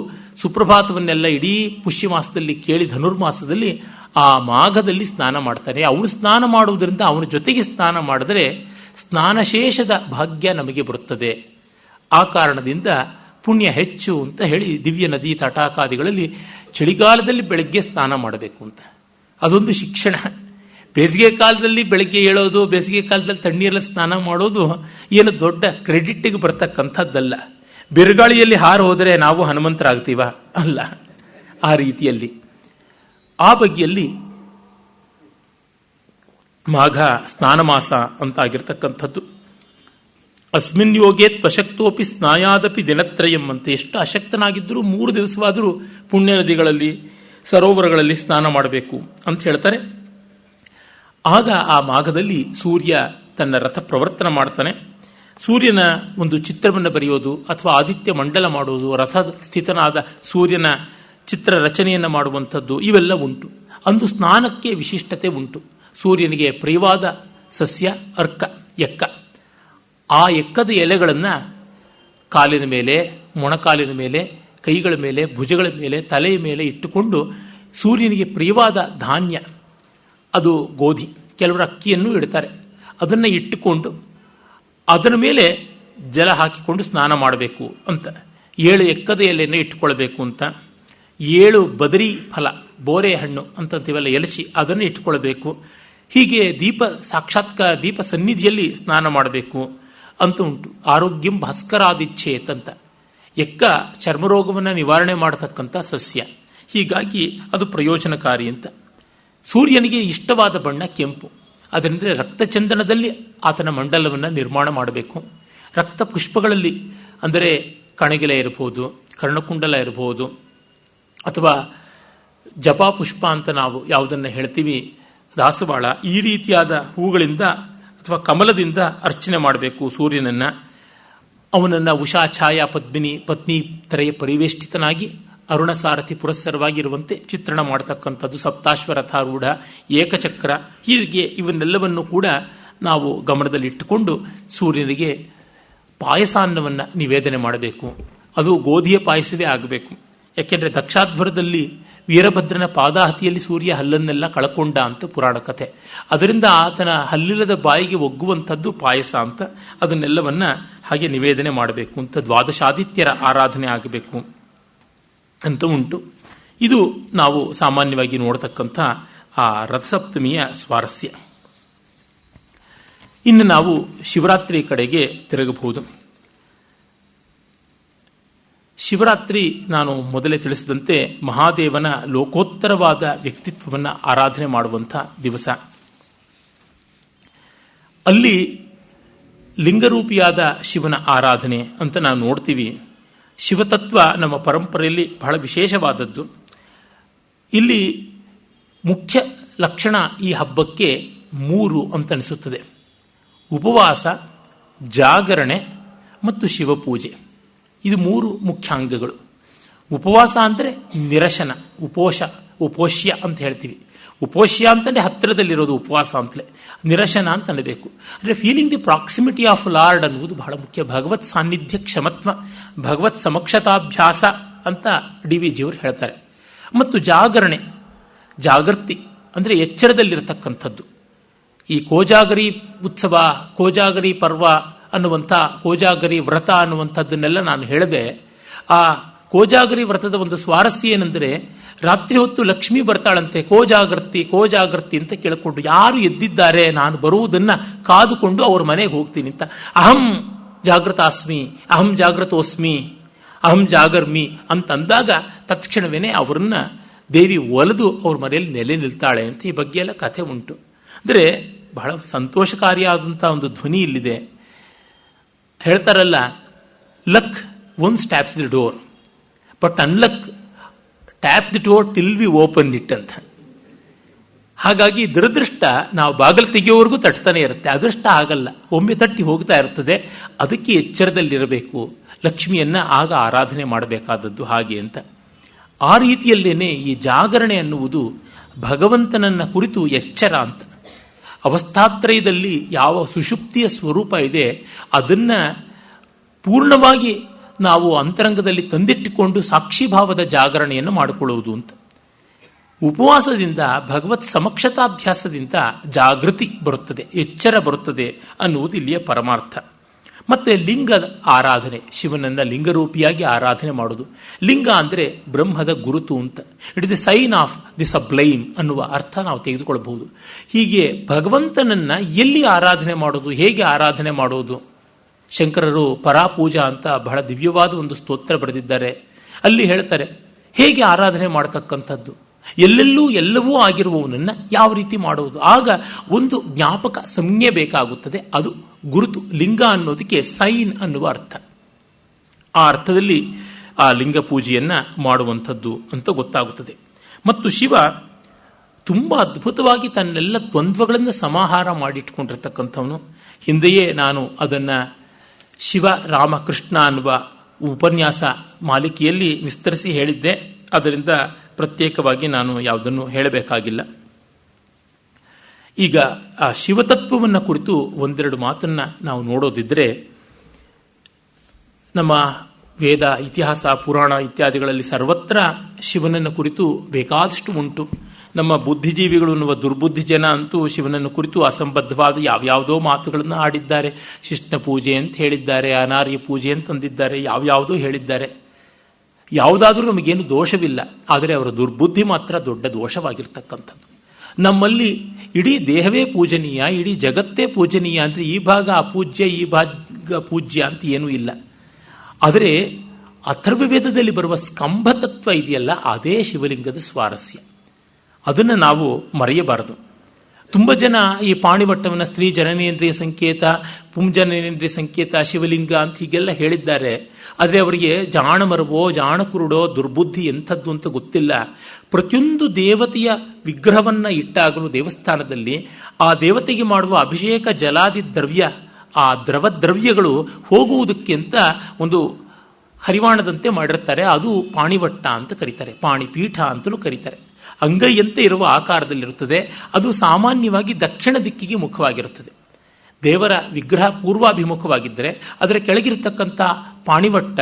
ಸುಪ್ರಭಾತವನ್ನೆಲ್ಲ ಇಡೀ ಪುಷ್ಯ ಮಾಸದಲ್ಲಿ ಕೇಳಿ ಧನುರ್ಮಾಸದಲ್ಲಿ ಆ ಮಾಘದಲ್ಲಿ ಸ್ನಾನ ಮಾಡ್ತಾನೆ. ಅವನು ಸ್ನಾನ ಮಾಡುವುದರಿಂದ ಅವನ ಜೊತೆಗೆ ಸ್ನಾನ ಮಾಡಿದರೆ ಸ್ನಾನಶೇಷದ ಭಾಗ್ಯ ನಮಗೆ ಬರುತ್ತದೆ. ಆ ಕಾರಣದಿಂದ ಪುಣ್ಯ ಹೆಚ್ಚು ಅಂತ ಹೇಳಿ ದಿವ್ಯ ನದಿ ತಟಾಕಾದಿಗಳಲ್ಲಿ ಚಳಿಗಾಲದಲ್ಲಿ ಬೆಳಗ್ಗೆ ಸ್ನಾನ ಮಾಡಬೇಕು ಅಂತ ಅದೊಂದು ಶಿಕ್ಷಣ. ಬೇಸಿಗೆ ಕಾಲದಲ್ಲಿ ಬೆಳಗ್ಗೆ ಏಳೋದು, ಬೇಸಿಗೆ ಕಾಲದಲ್ಲಿ ತಣ್ಣೀರಲ್ಲಿ ಸ್ನಾನ ಮಾಡೋದು ಏನು ದೊಡ್ಡ ಕ್ರೆಡಿಟ್ಗೆ ಬರ್ತಕ್ಕಂಥದ್ದಲ್ಲ. ಬಿರುಗಾಳಿಯಲ್ಲಿ ಹಾರು ಹೋದರೆ ನಾವು ಹನುಮಂತರಾಗ್ತೀವ? ಅಲ್ಲ. ಆ ರೀತಿಯಲ್ಲಿ ಆ ಬಗೆಯಲ್ಲಿ ಮಾಘ ಸ್ನಾನ ಮಾಸ ಅಂತಾಗಿರ್ತಕ್ಕಂಥದ್ದು. ಅಸ್ಮಿನ್ ಯೋಗೇ ತ್ವಶಕ್ತೋಪಿ ಸ್ನಾಯಾದಪಿ ದಿನತ್ರಯಂ ಅಂತ. ಎಷ್ಟು ಅಶಕ್ತನಾಗಿದ್ದರೂ 3 ದಿವಸವಾದರೂ ಪುಣ್ಯ ನದಿಗಳಲ್ಲಿ ಸರೋವರಗಳಲ್ಲಿ ಸ್ನಾನ ಮಾಡಬೇಕು ಅಂತ ಹೇಳ್ತಾರೆ. ಆಗ ಆ ಮಾಘದಲ್ಲಿ ಸೂರ್ಯ ತನ್ನ ರಥ ಪ್ರವರ್ತನ ಮಾಡ್ತಾನೆ. ಸೂರ್ಯನ ಒಂದು ಚಿತ್ರವನ್ನು ಬರೆಯೋದು ಅಥವಾ ಆದಿತ್ಯ ಮಂಡಲ ಮಾಡುವುದು, ರಥ ಸ್ಥಿತನಾದ ಸೂರ್ಯನ ಚಿತ್ರ ರಚನೆಯನ್ನು ಮಾಡುವಂಥದ್ದು ಇವೆಲ್ಲ ಉಂಟು. ಅಂದು ಸ್ನಾನಕ್ಕೆ ವಿಶಿಷ್ಟತೆ ಉಂಟು. ಸೂರ್ಯನಿಗೆ ಪ್ರಿಯವಾದ ಸಸ್ಯ ಅರ್ಕ, ಎಕ್ಕ. ಆ ಎಕ್ಕದ ಎಲೆಗಳನ್ನು ಕಾಲಿನ ಮೇಲೆ, ಮೊಣಕಾಲಿನ ಮೇಲೆ, ಕೈಗಳ ಮೇಲೆ, ಭುಜಗಳ ಮೇಲೆ, ತಲೆಯ ಮೇಲೆ ಇಟ್ಟುಕೊಂಡು ಸೂರ್ಯನಿಗೆ ಪ್ರಿಯವಾದ ಧಾನ್ಯ, ಅದು ಗೋಧಿ, ಕೆಲವರು ಅಕ್ಕಿಯನ್ನು ಇಡ್ತಾರೆ, ಅದನ್ನು ಇಟ್ಟುಕೊಂಡು ಅದರ ಮೇಲೆ ಜಲ ಹಾಕಿಕೊಂಡು ಸ್ನಾನ ಮಾಡಬೇಕು ಅಂತ. 7 ಎಕ್ಕದ ಎಲೆಯನ್ನು ಇಟ್ಟುಕೊಳ್ಬೇಕು ಅಂತ. 7 ಬದರಿ ಫಲ, ಬೋರೆ ಹಣ್ಣು ಅಂತಂತೀವಲ್ಲ, ಎಲಚಿ, ಅದನ್ನು ಇಟ್ಟುಕೊಳ್ಬೇಕು. ಹೀಗೆ ದೀಪ ಸನ್ನಿಧಿಯಲ್ಲಿ ಸ್ನಾನ ಮಾಡಬೇಕು ಅಂತ ಉಂಟು. ಆರೋಗ್ಯಂ ಭಾಸ್ಕರಾದಿಚ್ಛೇತ್ ಅಂತ. ಎಕ್ಕ ಚರ್ಮರೋಗವನ್ನು ನಿವಾರಣೆ ಮಾಡತಕ್ಕಂಥ ಸಸ್ಯ. ಹೀಗಾಗಿ ಅದು ಪ್ರಯೋಜನಕಾರಿ ಅಂತ. ಸೂರ್ಯನಿಗೆ ಇಷ್ಟವಾದ ಬಣ್ಣ ಕೆಂಪು. ಅದರಿಂದ ರಕ್ತಚಂದನದಲ್ಲಿ ಆತನ ಮಂಡಲವನ್ನು ನಿರ್ಮಾಣ ಮಾಡಬೇಕು. ರಕ್ತ ಪುಷ್ಪಗಳಲ್ಲಿ ಅಂದರೆ ಕಣಗಿಲೆ ಇರಬಹುದು, ಕರ್ಣಕುಂಡಲ ಇರಬಹುದು, ಅಥವಾ ಜಪಾ ಪುಷ್ಪ ಅಂತ ನಾವು ಯಾವುದನ್ನು ಹೇಳ್ತೀವಿ, ದಾಸವಾಳ, ಈ ರೀತಿಯಾದ ಹೂಗಳಿಂದ ಅಥವಾ ಕಮಲದಿಂದ ಅರ್ಚನೆ ಮಾಡಬೇಕು ಸೂರ್ಯನನ್ನು. ಅವನನ್ನು ಉಷಾ ಛಾಯಾ ಪದ್ಮಿನಿ ಪತ್ನಿ ತರೆಯ ಪರಿವೇಷ್ಟಿತನಾಗಿ ಅರುಣ ಸಾರಥಿ ಪುರಸ್ಸರವಾಗಿರುವಂತೆ ಚಿತ್ರಣ ಮಾಡತಕ್ಕಂಥದ್ದು. ಸಪ್ತಾಶ್ವರಥಾರೂಢ, ಏಕಚಕ್ರ, ಹೀಗೆ ಇವನ್ನೆಲ್ಲವನ್ನು ಕೂಡ ನಾವು ಗಮನದಲ್ಲಿಟ್ಟುಕೊಂಡು ಸೂರ್ಯನಿಗೆ ಪಾಯಸಾನ್ನವನ್ನು ನಿವೇದನೆ ಮಾಡಬೇಕು. ಅದು ಗೋಧಿಯ ಪಾಯಸವೇ ಆಗಬೇಕು. ಯಾಕೆಂದರೆ ದಕ್ಷಾಧ್ವರದಲ್ಲಿ ವೀರಭದ್ರನ ಪಾದಾಹತಿಯಲ್ಲಿ ಸೂರ್ಯ ಹಲ್ಲನ್ನೆಲ್ಲ ಕಳಕೊಂಡ ಅಂತ ಪುರಾಣ ಕಥೆ. ಅದರಿಂದ ಆತನ ಹಲ್ಲಿಲ್ಲದ ಬಾಯಿಗೆ ಒಗ್ಗುವಂಥದ್ದು ಪಾಯಸ ಅಂತ. ಅದನ್ನೆಲ್ಲವನ್ನ ಹಾಗೆ ನಿವೇದನೆ ಮಾಡಬೇಕು ಅಂತ. ದ್ವಾದಶಾದಿತ್ಯರ ಆರಾಧನೆ ಆಗಬೇಕು ಅಂತ ಉಂಟು. ಇದು ನಾವು ಸಾಮಾನ್ಯವಾಗಿ ನೋಡತಕ್ಕಂಥ ಆ ರಥಸಪ್ತಮಿಯ ಸ್ವಾರಸ್ಯ. ಇನ್ನು ನಾವು ಶಿವರಾತ್ರಿ ಕಡೆಗೆ ತಿರುಗಬಹುದು. ಶಿವರಾತ್ರಿ ನಾನು ಮೊದಲೇ ತಿಳಿಸಿದಂತೆ ಮಹಾದೇವನ ಲೋಕೋತ್ತರವಾದ ವ್ಯಕ್ತಿತ್ವವನ್ನು ಆರಾಧನೆ ಮಾಡುವಂಥ ದಿವಸ. ಅಲ್ಲಿ ಲಿಂಗರೂಪಿಯಾದ ಶಿವನ ಆರಾಧನೆ ಅಂತ ನಾವು ನೋಡ್ತೀವಿ. ಶಿವತತ್ವ ನಮ್ಮ ಪರಂಪರೆಯಲ್ಲಿ ಬಹಳ ವಿಶೇಷವಾದದ್ದು. ಇಲ್ಲಿ ಮುಖ್ಯ ಲಕ್ಷಣ ಈ ಹಬ್ಬಕ್ಕೆ 3 ಅಂತ ಅನಿಸುತ್ತದೆ: ಉಪವಾಸ, ಜಾಗರಣೆ ಮತ್ತು ಶಿವಪೂಜೆ. ಇದು 3 ಮುಖ್ಯ ಅಂಗಗಳು. ಉಪವಾಸ ಅಂದರೆ ನಿರಶನ, ಉಪೋಷ್ಯ ಅಂತ ಹೇಳ್ತೀವಿ. ಉಪೋಷ್ಯ ಅಂತಂದರೆ ಹತ್ತಿರದಲ್ಲಿರೋದು ಉಪವಾಸ ಅಂತಲೇ. ನಿರಶನ ಅಂತ ಅನ್ನಬೇಕು ಅಂದರೆ feeling the proximity of lord ಅನ್ನುವುದು ಬಹಳ ಮುಖ್ಯ. ಭಗವತ್ ಸಾನ್ನಿಧ್ಯ ಕ್ಷಮತ್ವ, ಭಗವತ್ ಸಮಕ್ಷತಾಭ್ಯಾಸ ಅಂತ ಡಿ.ವಿ. ಜಿಯವರು ಹೇಳ್ತಾರೆ. ಮತ್ತು ಜಾಗರಣೆ, ಜಾಗೃತಿ ಅಂದರೆ ಎಚ್ಚರದಲ್ಲಿರತಕ್ಕಂಥದ್ದು. ಈ ಕೋಜಾಗರಿ ಉತ್ಸವ, ಕೋಜಾಗರಿ ಪರ್ವ ಅನ್ನುವಂಥ, ಕೋಜಾಗರಿ ವ್ರತ ಅನ್ನುವಂಥದ್ದನ್ನೆಲ್ಲ ನಾನು ಹೇಳಿದೆ. ಆ ಕೋಜಾಗರಿ ವ್ರತದ ಒಂದು ಸ್ವಾರಸ್ಯ ಏನೆಂದರೆ, ರಾತ್ರಿ ಹೊತ್ತು ಲಕ್ಷ್ಮಿ ಬರ್ತಾಳಂತೆ, ಕೋಜಾಗೃತಿ ಅಂತ ಕೇಳಿಕೊಂಡು ಯಾರು ಎದ್ದಿದ್ದಾರೆ ನಾನು ಬರುವುದನ್ನು ಕಾದುಕೊಂಡು ಅವ್ರ ಮನೆಗೆ ಹೋಗ್ತೀನಿ ಅಂತ. ಅಹಂ ಜಾಗೃತಾಸ್ಮಿ, ಅಹಂ ಜಾಗೃತೋಸ್ಮಿ, ಅಹಂ ಜಾಗರ್ಮಿ ಅಂತಂದಾಗ ತತ್ಕ್ಷಣವೇನೆ ಅವರನ್ನ ದೇವಿ ಒಲಿದು ಅವ್ರ ಮನೆಯಲ್ಲಿ ನೆಲೆ ನಿಲ್ತಾಳೆ ಅಂತ ಈ ಬಗ್ಗೆ ಎಲ್ಲ ಕಥೆ ಉಂಟು. ಅಂದರೆ ಬಹಳ ಸಂತೋಷಕಾರಿಯಾದಂಥ ಒಂದು ಧ್ವನಿ ಇಲ್ಲಿದೆ. ಹೇಳ್ತಾರಲ್ಲ, luck once taps the door but unluck tap the door till we open it ಅಂತ. ಹಾಗಾಗಿ ದುರದೃಷ್ಟ ನಾವು ಬಾಗಿಲು ತೆಗೆಯೋವರೆಗೂ ತಟ್ತಾನೆ ಇರುತ್ತೆ, ಅದೃಷ್ಟ ಆಗಲ್ಲ, ಒಮ್ಮೆ ತಟ್ಟಿ ಹೋಗ್ತಾ ಇರ್ತದೆ. ಅದಕ್ಕೆ ಎಚ್ಚರದಲ್ಲಿರಬೇಕು, ಲಕ್ಷ್ಮಿಯನ್ನ ಆಗ ಆರಾಧನೆ ಮಾಡಬೇಕಾದದ್ದು ಹಾಗೆ ಅಂತ. ಆ ರೀತಿಯಲ್ಲೇನೆ ಈ ಜಾಗರಣೆ ಅನ್ನುವುದು ಭಗವಂತನನ್ನ ಕುರಿತು ಎಚ್ಚರ ಅಂತ. ಅವಸ್ಥಾತ್ರಯದಲ್ಲಿ ಯಾವ ಸುಷುಪ್ತಿಯ ಸ್ವರೂಪ ಇದೆ ಅದನ್ನ ಪೂರ್ಣವಾಗಿ ನಾವು ಅಂತರಂಗದಲ್ಲಿ ತಂದಿಟ್ಟುಕೊಂಡು ಸಾಕ್ಷಿಭಾವದ ಜಾಗರಣೆಯನ್ನು ಮಾಡಿಕೊಳ್ಳುವುದು ಅಂತ. ಉಪವಾಸದಿಂದ, ಭಗವತ್ ಸಮಕ್ಷತಾಭ್ಯಾಸದಿಂದ ಜಾಗೃತಿ ಬರುತ್ತದೆ, ಎಚ್ಚರ ಬರುತ್ತದೆ ಅನ್ನುವುದು ಇಲ್ಲಿಯ ಪರಮಾರ್ಥ. ಮತ್ತೆ ಲಿಂಗದ ಆರಾಧನೆ, ಶಿವನನ್ನ ಲಿಂಗರೂಪಿಯಾಗಿ ಆರಾಧನೆ ಮಾಡೋದು. ಲಿಂಗ ಅಂದರೆ ಬ್ರಹ್ಮದ ಗುರುತು ಅಂತ. It is the sign of the sublime ಅನ್ನುವ ಅರ್ಥ ನಾವು ತೆಗೆದುಕೊಳ್ಳಬಹುದು. ಹೀಗೆ ಭಗವಂತನನ್ನ ಎಲ್ಲಿ ಆರಾಧನೆ ಮಾಡೋದು, ಹೇಗೆ ಆರಾಧನೆ ಮಾಡೋದು? ಶಂಕರರು ಪರಾಪೂಜಾ ಅಂತ ಬಹಳ ದಿವ್ಯವಾದ ಒಂದು ಸ್ತೋತ್ರ ಬರೆದಿದ್ದಾರೆ. ಅಲ್ಲಿ ಹೇಳ್ತಾರೆ ಹೇಗೆ ಆರಾಧನೆ ಮಾಡತಕ್ಕಂಥದ್ದು, ಎಲ್ಲೆಲ್ಲೂ ಎಲ್ಲವೂ ಆಗಿರುವವನನ್ನ ಯಾವ ರೀತಿ ಮಾಡುವುದು. ಆಗ ಒಂದು ಜ್ಞಾಪಕ ಸಂಜ್ಞೆ ಬೇಕಾಗುತ್ತದೆ, ಅದು ಗುರುತು. ಲಿಂಗ ಅನ್ನೋದಕ್ಕೆ ಸೈನ್ ಅನ್ನುವ ಅರ್ಥ. ಆ ಅರ್ಥದಲ್ಲಿ ಆ ಲಿಂಗ ಪೂಜೆಯನ್ನ ಮಾಡುವಂಥದ್ದು ಅಂತ ಗೊತ್ತಾಗುತ್ತದೆ. ಮತ್ತು ಶಿವ ತುಂಬಾ ಅದ್ಭುತವಾಗಿ ತನ್ನೆಲ್ಲ ದ್ವಂದ್ವಗಳನ್ನು ಸಮಾಹಾರ ಮಾಡಿಟ್ಕೊಂಡಿರ್ತಕ್ಕಂಥವನು. ಹಿಂದೆಯೇ ನಾನು ಅದನ್ನ ಶಿವ ರಾಮಕೃಷ್ಣ ಅನ್ನುವ ಉಪನ್ಯಾಸ ಮಾಲಿಕೆಯಲ್ಲಿ ವಿಸ್ತರಿಸಿ ಹೇಳಿದ್ದೆ. ಅದರಿಂದ ಪ್ರತ್ಯೇಕವಾಗಿ ನಾನು ಯಾವುದನ್ನು ಹೇಳಬೇಕಾಗಿಲ್ಲ. ಈಗ ಆ ಶಿವತತ್ವವನ್ನು ಕುರಿತು ಒಂದೆರಡು ಮಾತನ್ನ ನಾವು ನೋಡೋದಿದ್ರೆ, ನಮ್ಮ ವೇದ, ಇತಿಹಾಸ, ಪುರಾಣ ಇತ್ಯಾದಿಗಳಲ್ಲಿ ಸರ್ವತ್ರ ಶಿವನನ್ನು ಕುರಿತು ಬೇಕಾದಷ್ಟು ಉಂಟು. ನಮ್ಮ ಬುದ್ಧಿಜೀವಿಗಳು ಅನ್ನುವ ದುರ್ಬುದ್ಧಿ ಜನ ಅಂತೂ ಶಿವನನ್ನು ಕುರಿತು ಅಸಂಬದ್ಧವಾದ ಯಾವ್ಯಾವುದೋ ಮಾತುಗಳನ್ನು ಆಡಿದ್ದಾರೆ. ಶಿಷ್ಣ ಪೂಜೆ ಅಂತ ಹೇಳಿದ್ದಾರೆ, ಅನಾರ್ಯ ಪೂಜೆ ಅಂತಂದಿದ್ದಾರೆ, ಯಾವ್ಯಾವುದೋ ಹೇಳಿದ್ದಾರೆ. ಯಾವುದಾದ್ರೂ ನಮಗೇನು ದೋಷವಿಲ್ಲ, ಆದರೆ ಅವರ ದುರ್ಬುದ್ಧಿ ಮಾತ್ರ ದೊಡ್ಡ ದೋಷವಾಗಿರ್ತಕ್ಕಂಥದ್ದು. ನಮ್ಮಲ್ಲಿ ಇಡೀ ದೇಹವೇ ಪೂಜನೀಯ, ಇಡೀ ಜಗತ್ತೇ ಪೂಜನೀಯ ಅಂದರೆ ಈ ಭಾಗ ಅಪೂಜ್ಯ, ಈ ಭಾಗ ಪೂಜ್ಯ ಅಂತ ಏನೂ ಇಲ್ಲ. ಆದರೆ ಅಥರ್ವವೇದದಲ್ಲಿ ಬರುವ ಸ್ಕಂಭ ತತ್ವ ಇದೆಯಲ್ಲ, ಅದೇ ಶಿವಲಿಂಗದ ಸ್ವಾರಸ್ಯ. ಅದನ್ನು ನಾವು ಮರೆಯಬಾರದು. ತುಂಬ ಜನ ಈ ಪಾಣಿವಟ್ಟವನ್ನು ಸ್ತ್ರೀ ಜನನೇಂದ್ರಿಯ ಸಂಕೇತ, ಪುಂಜನೇಂದ್ರಿಯ ಸಂಕೇತ, ಶಿವಲಿಂಗ ಅಂತ ಹೀಗೆಲ್ಲ ಹೇಳಿದ್ದಾರೆ. ಆದರೆ ಅವರಿಗೆ ಜಾಣಮರವೋ ಜಾಣಕುರುಡೋ ದುರ್ಬುದ್ಧಿ ಎಂಥದ್ದು ಅಂತ ಗೊತ್ತಿಲ್ಲ. ಪ್ರತಿಯೊಂದು ದೇವತೆಯ ವಿಗ್ರಹವನ್ನ ಇಟ್ಟಾಗಲೂ ದೇವಸ್ಥಾನದಲ್ಲಿ ಆ ದೇವತೆಗೆ ಮಾಡುವ ಅಭಿಷೇಕ ಜಲಾದಿ ದ್ರವ್ಯ, ಆ ದ್ರವದ್ರವ್ಯಗಳು ಹೋಗುವುದಕ್ಕೆ ಅಂತ ಒಂದು ಹರಿವಾಣದಂತೆ ಮಾಡಿರ್ತಾರೆ. ಅದು ಪಾಣಿವಟ್ಟ ಅಂತ ಕರೀತಾರೆ, ಪಾಣಿಪೀಠ ಅಂತಲೂ ಕರೀತಾರೆ. ಅಂಗೈಯಂತೆ ಇರುವ ಆಕಾರದಲ್ಲಿರುತ್ತದೆ. ಅದು ಸಾಮಾನ್ಯವಾಗಿ ದಕ್ಷಿಣ ದಿಕ್ಕಿಗೆ ಮುಖವಾಗಿರುತ್ತದೆ. ದೇವರ ವಿಗ್ರಹ ಪೂರ್ವಾಭಿಮುಖವಾಗಿದ್ದರೆ ಅದರ ಕೆಳಗಿರತಕ್ಕಂಥ ಪಾಣಿವಟ್ಟ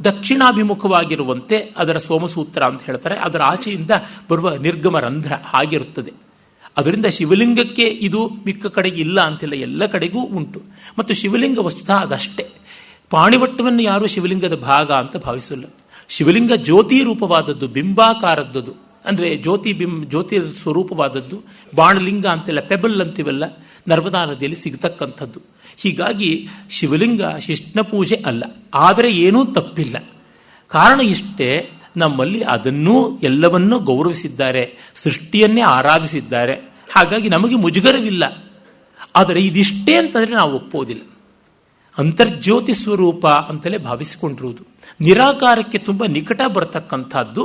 ದಕ್ಷಿಣಾಭಿಮುಖವಾಗಿರುವಂತೆ ಅದರ ಸೋಮಸೂತ್ರ ಅಂತ ಹೇಳ್ತಾರೆ. ಅದರ ಆಚೆಯಿಂದ ಬರುವ ನಿರ್ಗಮ ರಂಧ್ರ ಆಗಿರುತ್ತದೆ. ಅದರಿಂದ ಶಿವಲಿಂಗಕ್ಕೆ ಇದು ಮಿಕ್ಕ ಕಡೆಗೆ ಇಲ್ಲ ಅಂತಿಲ್ಲ, ಎಲ್ಲ ಕಡೆಗೂ ಉಂಟು. ಮತ್ತು ಶಿವಲಿಂಗ ವಸ್ತುತಃ ಅದಷ್ಟೇ. ಪಾಣಿವಟ್ಟವನ್ನು ಯಾರು ಶಿವಲಿಂಗದ ಭಾಗ ಅಂತ ಭಾವಿಸಲ್ಲ. ಶಿವಲಿಂಗ ಜ್ಯೋತಿ ರೂಪವಾದದ್ದು, ಬಿಂಬಾಕಾರದ್ದು, ಅಂದರೆ ಜ್ಯೋತಿ ಸ್ವರೂಪವಾದದ್ದು. ಬಾಣಲಿಂಗ ಅಂತೆಲ್ಲ, ಪೆಬಲ್ ಅಂತಿವೆಲ್ಲ ನರ್ಮದಾ ನದಿಯಲ್ಲಿ ಸಿಗತಕ್ಕಂಥದ್ದು. ಹೀಗಾಗಿ ಶಿವಲಿಂಗ ಶಿಷ್ಣ ಪೂಜೆ ಅಲ್ಲ, ಆದರೆ ಏನೂ ತಪ್ಪಿಲ್ಲ. ಕಾರಣ ಇಷ್ಟೇ, ನಮ್ಮಲ್ಲಿ ಅದನ್ನೂ ಎಲ್ಲವನ್ನೂ ಗೌರವಿಸಿದ್ದಾರೆ, ಸೃಷ್ಟಿಯನ್ನೇ ಆರಾಧಿಸಿದ್ದಾರೆ. ಹಾಗಾಗಿ ನಮಗೆ ಮುಜುಗರವಿಲ್ಲ. ಆದರೆ ಇದಿಷ್ಟೇ ಅಂತಂದರೆ ನಾವು ಒಪ್ಪೋದಿಲ್ಲ. ಅಂತರ್ಜ್ಯೋತಿ ಸ್ವರೂಪ ಅಂತಲೇ ಭಾವಿಸಿಕೊಂಡಿರುವುದು. ನಿರಾಕಾರಕ್ಕೆ ತುಂಬ ನಿಕಟ ಬರತಕ್ಕಂಥದ್ದು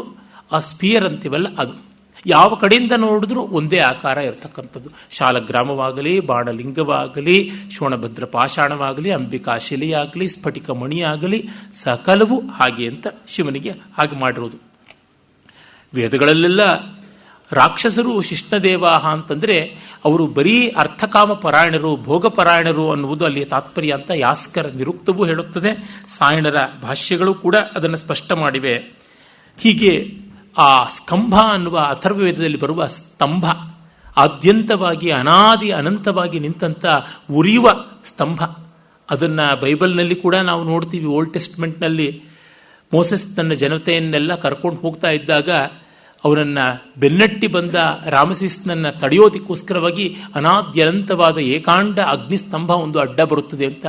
ಆ ಸ್ಪಿಯರ್ ಅಂತೀವಲ್ಲ ಅದು. ಯಾವ ಕಡೆಯಿಂದ ನೋಡಿದ್ರೂ ಒಂದೇ ಆಕಾರ ಇರತಕ್ಕಂಥದ್ದು. ಶಾಲಗ್ರಾಮವಾಗಲಿ, ಬಾಣಲಿಂಗವಾಗಲಿ, ಶೋಣಭದ್ರ ಪಾಷಾಣವಾಗಲಿ, ಅಂಬಿಕಾ ಶಿಲೆಯಾಗಲಿ, ಸ್ಫಟಿಕ ಮಣಿಯಾಗಲಿ, ಸಕಲವು ಹಾಗೆ ಅಂತ ಶಿವನಿಗೆ ಹಾಗೆ ಮಾಡಿರೋದು. ವೇದಗಳಲ್ಲೆಲ್ಲ ರಾಕ್ಷಸರು ಶಿಷ್ಣದೇವಾಹ ಅಂತಂದರೆ ಅವರು ಬರೀ ಅರ್ಥಕಾಮ ಪರಾಯಣರು, ಭೋಗಪರಾಯಣರು ಅನ್ನುವುದು ಅಲ್ಲಿ ತಾತ್ಪರ್ಯ ಅಂತ ಯಾಸ್ಕರ ನಿರುಕ್ತವೂ ಹೇಳುತ್ತದೆ. ಸಾಯಣರ ಭಾಷ್ಯಗಳು ಕೂಡ ಅದನ್ನು ಸ್ಪಷ್ಟ ಮಾಡಿವೆ. ಹೀಗೆ ಆ ಸ್ಕಂಭ ಅನ್ನುವ ಅಥರ್ವವೇದದಲ್ಲಿ ಬರುವ ಸ್ತಂಭ ಆದ್ಯಂತವಾಗಿ ಅನಾದಿ ಅನಂತವಾಗಿ ನಿಂತಂಥ ಉರಿಯುವ ಸ್ತಂಭ. ಅದನ್ನು ಬೈಬಲ್ನಲ್ಲಿ ಕೂಡ ನಾವು ನೋಡ್ತೀವಿ. ಓಲ್ಡ್ ಟೆಸ್ಟ್ಮೆಂಟ್ನಲ್ಲಿ ಮೋಸೆಸ್ ತನ್ನ ಜನತೆಯನ್ನೆಲ್ಲ ಕರ್ಕೊಂಡು ಹೋಗ್ತಾ ಇದ್ದಾಗ ಅವನನ್ನು ಬೆನ್ನಟ್ಟಿ ಬಂದ ರಾಮಸೇಸ್ನನ್ನು ತಡೆಯೋದಕ್ಕೋಸ್ಕರವಾಗಿ ಅನಾದ್ಯನಂತವಾದ ಏಕಾಂಡ ಅಗ್ನಿಸ್ತಂಭ ಒಂದು ಅಡ್ಡ ಬರುತ್ತದೆ ಅಂತ.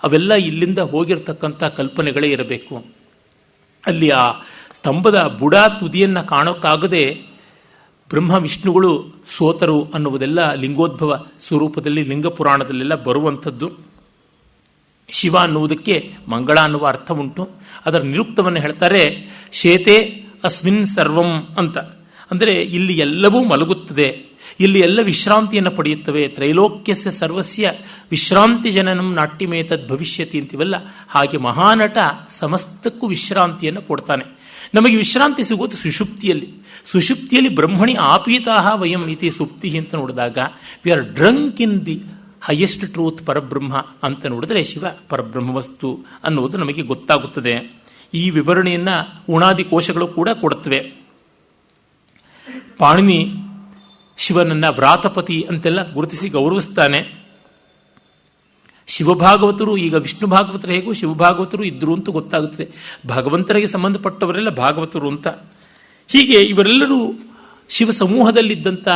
ಅವೆಲ್ಲ ಇಲ್ಲಿಂದ ಹೋಗಿರ್ತಕ್ಕಂಥ ಕಲ್ಪನೆಗಳೇ ಇರಬೇಕು. ಅಲ್ಲಿ ಆ ಸ್ತಂಭದ ಬುಡ ತುದಿಯನ್ನು ಕಾಣೋಕ್ಕಾಗದೆ ಬ್ರಹ್ಮ ವಿಷ್ಣುಗಳು ಸೋತರು ಅನ್ನುವುದೆಲ್ಲ ಲಿಂಗೋದ್ಭವ ಸ್ವರೂಪದಲ್ಲಿ ಲಿಂಗ ಪುರಾಣದಲ್ಲೆಲ್ಲ ಬರುವಂಥದ್ದು. ಶಿವ ಅನ್ನುವುದಕ್ಕೆ ಮಂಗಳ ಅನ್ನುವ ಅರ್ಥ ಉಂಟು. ಅದರ ನಿರುಕ್ತವನ್ನು ಹೇಳ್ತಾರೆ ಶೇತೆ ಅಸ್ಮಿನ್ ಸರ್ವಂ ಅಂತ. ಅಂದರೆ ಇಲ್ಲಿ ಎಲ್ಲವೂ ಮಲಗುತ್ತದೆ, ಇಲ್ಲಿ ಎಲ್ಲ ವಿಶ್ರಾಂತಿಯನ್ನು ಪಡೆಯುತ್ತವೆ. ತ್ರೈಲೋಕ್ಯಸ್ಯ ಸರ್ವಸ್ಯ ವಿಶ್ರಾಂತಿ ಜನನಂ ನಾಟ್ಯಮೇತದ್ ಭವಿಷ್ಯತಿ ಅಂತೀವಲ್ಲ, ಹಾಗೆ ಮಹಾನಟ ಸಮಸ್ತಕ್ಕೂ ವಿಶ್ರಾಂತಿಯನ್ನು ಕೊಡ್ತಾನೆ. ನಮಗೆ ವಿಶ್ರಾಂತಿ ಸಿಗೋದು ಸುಷುಪ್ತಿಯಲ್ಲಿ. ಸುಷುಪ್ತಿಯಲ್ಲಿ ಬ್ರಹ್ಮಣಿ ಆಪೀತಾಹ ವಯಂ ಇತಿ ಸುಪ್ತಿ ಅಂತ ನೋಡಿದಾಗ we are drunk in the highest truth ಪರಬ್ರಹ್ಮ ಅಂತ ನೋಡಿದ್ರೆ ಶಿವ ಪರಬ್ರಹ್ಮವಸ್ತು ಅನ್ನುವುದು ನಮಗೆ ಗೊತ್ತಾಗುತ್ತದೆ. ಈ ವಿವರಣೆಯನ್ನು ಉಣಾದಿ ಕೋಶಗಳು ಕೂಡ ಕೊಡುತ್ತವೆ. ಪಾಣಿನಿ ಶಿವನನ್ನ ವ್ರಾತಪತಿ ಅಂತೆಲ್ಲ ಗುರುತಿಸಿ ಗೌರವಿಸ್ತಾನೆ. ಶಿವಭಾಗವತರು, ಈಗ ವಿಷ್ಣು ಭಾಗವತರು ಹೇಗೂ ಶಿವಭಾಗವತರು ಇದ್ರು ಅಂತ ಗೊತ್ತಾಗುತ್ತದೆ. ಭಗವಂತನಿಗೆ ಸಂಬಂಧಪಟ್ಟವರೆಲ್ಲ ಭಾಗವತರು ಅಂತ. ಹೀಗೆ ಇವರೆಲ್ಲರೂ ಶಿವ ಸಮೂಹದಲ್ಲಿದ್ದಂಥ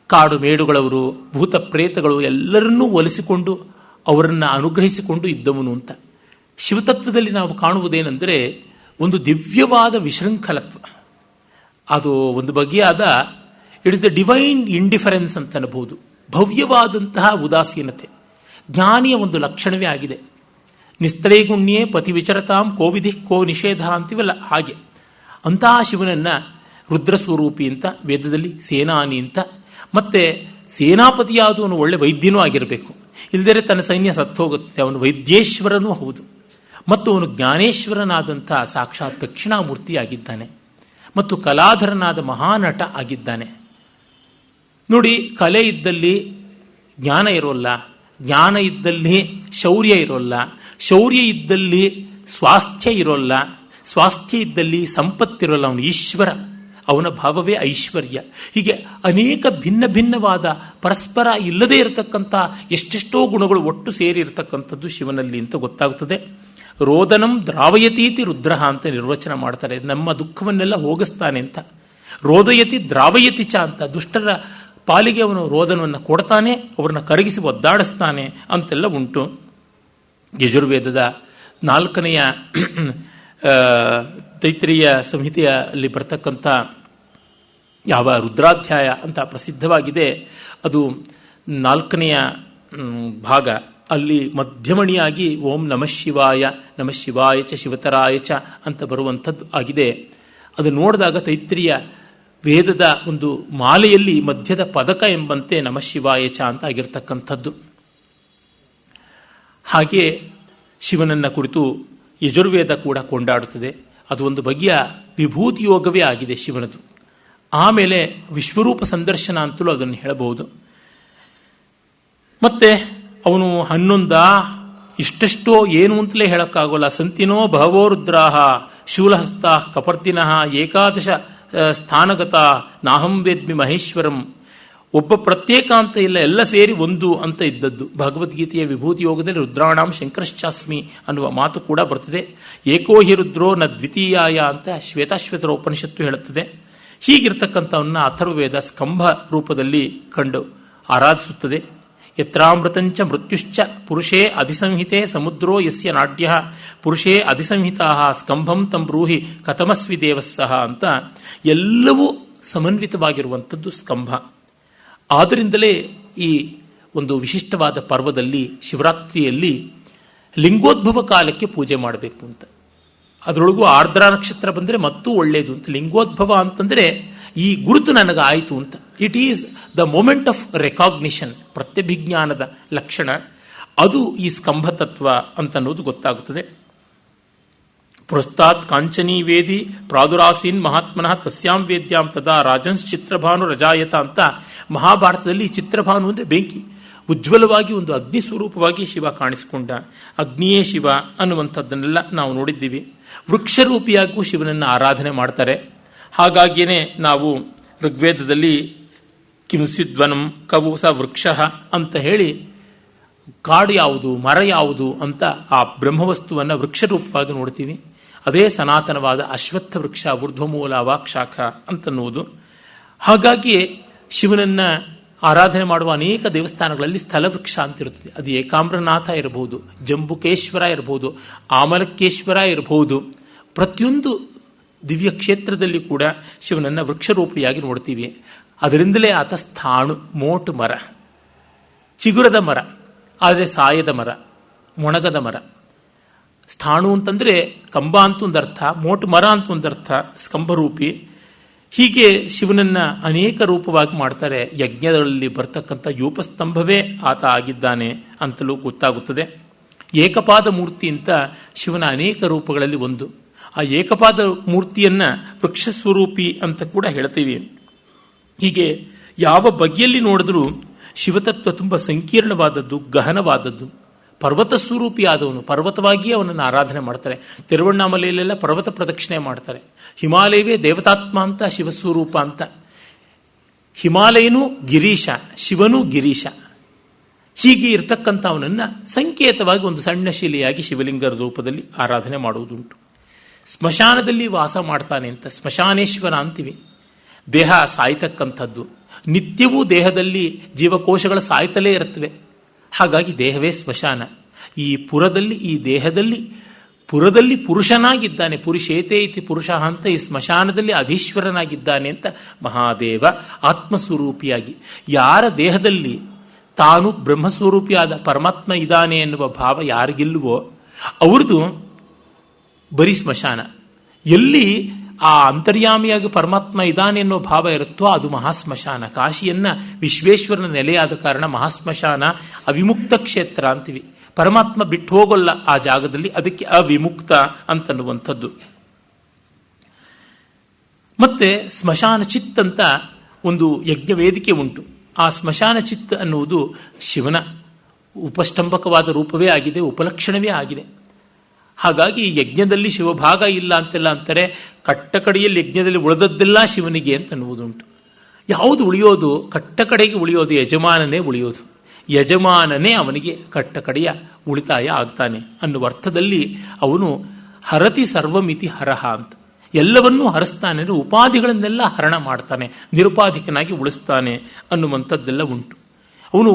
ಕಾಡು ಮೇಡುಗಳವರು, ಭೂತ ಪ್ರೇತಗಳು ಎಲ್ಲರನ್ನೂ ಒಲಿಸಿಕೊಂಡು ಅವರನ್ನು ಅನುಗ್ರಹಿಸಿಕೊಂಡು ಇದ್ದವನು ಅಂತ. ಶಿವತತ್ವದಲ್ಲಿ ನಾವು ಕಾಣುವುದೇನೆಂದರೆ ಒಂದು ದಿವ್ಯವಾದ ವಿಶೃಂಖಲತ್ವ. ಅದು ಒಂದು ಬಗೆಯಾದ it is the divine indifference ಅಂತ ಅನ್ನಬಹುದು. ಭವ್ಯವಾದಂತಹ ಉದಾಸೀನತೆ ಜ್ಞಾನಿಯ ಒಂದು ಲಕ್ಷಣವೇ ಆಗಿದೆ. ನಿಸ್ತ್ರೈಗುಣ್ಯೇ ಪತಿ ವಿಚರತಾಂ ಕೋವಿಧಿ ಕೋ ನಿಷೇಧ ಅಂತೀವಲ್ಲ ಹಾಗೆ. ಅಂತಹ ಶಿವನನ್ನ ರುದ್ರಸ್ವರೂಪಿ ಅಂತ ವೇದದಲ್ಲಿ, ಸೇನಾನಿ ಅಂತ, ಮತ್ತೆ ಸೇನಾಪತಿಯಾದವನು ಒಳ್ಳೆ ವೈದ್ಯನೂ ಆಗಿರಬೇಕು. ಇಲ್ಲದೇ ತನ್ನ ಸೈನ್ಯ ಸತ್ತೋಗುತ್ತೆ. ಅವನು ವೈದ್ಯೇಶ್ವರನೂ ಹೌದು. ಮತ್ತು ಅವನು ಜ್ಞಾನೇಶ್ವರನಾದಂಥ ಸಾಕ್ಷಾತ್ ದಕ್ಷಿಣಾಮೂರ್ತಿಯಾಗಿದ್ದಾನೆ ಮತ್ತು ಕಲಾಧರನಾದ ಮಹಾನಟ ಆಗಿದ್ದಾನೆ. ನೋಡಿ, ಕಲೆ ಇದ್ದಲ್ಲಿ ಜ್ಞಾನ ಇರೋಲ್ಲ, ಜ್ಞಾನ ಇದ್ದಲ್ಲಿ ಶೌರ್ಯ ಇರೋಲ್ಲ, ಶೌರ್ಯ ಇದ್ದಲ್ಲಿ ಸ್ವಾಸ್ಥ್ಯ ಇರೋಲ್ಲ, ಸ್ವಾಸ್ಥ್ಯ ಇದ್ದಲ್ಲಿ ಸಂಪತ್ತಿರೋಲ್ಲ. ಅವನು ಈಶ್ವರ, ಅವನ ಭಾವವೇ ಐಶ್ವರ್ಯ. ಹೀಗೆ ಅನೇಕ ಭಿನ್ನ ಭಿನ್ನವಾದ ಪರಸ್ಪರ ಇಲ್ಲದೇ ಇರತಕ್ಕಂಥ ಎಷ್ಟೆಷ್ಟೋ ಗುಣಗಳು ಒಟ್ಟು ಸೇರಿ ಇರತಕ್ಕಂಥದ್ದು ಶಿವನಲ್ಲಿ ಅಂತ ಗೊತ್ತಾಗುತ್ತದೆ. ರೋದನಂ ದ್ರಾವಯತೀತಿ ರುದ್ರ ಅಂತ ನಿರ್ವಚನ ಮಾಡ್ತಾರೆ. ನಮ್ಮ ದುಃಖವನ್ನೆಲ್ಲ ಹೋಗಿಸ್ತಾನೆ ಅಂತ. ರೋದಯತಿ ದ್ರಾವಯತಿ ಚ ಅಂತ. ದುಷ್ಟರ ಪಾಲಿಗೆ ಅವನು ರೋದನವನ್ನು ಕೊಡ್ತಾನೆ, ಅವರನ್ನು ಕರಗಿಸಿ ಒದ್ದಾಡಿಸ್ತಾನೆ ಅಂತೆಲ್ಲ ಉಂಟು. ಯಜುರ್ವೇದದ 4ನೆಯ ತೈತ್ರಿಯ ಸಂಹಿತೆಯಲ್ಲಿ ಬರ್ತಕ್ಕಂಥ ಯಾವ ರುದ್ರಾಧ್ಯಾಯ ಅಂತ ಪ್ರಸಿದ್ಧವಾಗಿದೆ, ಅದು 4ನೆಯ ಭಾಗ. ಅಲ್ಲಿ ಮಧ್ಯಮಣಿಯಾಗಿ ಓಂ ನಮಃ ಶಿವಾಯ, ನಮಃ ಶಿವಾಯ ಚ ಶಿವತರಾಯ ಚ ಅಂತ ಬರುವಂಥದ್ದು ಆಗಿದೆ. ಅದು ನೋಡಿದಾಗ ತೈತ್ರಿಯ ವೇದದ ಒಂದು ಮಾಲೆಯಲ್ಲಿ ಮಧ್ಯದ ಪದಕ ಎಂಬಂತೆ ನಮಃ ಶಿವಾಯ ಚ ಅಂತ ಆಗಿರ್ತಕ್ಕಂಥದ್ದು. ಹಾಗೆ ಶಿವನನ್ನ ಕುರಿತು ಯಜುರ್ವೇದ ಕೂಡ ಕೊಂಡಾಡುತ್ತದೆ. ಅದು ಒಂದು ಬಗೆಯ ವಿಭೂತಿ ಯೋಗವೇ ಆಗಿದೆ ಶಿವನದು. ಆಮೇಲೆ ವಿಶ್ವರೂಪ ಸಂದರ್ಶನ ಅಂತಲೂ ಅದನ್ನು ಹೇಳಬಹುದು. ಮತ್ತೆ ಅವನು 11 ಇಷ್ಟೆಷ್ಟೋ ಏನು ಅಂತಲೇ ಹೇಳಕ್ಕಾಗೋಲ್ಲ. ಸಂತಿನೋ ಬಹವೋ ರುದ್ರಾಹ ಶೂಲಹಸ್ತ ಕಪರ್ದಿನಃ ಏಕಾದಶ ಸ್ಥಾನಗತ ನಾಹಂ ವೇದ್ಮಿ ಮಹೇಶ್ವರಂ. ಒಬ್ಬ ಪ್ರತ್ಯೇಕ ಅಂತ ಇಲ್ಲ, ಎಲ್ಲ ಸೇರಿ ಒಂದು ಅಂತ ಇದ್ದದ್ದು. ಭಗವದ್ಗೀತೆಯ ವಿಭೂತಿ ಯೋಗದಲ್ಲಿ ರುದ್ರಾಣಾಂ ಶಂಕರಶ್ಚಾಸ್ಮಿ ಅನ್ನುವ ಮಾತು ಕೂಡ ಬರ್ತದೆ. ಏಕೋ ಹಿ ರುದ್ರೋ ನ ದ್ವಿತೀಯಾಯ ಅಂತ ಶ್ವೇತಾಶ್ವೇತರ ಉಪನಿಷತ್ತು ಹೇಳುತ್ತದೆ. ಹೀಗಿರ್ತಕ್ಕಂಥವನ್ನ ಅಥರ್ವವೇದ ಸ್ಕಂಭ ರೂಪದಲ್ಲಿ ಕಂಡು ಆರಾಧಿಸುತ್ತದೆ. ಯತ್ರಾಮೃತಂಚ ಮೃತ್ಯುಶ್ಚ ಪುರುಷೇ ಅಧಿಸಂಹಿತೆ ಸಮುದ್ರೋ ಯಸ್ಯ ನಾಡ್ಯ ಪುರುಷೇ ಅಧಿಸಂಹಿತಾ ಸ್ಕಂಭಂ ತಂ ಬ್ರೂಹಿ ಕಥಮಸ್ವಿ ದೇವಸ್ಸಹ ಅಂತ ಎಲ್ಲವೂ ಸಮನ್ವಿತವಾಗಿರುವಂಥದ್ದು ಸ್ಕಂಭ. ಆದ್ದರಿಂದಲೇ ಈ ಒಂದು ವಿಶಿಷ್ಟವಾದ ಪರ್ವದಲ್ಲಿ ಶಿವರಾತ್ರಿಯಲ್ಲಿ ಲಿಂಗೋದ್ಭವ ಕಾಲಕ್ಕೆ ಪೂಜೆ ಮಾಡಬೇಕು ಅಂತ. ಅದರೊಳಗೂ ಆರ್ದ್ರ ನಕ್ಷತ್ರ ಬಂದರೆ ಮತ್ತೂ ಒಳ್ಳೆಯದು ಅಂತ. ಲಿಂಗೋದ್ಭವ ಅಂತಂದರೆ ಈ ಗುರುತು ನನಗಾಯಿತು ಅಂತ. It is the moment of recognition, ಪ್ರತ್ಯಭಿಜ್ಞಾನದ ಲಕ್ಷಣ. ಅದು ಈ ಸ್ಕಂಭತತ್ವ ಅಂತನ್ನೋದು ಗೊತ್ತಾಗುತ್ತದೆ. ಪುರಸ್ತಾತ್ ಕಾಂಚನೀ ವೇದಿ ಪ್ರಾದುರಾಸೀನ್ ಮಹಾತ್ಮನಃ ತಸ್ಯಾಂ ವೇದ್ಯಾಂ ತದಾ ರಾಜನ್ಸ್ ಚಿತ್ರಭಾನು ರಜಾಯತ ಅಂತ ಮಹಾಭಾರತದಲ್ಲಿ ಚಿತ್ರಭಾನು ಅಂದರೆ ಬೆಂಕಿ, ಉಜ್ವಲವಾಗಿ ಒಂದು ಅಗ್ನಿ ಸ್ವರೂಪವಾಗಿ ಶಿವ ಕಾಣಿಸಿಕೊಂಡ. ಅಗ್ನಿಯೇ ಶಿವ ಅನ್ನುವಂಥದ್ದನ್ನೆಲ್ಲ ನಾವು ನೋಡಿದ್ದೀವಿ. ವೃಕ್ಷರೂಪಿಯಾಗೂ ಶಿವನನ್ನು ಆರಾಧನೆ ಮಾಡ್ತಾರೆ. ಹಾಗಾಗಿಯೇ ನಾವು ಋಗ್ವೇದದಲ್ಲಿ ಕಿಂಸಿದ್ವನಂ ಕವು ಸ ವೃಕ್ಷ ಅಂತ ಹೇಳಿ ಕಾಡು ಯಾವುದು ಮರ ಯಾವುದು ಅಂತ ಆ ಬ್ರಹ್ಮವಸ್ತುವನ್ನು ವೃಕ್ಷರೂಪವಾಗಿ ನೋಡ್ತೀವಿ. ಅದೇ ಸನಾತನವಾದ ಅಶ್ವತ್ಥ ವೃಕ್ಷ, ಊರ್ಧ್ವಮೂಲ ವಾಕ್ಶಾಖ ಅಂತನ್ನುವುದು. ಹಾಗಾಗಿ ಶಿವನನ್ನ ಆರಾಧನೆ ಮಾಡುವ ಅನೇಕ ದೇವಸ್ಥಾನಗಳಲ್ಲಿ ಸ್ಥಳವೃಕ್ಷ ಅಂತಿರುತ್ತದೆ. ಅದು ಏಕಾಮ್ರನಾಥ ಇರಬಹುದು, ಜಂಬುಕೇಶ್ವರ ಇರಬಹುದು, ಆಮಲಕ್ಕೇಶ್ವರ ಇರಬಹುದು. ಪ್ರತಿಯೊಂದು ದಿವ್ಯ ಕ್ಷೇತ್ರದಲ್ಲಿ ಕೂಡ ಶಿವನನ್ನ ವೃಕ್ಷರೂಪಿಯಾಗಿ ನೋಡ್ತೀವಿ. ಅದರಿಂದಲೇ ಆತ ಸ್ಥಾಣು, ಮೋಟು ಮರ, ಚಿಗುರದ ಮರ, ಆದರೆ ಸಾಯದ ಮರ, ಮೊಣಗದ ಮರ. ಸ್ಥಾಣು ಅಂತಂದರೆ ಕಂಬ ಅಂತ ಒಂದರ್ಥ, ಮೋಟು ಮರ ಅಂತ ಒಂದರ್ಥ, ಸ್ಕಂಭರೂಪಿ. ಹೀಗೆ ಶಿವನನ್ನ ಅನೇಕ ರೂಪವಾಗಿ ಮಾಡ್ತಾರೆ. ಯಜ್ಞಗಳಲ್ಲಿ ಬರ್ತಕ್ಕಂಥ ಯೂಪಸ್ತಂಭವೇ ಆತ ಆಗಿದ್ದಾನೆ ಅಂತಲೂ ಗೊತ್ತಾಗುತ್ತದೆ. ಏಕಪಾದ ಮೂರ್ತಿ ಅಂತ ಶಿವನ ಅನೇಕ ರೂಪಗಳಲ್ಲಿ ಒಂದು. ಆ ಏಕಪಾದ ಮೂರ್ತಿಯನ್ನ ವೃಕ್ಷಸ್ವರೂಪಿ ಅಂತ ಕೂಡ ಹೇಳ್ತೀವಿ. ಹೀಗೆ ಯಾವ ಬಗೆಯಲ್ಲಿ ನೋಡಿದ್ರೂ ಶಿವತತ್ವ ತುಂಬ ಸಂಕೀರ್ಣವಾದದ್ದು, ಗಹನವಾದದ್ದು. ಪರ್ವತ ಸ್ವರೂಪಿಯಾದವನು, ಪರ್ವತವಾಗಿಯೇ ಅವನನ್ನು ಆರಾಧನೆ ಮಾಡ್ತಾರೆ. ತಿರುವಣ್ಣಾಮಲೆಯಲ್ಲೆಲ್ಲ ಪರ್ವತ ಪ್ರದಕ್ಷಿಣೆ ಮಾಡ್ತಾರೆ. ಹಿಮಾಲಯವೇ ದೇವತಾತ್ಮ ಅಂತ, ಶಿವಸ್ವರೂಪ ಅಂತ. ಹಿಮಾಲಯನೂ ಗಿರೀಶ, ಶಿವನೂ ಗಿರೀಶ. ಹೀಗೆ ಇರತಕ್ಕಂಥ ಅವನನ್ನು ಸಂಕೇತವಾಗಿ ಒಂದು ಸಣ್ಣ ಶಿಲೆಯಾಗಿ ಶಿವಲಿಂಗದ ರೂಪದಲ್ಲಿ ಆರಾಧನೆ ಮಾಡುವುದುಂಟು. ಸ್ಮಶಾನದಲ್ಲಿ ವಾಸ ಮಾಡ್ತಾನೆ ಅಂತ ಸ್ಮಶಾನೇಶ್ವರ ಅಂತೀವಿ. ದೇಹ ಸಾಯ್ತಕ್ಕಂಥದ್ದು, ನಿತ್ಯವೂ ದೇಹದಲ್ಲಿ ಜೀವಕೋಶಗಳು ಸಾಯ್ತಲೇ ಇರುತ್ತವೆ. ಹಾಗಾಗಿ ದೇಹವೇ ಸ್ಮಶಾನ. ಈ ದೇಹದಲ್ಲಿ ಪುರದಲ್ಲಿ ಪುರುಷನಾಗಿದ್ದಾನೆ, ಪುರುಷೇತೇ ಇತಿ ಪುರುಷ ಅಂತ ಈ ಸ್ಮಶಾನದಲ್ಲಿ ಅಧೀಶ್ವರನಾಗಿದ್ದಾನೆ ಅಂತ ಮಹಾದೇವ ಆತ್ಮಸ್ವರೂಪಿಯಾಗಿ. ಯಾರ ದೇಹದಲ್ಲಿ ತಾನು ಬ್ರಹ್ಮಸ್ವರೂಪಿಯಾದ ಪರಮಾತ್ಮ ಇದ್ದಾನೆ ಎನ್ನುವ ಭಾವ ಯಾರಿಗಿಲ್ವೋ ಅವ್ರದ್ದು ಬರೀ ಸ್ಮಶಾನ. ಎಲ್ಲಿ ಆ ಅಂತರ್ಯಾಮಿಯಾಗಿ ಪರಮಾತ್ಮ ಇದ್ದಾನೆ ಅನ್ನೋ ಭಾವ ಇರುತ್ತೋ ಅದು ಮಹಾಸ್ಮಶಾನ. ಕಾಶಿಯನ್ನ ವಿಶ್ವೇಶ್ವರನ ನೆಲೆಯಾದ ಕಾರಣ ಮಹಾಸ್ಮಶಾನ, ಅವಿಮುಕ್ತ ಕ್ಷೇತ್ರ ಅಂತೀವಿ. ಪರಮಾತ್ಮ ಬಿಟ್ಟು ಹೋಗೋಲ್ಲ ಆ ಜಾಗದಲ್ಲಿ, ಅದಕ್ಕೆ ಅವಿಮುಕ್ತ ಅಂತನ್ನುವಂಥದ್ದು. ಮತ್ತೆ ಸ್ಮಶಾನ ಚಿತ್ ಅಂತ ಒಂದು ಯಜ್ಞ ವೇದಿಕೆ ಉಂಟು. ಆ ಸ್ಮಶಾನ ಚಿತ್ ಅನ್ನುವುದು ಶಿವನ ಉಪಷ್ಟಂಬಕವಾದ ರೂಪವೇ ಆಗಿದೆ, ಉಪಲಕ್ಷಣವೇ ಆಗಿದೆ. ಹಾಗಾಗಿ ಯಜ್ಞದಲ್ಲಿ ಶಿವಭಾಗ ಇಲ್ಲ ಅಂತೆಲ್ಲ ಅಂತಾರೆ. ಕಟ್ಟಕಡೆಯಲ್ಲಿ ಯಜ್ಞದಲ್ಲಿ ಉಳಿದದ್ದೆಲ್ಲ ಶಿವನಿಗೆ ಅಂತ ಅನ್ನುವುದುಂಟು. ಯಾವುದು ಉಳಿಯೋದು? ಕಟ್ಟಕಡೆಗೆ ಉಳಿಯೋದು ಯಜಮಾನನೇ ಉಳಿಯೋದು. ಯಜಮಾನನೇ ಅವನಿಗೆ ಕಟ್ಟಕಡೆಯ ಉಳಿತಾಯ ಆಗ್ತಾನೆ ಅನ್ನುವ ಅರ್ಥದಲ್ಲಿ ಅವನು ಹರತಿ ಸರ್ವಮಿತಿ ಹರಹ ಅಂತ. ಎಲ್ಲವನ್ನೂ ಹರಿಸ್ತಾನೆ ಅಂದರೆ ಉಪಾಧಿಗಳನ್ನೆಲ್ಲ ಹರಣ ಮಾಡ್ತಾನೆ, ನಿರುಪಾಧಿಕನಾಗಿ ಉಳಿಸ್ತಾನೆ ಅನ್ನುವಂಥದ್ದೆಲ್ಲ ಉಂಟು. ಅವನು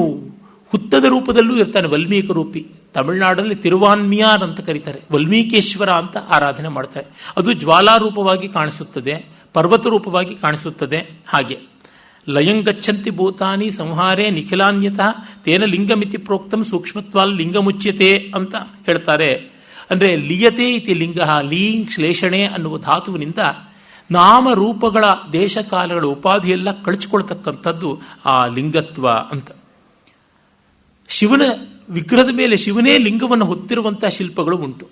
ಹುತ್ತದ ರೂಪದಲ್ಲೂ ಇರ್ತಾನೆ, ವಲ್ಮೀಕ ರೂಪಿ. ತಮಿಳುನಾಡಲ್ಲಿ ತಿರುವಾನ್ಮಿಯಾರ್ ಅಂತ ಕರೀತಾರೆ, ವಲ್ಮೀಕೇಶ್ವರ ಅಂತ ಆರಾಧನೆ ಮಾಡ್ತಾರೆ. ಅದು ಜ್ವಾಲಾರೂಪವಾಗಿ ಕಾಣಿಸುತ್ತದೆ, ಪರ್ವತ ರೂಪವಾಗಿ ಕಾಣಿಸುತ್ತದೆ. ಹಾಗೆ ಲಯಂಗಚ್ಚಂತಿ ಭೂತಾನಿ ಸಂಹಾರೇ ನಿಖಿಲಾನ್ಯತಃ ತೇನ ಲಿಂಗಮಿತಿ ಪ್ರೋಕ್ತಂ ಸೂಕ್ಷ್ಮತ್ವಾಲ್ ಲಿಂಗಮುಚ್ಯತೆ ಅಂತ ಹೇಳ್ತಾರೆ. ಅಂದರೆ ಲಿಯತೆ ಇತಿ ಲಿಂಗ, ಲೀಂಗ್ ಶ್ಲೇಷಣೆ ಅನ್ನುವ ಧಾತುವಿನಿಂದ ನಾಮರೂಪಗಳ ದೇಶಕಾಲಗಳ ಉಪಾಧಿಯೆಲ್ಲ ಕಳಚಿಕೊಳ್ತಕ್ಕಂಥದ್ದು ಆ ಲಿಂಗತ್ವ ಅಂತ. ಶಿವನ ವಿಗ್ರಹದ ಮೇಲೆ ಶಿವನೇ ಲಿಂಗವನ್ನು ಹೊತ್ತಿರುವಂತಹ ಶಿಲ್ಪಗಳು ಉಂಟು.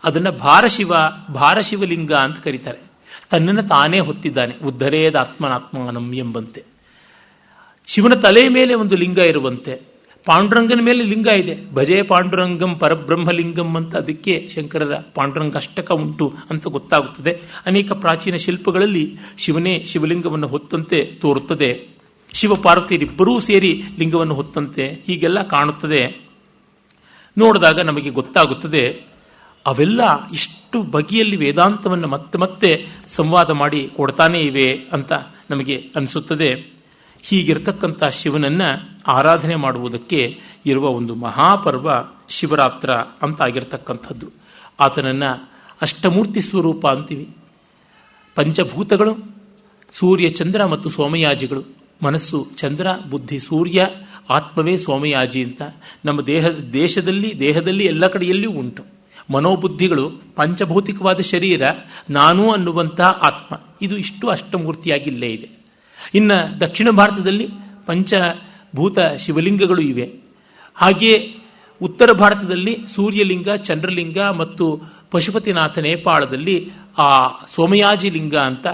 ಅದನ್ನು ಭಾರಶಿವಲಿಂಗ ಅಂತ ಕರೀತಾರೆ. ತನ್ನನ್ನು ತಾನೇ ಹೊತ್ತಿದ್ದಾನೆ, ಉದ್ಧರೇದ ಆತ್ಮನಾತ್ಮಾನಂ ಎಂಬಂತೆ. ಶಿವನ ತಲೆಯ ಮೇಲೆ ಒಂದು ಲಿಂಗ ಇರುವಂತೆ, ಪಾಂಡುರಂಗನ ಮೇಲೆ ಲಿಂಗ ಇದೆ. ಭಜೆ ಪಾಂಡುರಂಗಂ ಪರಬ್ರಹ್ಮಲಿಂಗಂ ಅಂತ ಅದಕ್ಕೆ ಶಂಕರರ ಪಾಂಡುರಂಗ ಅಷ್ಟಕ ಉಂಟು ಅಂತ ಗೊತ್ತಾಗುತ್ತದೆ. ಅನೇಕ ಪ್ರಾಚೀನ ಶಿಲ್ಪಗಳಲ್ಲಿ ಶಿವನೇ ಶಿವಲಿಂಗವನ್ನು ಹೊತ್ತಂತೆ ತೋರುತ್ತದೆ. ಶಿವ ಪಾರ್ವತಿಯರಿಬ್ಬರೂ ಸೇರಿ ಲಿಂಗವನ್ನು ಹೊತ್ತಂತೆ ಹೀಗೆಲ್ಲ ಕಾಣುತ್ತದೆ. ನೋಡಿದಾಗ ನಮಗೆ ಗೊತ್ತಾಗುತ್ತದೆ ಅವೆಲ್ಲ ಇಷ್ಟು ಬಗೆಯಲ್ಲಿ ವೇದಾಂತವನ್ನು ಮತ್ತೆ ಮತ್ತೆ ಸಂವಾದ ಮಾಡಿ ಕೊಡ್ತಾನೇ ಇವೆ ಅಂತ ನಮಗೆ ಅನಿಸುತ್ತದೆ. ಹೀಗಿರ್ತಕ್ಕಂಥ ಶಿವನನ್ನ ಆರಾಧನೆ ಮಾಡುವುದಕ್ಕೆ ಇರುವ ಒಂದು ಮಹಾಪರ್ವ ಶಿವರಾತ್ರ ಅಂತ ಆಗಿರ್ತಕ್ಕಂಥದ್ದು. ಆತನನ್ನ ಅಷ್ಟಮೂರ್ತಿ ಸ್ವರೂಪ ಅಂತೀವಿ. ಪಂಚಭೂತಗಳು, ಸೂರ್ಯ, ಚಂದ್ರ ಮತ್ತು ಸೋಮಯಾಜಿಗಳು. ಮನಸ್ಸು ಚಂದ್ರ, ಬುದ್ಧಿ ಸೂರ್ಯ, ಆತ್ಮವೇ ಸೋಮಯಾಜಿ ಅಂತ ನಮ್ಮ ದೇಹದಲ್ಲಿ ಎಲ್ಲ ಕಡೆಯಲ್ಲಿಯೂ ಉಂಟು. ಮನೋಬುದ್ಧಿಗಳು, ಪಂಚಭೌತಿಕವಾದ ಶರೀರ, ನಾನು ಅನ್ನುವಂಥ ಆತ್ಮ, ಇದು ಇಷ್ಟು ಅಷ್ಟಮೂರ್ತಿಯಾಗಿಲ್ಲೇ ಇದೆ. ಇನ್ನು ದಕ್ಷಿಣ ಭಾರತದಲ್ಲಿ ಪಂಚಭೂತ ಶಿವಲಿಂಗಗಳು ಇವೆ. ಹಾಗೆಯೇ ಉತ್ತರ ಭಾರತದಲ್ಲಿ ಸೂರ್ಯಲಿಂಗ, ಚಂದ್ರಲಿಂಗ ಮತ್ತು ಪಶುಪತಿನಾಥ ನೇಪಾಳದಲ್ಲಿ ಆ ಸೋಮಯಾಜಿ ಲಿಂಗ ಅಂತ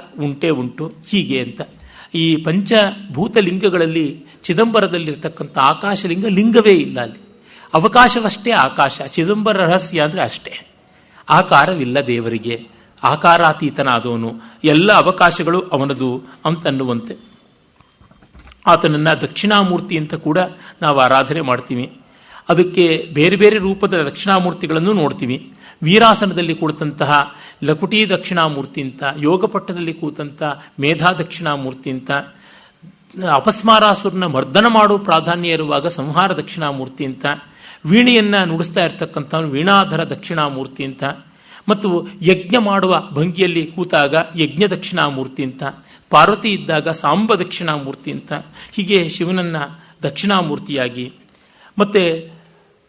ಉಂಟು. ಹೀಗೆ ಅಂತ ಈ ಪಂಚಭೂತ ಲಿಂಗಗಳಲ್ಲಿ ಚಿದಂಬರದಲ್ಲಿರ್ತಕ್ಕಂಥ ಆಕಾಶಲಿಂಗ ಲಿಂಗವೇ ಇಲ್ಲ. ಅಲ್ಲಿ ಅವಕಾಶವಷ್ಟೇ ಆಕಾಶ. ಚಿದಂಬರ ರಹಸ್ಯ ಅಂದರೆ ಅಷ್ಟೇ, ಆಕಾರವಿಲ್ಲ ದೇವರಿಗೆ, ಆಕಾರಾತೀತನಾದವನು, ಎಲ್ಲ ಅವಕಾಶಗಳು ಅವನದು ಅಂತನ್ನುವಂತೆ ಆತನನ್ನು ದಕ್ಷಿಣಾಮೂರ್ತಿ ಅಂತ ಕೂಡ ನಾವು ಆರಾಧನೆ ಮಾಡ್ತೀವಿ. ಅದಕ್ಕೆ ಬೇರೆ ಬೇರೆ ರೂಪದ ದಕ್ಷಿಣಾಮೂರ್ತಿಗಳನ್ನು ನೋಡ್ತೀವಿ. ವೀರಾಸನದಲ್ಲಿ ಕೂತಂತಹ ಲಕುಟಿ ದಕ್ಷಿಣಾಮೂರ್ತಿ ಅಂತ, ಯೋಗಪಟ್ಟದಲ್ಲಿ ಕೂತಂಥ ಮೇಧಾ ದಕ್ಷಿಣಾಮೂರ್ತಿ ಅಂತ, ಅಪಸ್ಮಾರಾಸುರನ ಮರ್ದನ ಮಾಡೋ ಪ್ರಾಧಾನ್ಯ ಇರುವಾಗ ಸಂಹಾರ ದಕ್ಷಿಣಾಮೂರ್ತಿ ಅಂತ, ವೀಣೆಯನ್ನು ನುಡಿಸ್ತಾ ಇರ್ತಕ್ಕಂಥವನು ವೀಣಾಧರ ದಕ್ಷಿಣಾಮೂರ್ತಿ ಅಂತ, ಮತ್ತು ಯಜ್ಞ ಮಾಡುವ ಭಂಗಿಯಲ್ಲಿ ಕೂತಾಗ ಯಜ್ಞ ದಕ್ಷಿಣಾಮೂರ್ತಿ ಅಂತ, ಪಾರ್ವತಿ ಇದ್ದಾಗ ಸಾಂಬ ದಕ್ಷಿಣಾಮೂರ್ತಿ ಅಂತ, ಹೀಗೆ ಶಿವನನ್ನ ದಕ್ಷಿಣಾಮೂರ್ತಿಯಾಗಿ, ಮತ್ತೆ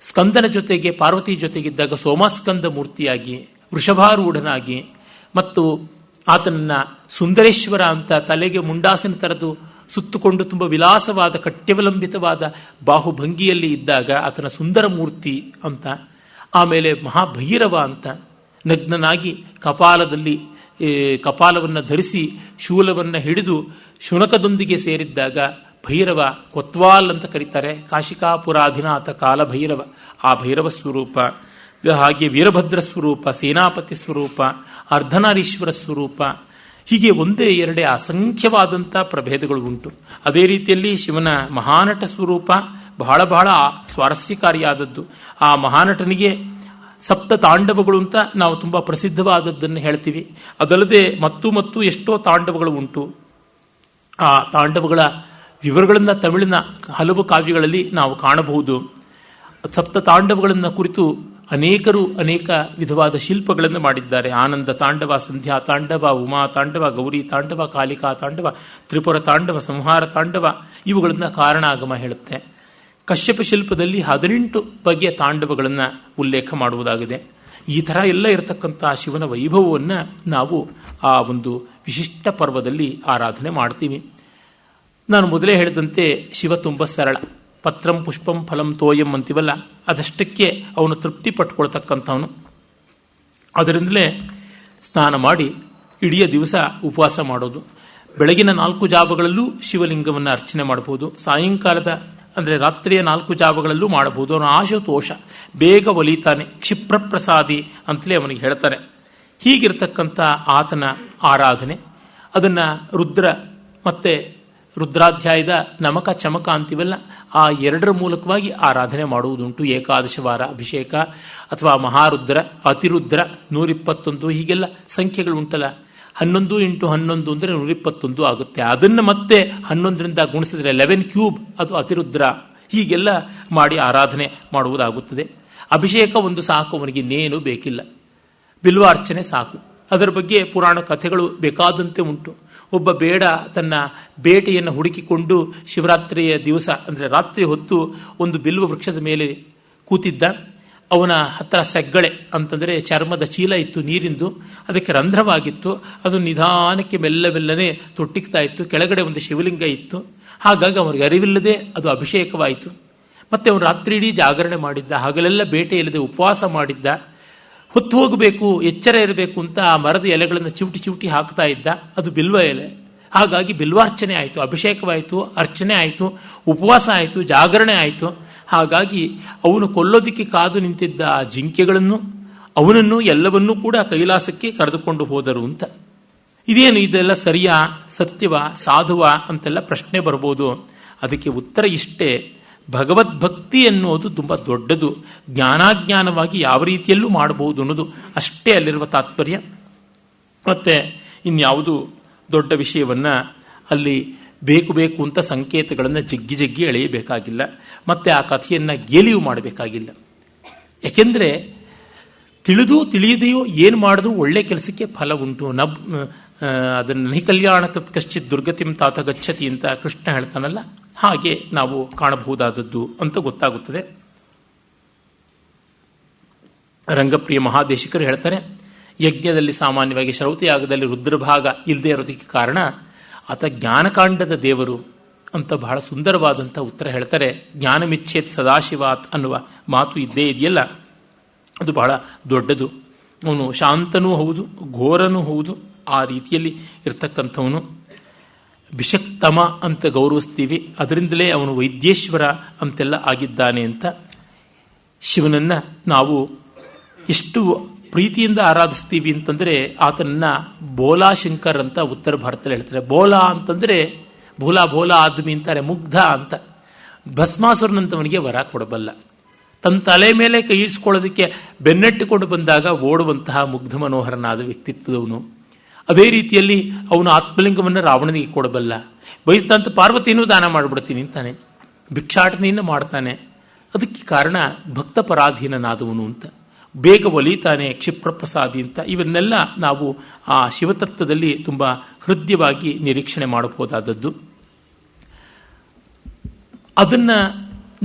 ಸ್ಕಂದನ ಜೊತೆಗೆ ಪಾರ್ವತಿ ಜೊತೆಗಿದ್ದಾಗ ಸೋಮಸ್ಕಂದ ಮೂರ್ತಿಯಾಗಿ, ವೃಷಭಾರೂಢನಾಗಿ, ಮತ್ತು ಆತನನ್ನ ಸುಂದರೇಶ್ವರ ಅಂತ ತಲೆಗೆ ಮುಂಡಾಸನ ತರದು ಸುತ್ತುಕೊಂಡು ತುಂಬ ವಿಲಾಸವಾದ ಕಟ್ಯವಲಂಬಿತವಾದ ಬಾಹುಭಂಗಿಯಲ್ಲಿ ಇದ್ದಾಗ ಆತನ ಸುಂದರ ಮೂರ್ತಿ ಅಂತ, ಆಮೇಲೆ ಮಹಾಭೈರವ ಅಂತ ನಗ್ನನಾಗಿ ಕಪಾಲವನ್ನು ಧರಿಸಿ ಶೂಲವನ್ನು ಹಿಡಿದು ಶುನಕದೊಂದಿಗೆ ಸೇರಿದ್ದಾಗ ಭೈರವ, ಕೊತ್ವಾಲ್ ಅಂತ ಕರೀತಾರೆ, ಕಾಶಿಕಾಪುರಾಧಿನಾಥ ಕಾಲಭೈರವ, ಆ ಭೈರವ ಸ್ವರೂಪ. ಹಾಗೆ ವೀರಭದ್ರ ಸ್ವರೂಪ, ಸೇನಾಪತಿ ಸ್ವರೂಪ, ಅರ್ಧನಾರೀಶ್ವರ ಸ್ವರೂಪ, ಹೀಗೆ ಒಂದೇ ಎರಡೇ ಅಸಂಖ್ಯವಾದಂಥ ಪ್ರಭೇದಗಳು ಉಂಟು. ಅದೇ ರೀತಿಯಲ್ಲಿ ಶಿವನ ಮಹಾನಟ ಸ್ವರೂಪ ಬಹಳ ಬಹಳ ಸ್ವಾರಸ್ಯಕಾರಿಯಾದದ್ದು. ಆ ಮಹಾನಟನಿಗೆ ಸಪ್ತ ತಾಂಡವಗಳು ಅಂತ ನಾವು ತುಂಬ ಪ್ರಸಿದ್ಧವಾದದ್ದನ್ನು ಹೇಳ್ತೀವಿ. ಅದಲ್ಲದೆ ಮತ್ತು ಎಷ್ಟೋ ತಾಂಡವಗಳು ಉಂಟು. ಆ ತಾಂಡವಗಳ ವಿವರಗಳನ್ನು ತಮಿಳಿನ ಹಲವು ಕಾವ್ಯಗಳಲ್ಲಿ ನಾವು ಕಾಣಬಹುದು. ಸಪ್ತ ತಾಂಡವಗಳನ್ನು ಕುರಿತು ಅನೇಕರು ಅನೇಕ ವಿಧವಾದ ಶಿಲ್ಪಗಳನ್ನು ಮಾಡಿದ್ದಾರೆ. ಆನಂದ ತಾಂಡವ, ಸಂಧ್ಯಾ ತಾಂಡವ, ಉಮಾ ತಾಂಡವ, ಗೌರಿ ತಾಂಡವ, ಕಾಳಿಕಾ ತಾಂಡವ, ತ್ರಿಪುರ ತಾಂಡವ, ಸಂಹಾರ ತಾಂಡವ, ಇವುಗಳನ್ನು ಕಾರಣಾಗಮ ಹೇಳುತ್ತೆ. ಕಶ್ಯಪ ಶಿಲ್ಪದಲ್ಲಿ 18 ಬಗೆಯ ತಾಂಡವಗಳನ್ನು ಉಲ್ಲೇಖ ಮಾಡುವುದಾಗಿದೆ. ಈ ಥರ ಎಲ್ಲ ಇರತಕ್ಕಂಥ ಶಿವನ ವೈಭವವನ್ನು ನಾವು ಆ ಒಂದು ವಿಶಿಷ್ಟ ಪರ್ವದಲ್ಲಿ ಆರಾಧನೆ ಮಾಡ್ತೀವಿ. ನಾನು ಮೊದಲೇ ಹೇಳಿದಂತೆ ಶಿವ ತುಂಬ ಸರಳ. ಪತ್ರಂ ಪುಷ್ಪಂ ಫಲಂ ತೋಯಂ ಅಂತೀವಲ್ಲ, ಅದಷ್ಟಕ್ಕೆ ಅವನು ತೃಪ್ತಿ ಪಟ್ಕೊಳ್ತಕ್ಕಂಥವನು. ಅದರಿಂದಲೇ ಸ್ನಾನ ಮಾಡಿ ಇಡೀ ದಿವಸ ಉಪವಾಸ ಮಾಡೋದು. ಬೆಳಗಿನ 4 ಜಾವಗಳಲ್ಲೂ ಶಿವಲಿಂಗವನ್ನು ಅರ್ಚನೆ ಮಾಡಬಹುದು. ಸಾಯಂಕಾಲದ ಅಂದರೆ ರಾತ್ರಿಯ 4 ಜಾವಗಳಲ್ಲೂ ಮಾಡಬಹುದು. ಅವನ ಆಶುತೋಷ, ಬೇಗ ಒಲಿತಾನೆ, ಕ್ಷಿಪ್ರ ಪ್ರಸಾದಿ ಅಂತಲೇ ಅವನಿಗೆ ಹೇಳ್ತಾರೆ. ಹೀಗಿರ್ತಕ್ಕಂಥ ಆತನ ಆರಾಧನೆ, ಅದನ್ನು ರುದ್ರ ಮತ್ತೆ ರುದ್ರಾಧ್ಯಾಯದ ನಮಕ ಚಮಕ ಅಂತೀವಲ್ಲ, ಆ 2 ಮೂಲಕವಾಗಿ ಆರಾಧನೆ ಮಾಡುವುದುಂಟು. ಏಕಾದಶ ವಾರ ಅಭಿಷೇಕ ಅಥವಾ ಮಹಾರುದ್ರ, ಅತಿರುದ್ರ 121, ಹೀಗೆಲ್ಲ ಸಂಖ್ಯೆಗಳು ಉಂಟಲ್ಲ. 11 × 11 ಅಂದರೆ 121 ಆಗುತ್ತೆ. ಅದನ್ನು ಮತ್ತೆ 11ರಿಂದ ಗುಣಿಸಿದ್ರೆ 11 ಕ್ಯೂಬ್, ಅದು ಅತಿರುದ್ರ. ಹೀಗೆಲ್ಲ ಮಾಡಿ ಆರಾಧನೆ ಮಾಡುವುದಾಗುತ್ತದೆ. ಅಭಿಷೇಕ ಒಂದು ಸಾಕು, ಅವನಿಗೆ ಇನ್ನೇನು ಬೇಕಿಲ್ಲ. ಬಿಲ್ವಾರ್ಚನೆ ಸಾಕು. ಅದರ ಬಗ್ಗೆ ಪುರಾಣ ಕಥೆಗಳು ಬೇಕಾದಂತೆ ಉಂಟು. ಒಬ್ಬ ಬೇಡ ತನ್ನ ಬೇಟೆಯನ್ನು ಹುಡುಕಿಕೊಂಡು ಶಿವರಾತ್ರಿಯ ದಿವಸ ಅಂದರೆ ರಾತ್ರಿ ಹೊತ್ತು ಒಂದು ಬಿಲ್ವ ವೃಕ್ಷದ ಮೇಲೆ ಕೂತಿದ್ದ. ಅವನ ಹತ್ರ ಸೆಗ್ಗಳೆ ಅಂತಂದರೆ ಚರ್ಮದ ಚೀಲ ಇತ್ತು, ನೀರಿಂದು. ಅದಕ್ಕೆ ರಂಧ್ರವಾಗಿತ್ತು. ಅದು ನಿಧಾನಕ್ಕೆ ಮೆಲ್ಲನೆ ತೊಟ್ಟಿಕ್ತಾ ಇತ್ತು. ಕೆಳಗಡೆ ಒಂದು ಶಿವಲಿಂಗ ಇತ್ತು. ಹಾಗಾಗಿ ಅವನಿಗೆ ಅರಿವಿಲ್ಲದೆ ಅದು ಅಭಿಷೇಕವಾಯಿತು. ಮತ್ತೆ ಅವನು ರಾತ್ರಿ ಇಡೀ ಜಾಗರಣೆ ಮಾಡಿದ್ದ. ಹಗಲೆಲ್ಲ ಬೇಟೆ ಇಲ್ಲದೆ ಉಪವಾಸ ಮಾಡಿದ್ದ. ಹೊತ್ತು ಹೋಗಬೇಕು, ಎಚ್ಚರ ಇರಬೇಕು ಅಂತ ಆ ಮರದ ಎಲೆಗಳನ್ನು ಚಿವುಟಿ ಹಾಕ್ತಾ ಇದ್ದ. ಅದು ಬಿಲ್ವ ಎಲೆ. ಹಾಗಾಗಿ ಬಿಲ್ವಾರ್ಚನೆ ಆಯಿತು, ಅಭಿಷೇಕವಾಯಿತು, ಅರ್ಚನೆ ಆಯಿತು, ಉಪವಾಸ ಆಯಿತು, ಜಾಗರಣೆ ಆಯಿತು. ಹಾಗಾಗಿ ಅವನು ಕೊಲ್ಲೋದಿಕ್ಕೆ ಕಾದು ನಿಂತಿದ್ದ ಆ ಜಿಂಕೆಗಳನ್ನು, ಅವನನ್ನು ಎಲ್ಲವನ್ನೂ ಕೂಡ ಕೈಲಾಸಕ್ಕೆ ಕರೆದುಕೊಂಡು ಹೋದರು ಅಂತ. ಇದೇನು ಇದೆಲ್ಲ ಸರಿಯಾ, ಸತ್ಯವ, ಸಾಧುವ ಅಂತೆಲ್ಲ ಪ್ರಶ್ನೆ ಬರ್ಬೋದು. ಅದಕ್ಕೆ ಉತ್ತರ ಇಷ್ಟೇ: ಭಗವದ್ಭಕ್ತಿ ಎನ್ನುವುದು ತುಂಬ ದೊಡ್ಡದು. ಜ್ಞಾನಾಜ್ಞಾನವಾಗಿ ಯಾವ ರೀತಿಯಲ್ಲೂ ಮಾಡಬಹುದು ಅನ್ನೋದು ಅಷ್ಟೇ ಅಲ್ಲಿರುವ ತಾತ್ಪರ್ಯ. ಮತ್ತೆ ಇನ್ಯಾವುದು ದೊಡ್ಡ ವಿಷಯವನ್ನು ಅಲ್ಲಿ ಬೇಕು ಅಂತ ಸಂಕೇತಗಳನ್ನು ಜಗ್ಗಿ ಎಳೆಯಬೇಕಾಗಿಲ್ಲ. ಮತ್ತೆ ಆ ಕಥೆಯನ್ನು ಗೇಲಿಯೂ ಮಾಡಬೇಕಾಗಿಲ್ಲ. ಯಾಕೆಂದರೆ ತಿಳಿಯದೆಯೋ ಏನು ಮಾಡಿದ್ರೂ ಒಳ್ಳೆ ಕೆಲಸಕ್ಕೆ ಫಲ ಉಂಟು. ಅದನ್ನು ನಹಿ ಕಲ್ಯಾಣ ಕಶ್ಚಿತ್ ದುರ್ಗತಿಂ ತಾತ ಗಚ್ಚತಿ ಅಂತ ಕೃಷ್ಣ ಹೇಳ್ತಾನಲ್ಲ, ಹಾಗೆ ನಾವು ಕಾಣಬಹುದಾದದ್ದು ಅಂತ ಗೊತ್ತಾಗುತ್ತದೆ. ರಂಗಪ್ರಿಯ ಮಹಾದೇಶಿಕರು ಹೇಳ್ತಾರೆ, ಯಜ್ಞದಲ್ಲಿ ಸಾಮಾನ್ಯವಾಗಿ ಶ್ರೌತಯಾಗದಲ್ಲಿ ರುದ್ರಭಾಗ ಇಲ್ಲದೆ ಇರೋದಕ್ಕೆ ಕಾರಣ ಆತ ಜ್ಞಾನಕಾಂಡದ ದೇವರು ಅಂತ ಬಹಳ ಸುಂದರವಾದಂಥ ಉತ್ತರ ಹೇಳ್ತಾರೆ. ಜ್ಞಾನಮಿಚ್ಛೇತ್ ಸದಾಶಿವಾತ್ ಅನ್ನುವ ಮಾತು ಇದ್ದೇ ಇದೆಯಲ್ಲ, ಅದು ಬಹಳ ದೊಡ್ಡದು. ಅವನು ಶಾಂತನೂ ಹೌದು, ಘೋರನೂ ಹೌದು. ಆ ರೀತಿಯಲ್ಲಿ ಇರ್ತಕ್ಕಂಥವನು. ಬಿಷಕ್ತಮ ಅಂತ ಗೌರವಿಸ್ತೀವಿ, ಅದರಿಂದಲೇ ಅವನು ವೈದ್ಯೇಶ್ವರ ಅಂತೆಲ್ಲ ಆಗಿದ್ದಾನೆ ಅಂತ. ಶಿವನನ್ನ ನಾವು ಎಷ್ಟು ಪ್ರೀತಿಯಿಂದ ಆರಾಧಿಸ್ತೀವಿ ಅಂತಂದರೆ ಆತನನ್ನ ಬೋಲಾಶಂಕರ್ ಅಂತ ಉತ್ತರ ಭಾರತದಲ್ಲಿ ಹೇಳ್ತಾರೆ. ಬೋಲಾ ಅಂತಂದರೆ ಭೋಲಾ ಭೋಲಾ ಆದ್ಮಿ ಅಂತಾರೆ, ಮುಗ್ಧ ಅಂತ. ಭಸ್ಮಾಸುರನಂತವನಿಗೆ ವರ ಕೊಡಬಲ್ಲ. ತನ್ನ ತಲೆ ಮೇಲೆ ಕೈ ಇರಿಸ್ಕೊಳ್ಳೋದಕ್ಕೆ ಬೆನ್ನಟ್ಟಿಕೊಂಡು ಬಂದಾಗ ಓಡುವಂತಹ ಮುಗ್ಧ ಮನೋಹರನಾದ ವ್ಯಕ್ತಿತ್ವದವನು. ಅದೇ ರೀತಿಯಲ್ಲಿ ಅವನು ಆತ್ಮಲಿಂಗವನ್ನು ರಾವಣನಿಗೆ ಕೊಡಬಲ್ಲ. ಬಯಸಿದಂಥ ಪಾರ್ವತಿನೂ ದಾನ ಮಾಡಿಬಿಡ್ತೀನಿ ಅಂತಾನೆ, ಭಿಕ್ಷಾಟನೆಯನ್ನು ಮಾಡ್ತಾನೆ. ಅದಕ್ಕೆ ಕಾರಣ ಭಕ್ತ ಪರಾಧೀನನಾದವನು ಅಂತ. ಬೇಗ ಒಲಿತಾನೆ, ಕ್ಷಿಪ್ರಪ್ರಸಾದಿ ಅಂತ. ಇವನ್ನೆಲ್ಲ ನಾವು ಆ ಶಿವತತ್ವದಲ್ಲಿ ತುಂಬ ಹೃದಯವಾಗಿ ನಿರೀಕ್ಷಣೆ ಮಾಡಬಹುದಾದದ್ದು. ಅದನ್ನು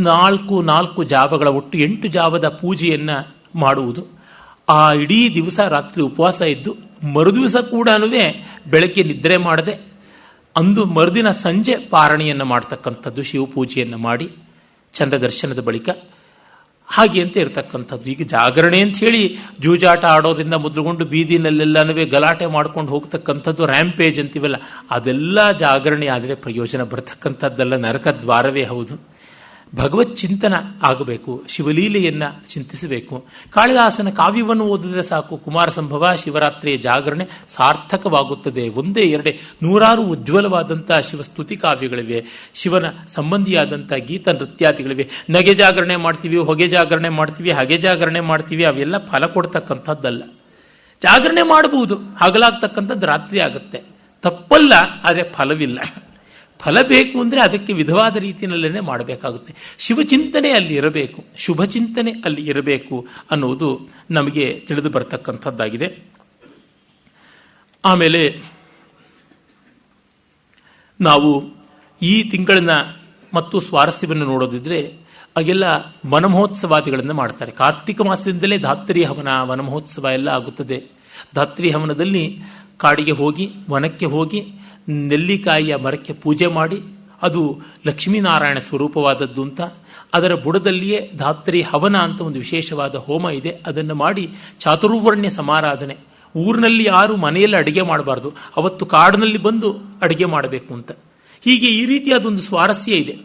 ನಾಲ್ಕು ಜಾವಗಳ ಒಟ್ಟು 8 ಜಾವದ ಪೂಜೆಯನ್ನು ಮಾಡುವುದು. ಆ ಇಡೀ ದಿವಸ ರಾತ್ರಿ ಉಪವಾಸ ಇದ್ದು ಮರುದಿವಸ ಕೂಡ ಬೆಳಗ್ಗೆ ನಿದ್ರೆ ಮಾಡದೆ ಅಂದು ಮರುದಿನ ಸಂಜೆ ಪಾರಣೆಯನ್ನು ಮಾಡ್ತಕ್ಕಂಥದ್ದು, ಶಿವಪೂಜೆಯನ್ನು ಮಾಡಿ ಚಂದ್ರ ದರ್ಶನದ ಬಳಿಕ ಹಾಗೆ ಅಂತ ಇರತಕ್ಕಂಥದ್ದು. ಈಗ ಜಾಗರಣೆ ಅಂತ ಹೇಳಿ ಜೂಜಾಟ ಆಡೋದ್ರಿಂದ ಮೊದಲುಗೊಂಡು ಬೀದಿನಲ್ಲೆಲ್ಲನೂ ಗಲಾಟೆ ಮಾಡ್ಕೊಂಡು ಹೋಗ್ತಕ್ಕಂಥದ್ದು, ರ್ಯಾಂಪೇಜ್ ಅಂತೀವಲ್ಲ, ಅದೆಲ್ಲ ಜಾಗರಣೆ ಆದರೆ ಪ್ರಯೋಜನ ಬರ್ತಕ್ಕಂಥದ್ದೆಲ್ಲ ನರಕ ದ್ವಾರವೇ ಹೌದು. ಭಗವತ್ ಚಿಂತನ ಆಗಬೇಕು, ಶಿವಲೀಲೆಯನ್ನು ಚಿಂತಿಸಬೇಕು. ಕಾಳಿದಾಸನ ಕಾವ್ಯವನ್ನು ಓದಿದ್ರೆ ಸಾಕು, ಕುಮಾರ ಸಂಭವ, ಶಿವರಾತ್ರಿಯ ಜಾಗರಣೆ ಸಾರ್ಥಕವಾಗುತ್ತದೆ. ಒಂದೇ ಎರಡೇ ನೂರಾರು ಉಜ್ವಲವಾದಂಥ ಶಿವಸ್ತುತಿ ಕಾವ್ಯಗಳಿವೆ, ಶಿವನ ಸಂಬಂಧಿಯಾದಂಥ ಗೀತ ನೃತ್ಯಾದಿಗಳಿವೆ. ನಗೆ ಜಾಗರಣೆ ಮಾಡ್ತೀವಿ, ಹೊಗೆ ಜಾಗರಣೆ ಮಾಡ್ತೀವಿ, ಹಗೆ ಜಾಗರಣೆ ಮಾಡ್ತೀವಿ, ಅವೆಲ್ಲ ಫಲ ಕೊಡ್ತಕ್ಕಂಥದ್ದಲ್ಲ. ಜಾಗರಣೆ ಮಾಡಬಹುದು, ಹಗಲಾಗ್ತಕ್ಕಂಥದ್ದು ರಾತ್ರಿ ಆಗುತ್ತೆ, ತಪ್ಪಲ್ಲ, ಆದರೆ ಫಲವಿಲ್ಲ. ಫಲ ಬೇಕು ಅಂದರೆ ಅದಕ್ಕೆ ವಿಧವಾದ ರೀತಿಯಲ್ಲೇ ಮಾಡಬೇಕಾಗುತ್ತೆ. ಶಿವಚಿಂತನೆ ಅಲ್ಲಿ ಇರಬೇಕು, ಶುಭ ಚಿಂತನೆ ಅಲ್ಲಿ ಇರಬೇಕು ಅನ್ನುವುದು ನಮಗೆ ತಿಳಿದು ಬರ್ತಕ್ಕಂಥದ್ದಾಗಿದೆ. ಆಮೇಲೆ ನಾವು ಈ ತಿಂಗಳಿನ ಮತ್ತು ಸ್ವಾರಸ್ಯವನ್ನು ನೋಡೋದಿದ್ರೆ ಆಗೆಲ್ಲ ವನಮಹೋತ್ಸವಾದಿಗಳನ್ನು ಮಾಡ್ತಾರೆ. ಕಾರ್ತಿಕ ಮಾಸದಿಂದಲೇ ಧಾತ್ರಿ ಹವನ, ವನಮಹೋತ್ಸವ ಎಲ್ಲ ಆಗುತ್ತದೆ. ಧಾತ್ರಿ ಹವನದಲ್ಲಿ ಕಾಡಿಗೆ ಹೋಗಿ, ವನಕ್ಕೆ ಹೋಗಿ, ನೆಲ್ಲಿಕಾಯಿಯ ಮರಕ್ಕೆ ಪೂಜೆ ಮಾಡಿ, ಅದು ಲಕ್ಷ್ಮೀನಾರಾಯಣ ಸ್ವರೂಪವಾದದ್ದು ಅಂತ, ಅದರ ಬುಡದಲ್ಲಿಯೇ ಧಾತ್ರಿ ಹವನ ಅಂತ ಒಂದು ವಿಶೇಷವಾದ ಹೋಮ ಇದೆ. ಅದನ್ನು ಮಾಡಿ ಚಾತುರ್ವರ್ಣ್ಯ ಸಮಾರಾಧನೆ. ಊರಿನಲ್ಲಿ ಯಾರು ಮನೆಯಲ್ಲಿ ಅಡಿಗೆ ಮಾಡಬಾರ್ದು, ಅವತ್ತು ಕಾಡಿನಲ್ಲಿ ಬಂದು ಅಡಿಗೆ ಮಾಡಬೇಕು ಅಂತ. ಹೀಗೆ ಈ ರೀತಿಯಾದೊಂದು ಸ್ವಾರಸ್ಯ ಇದೆ.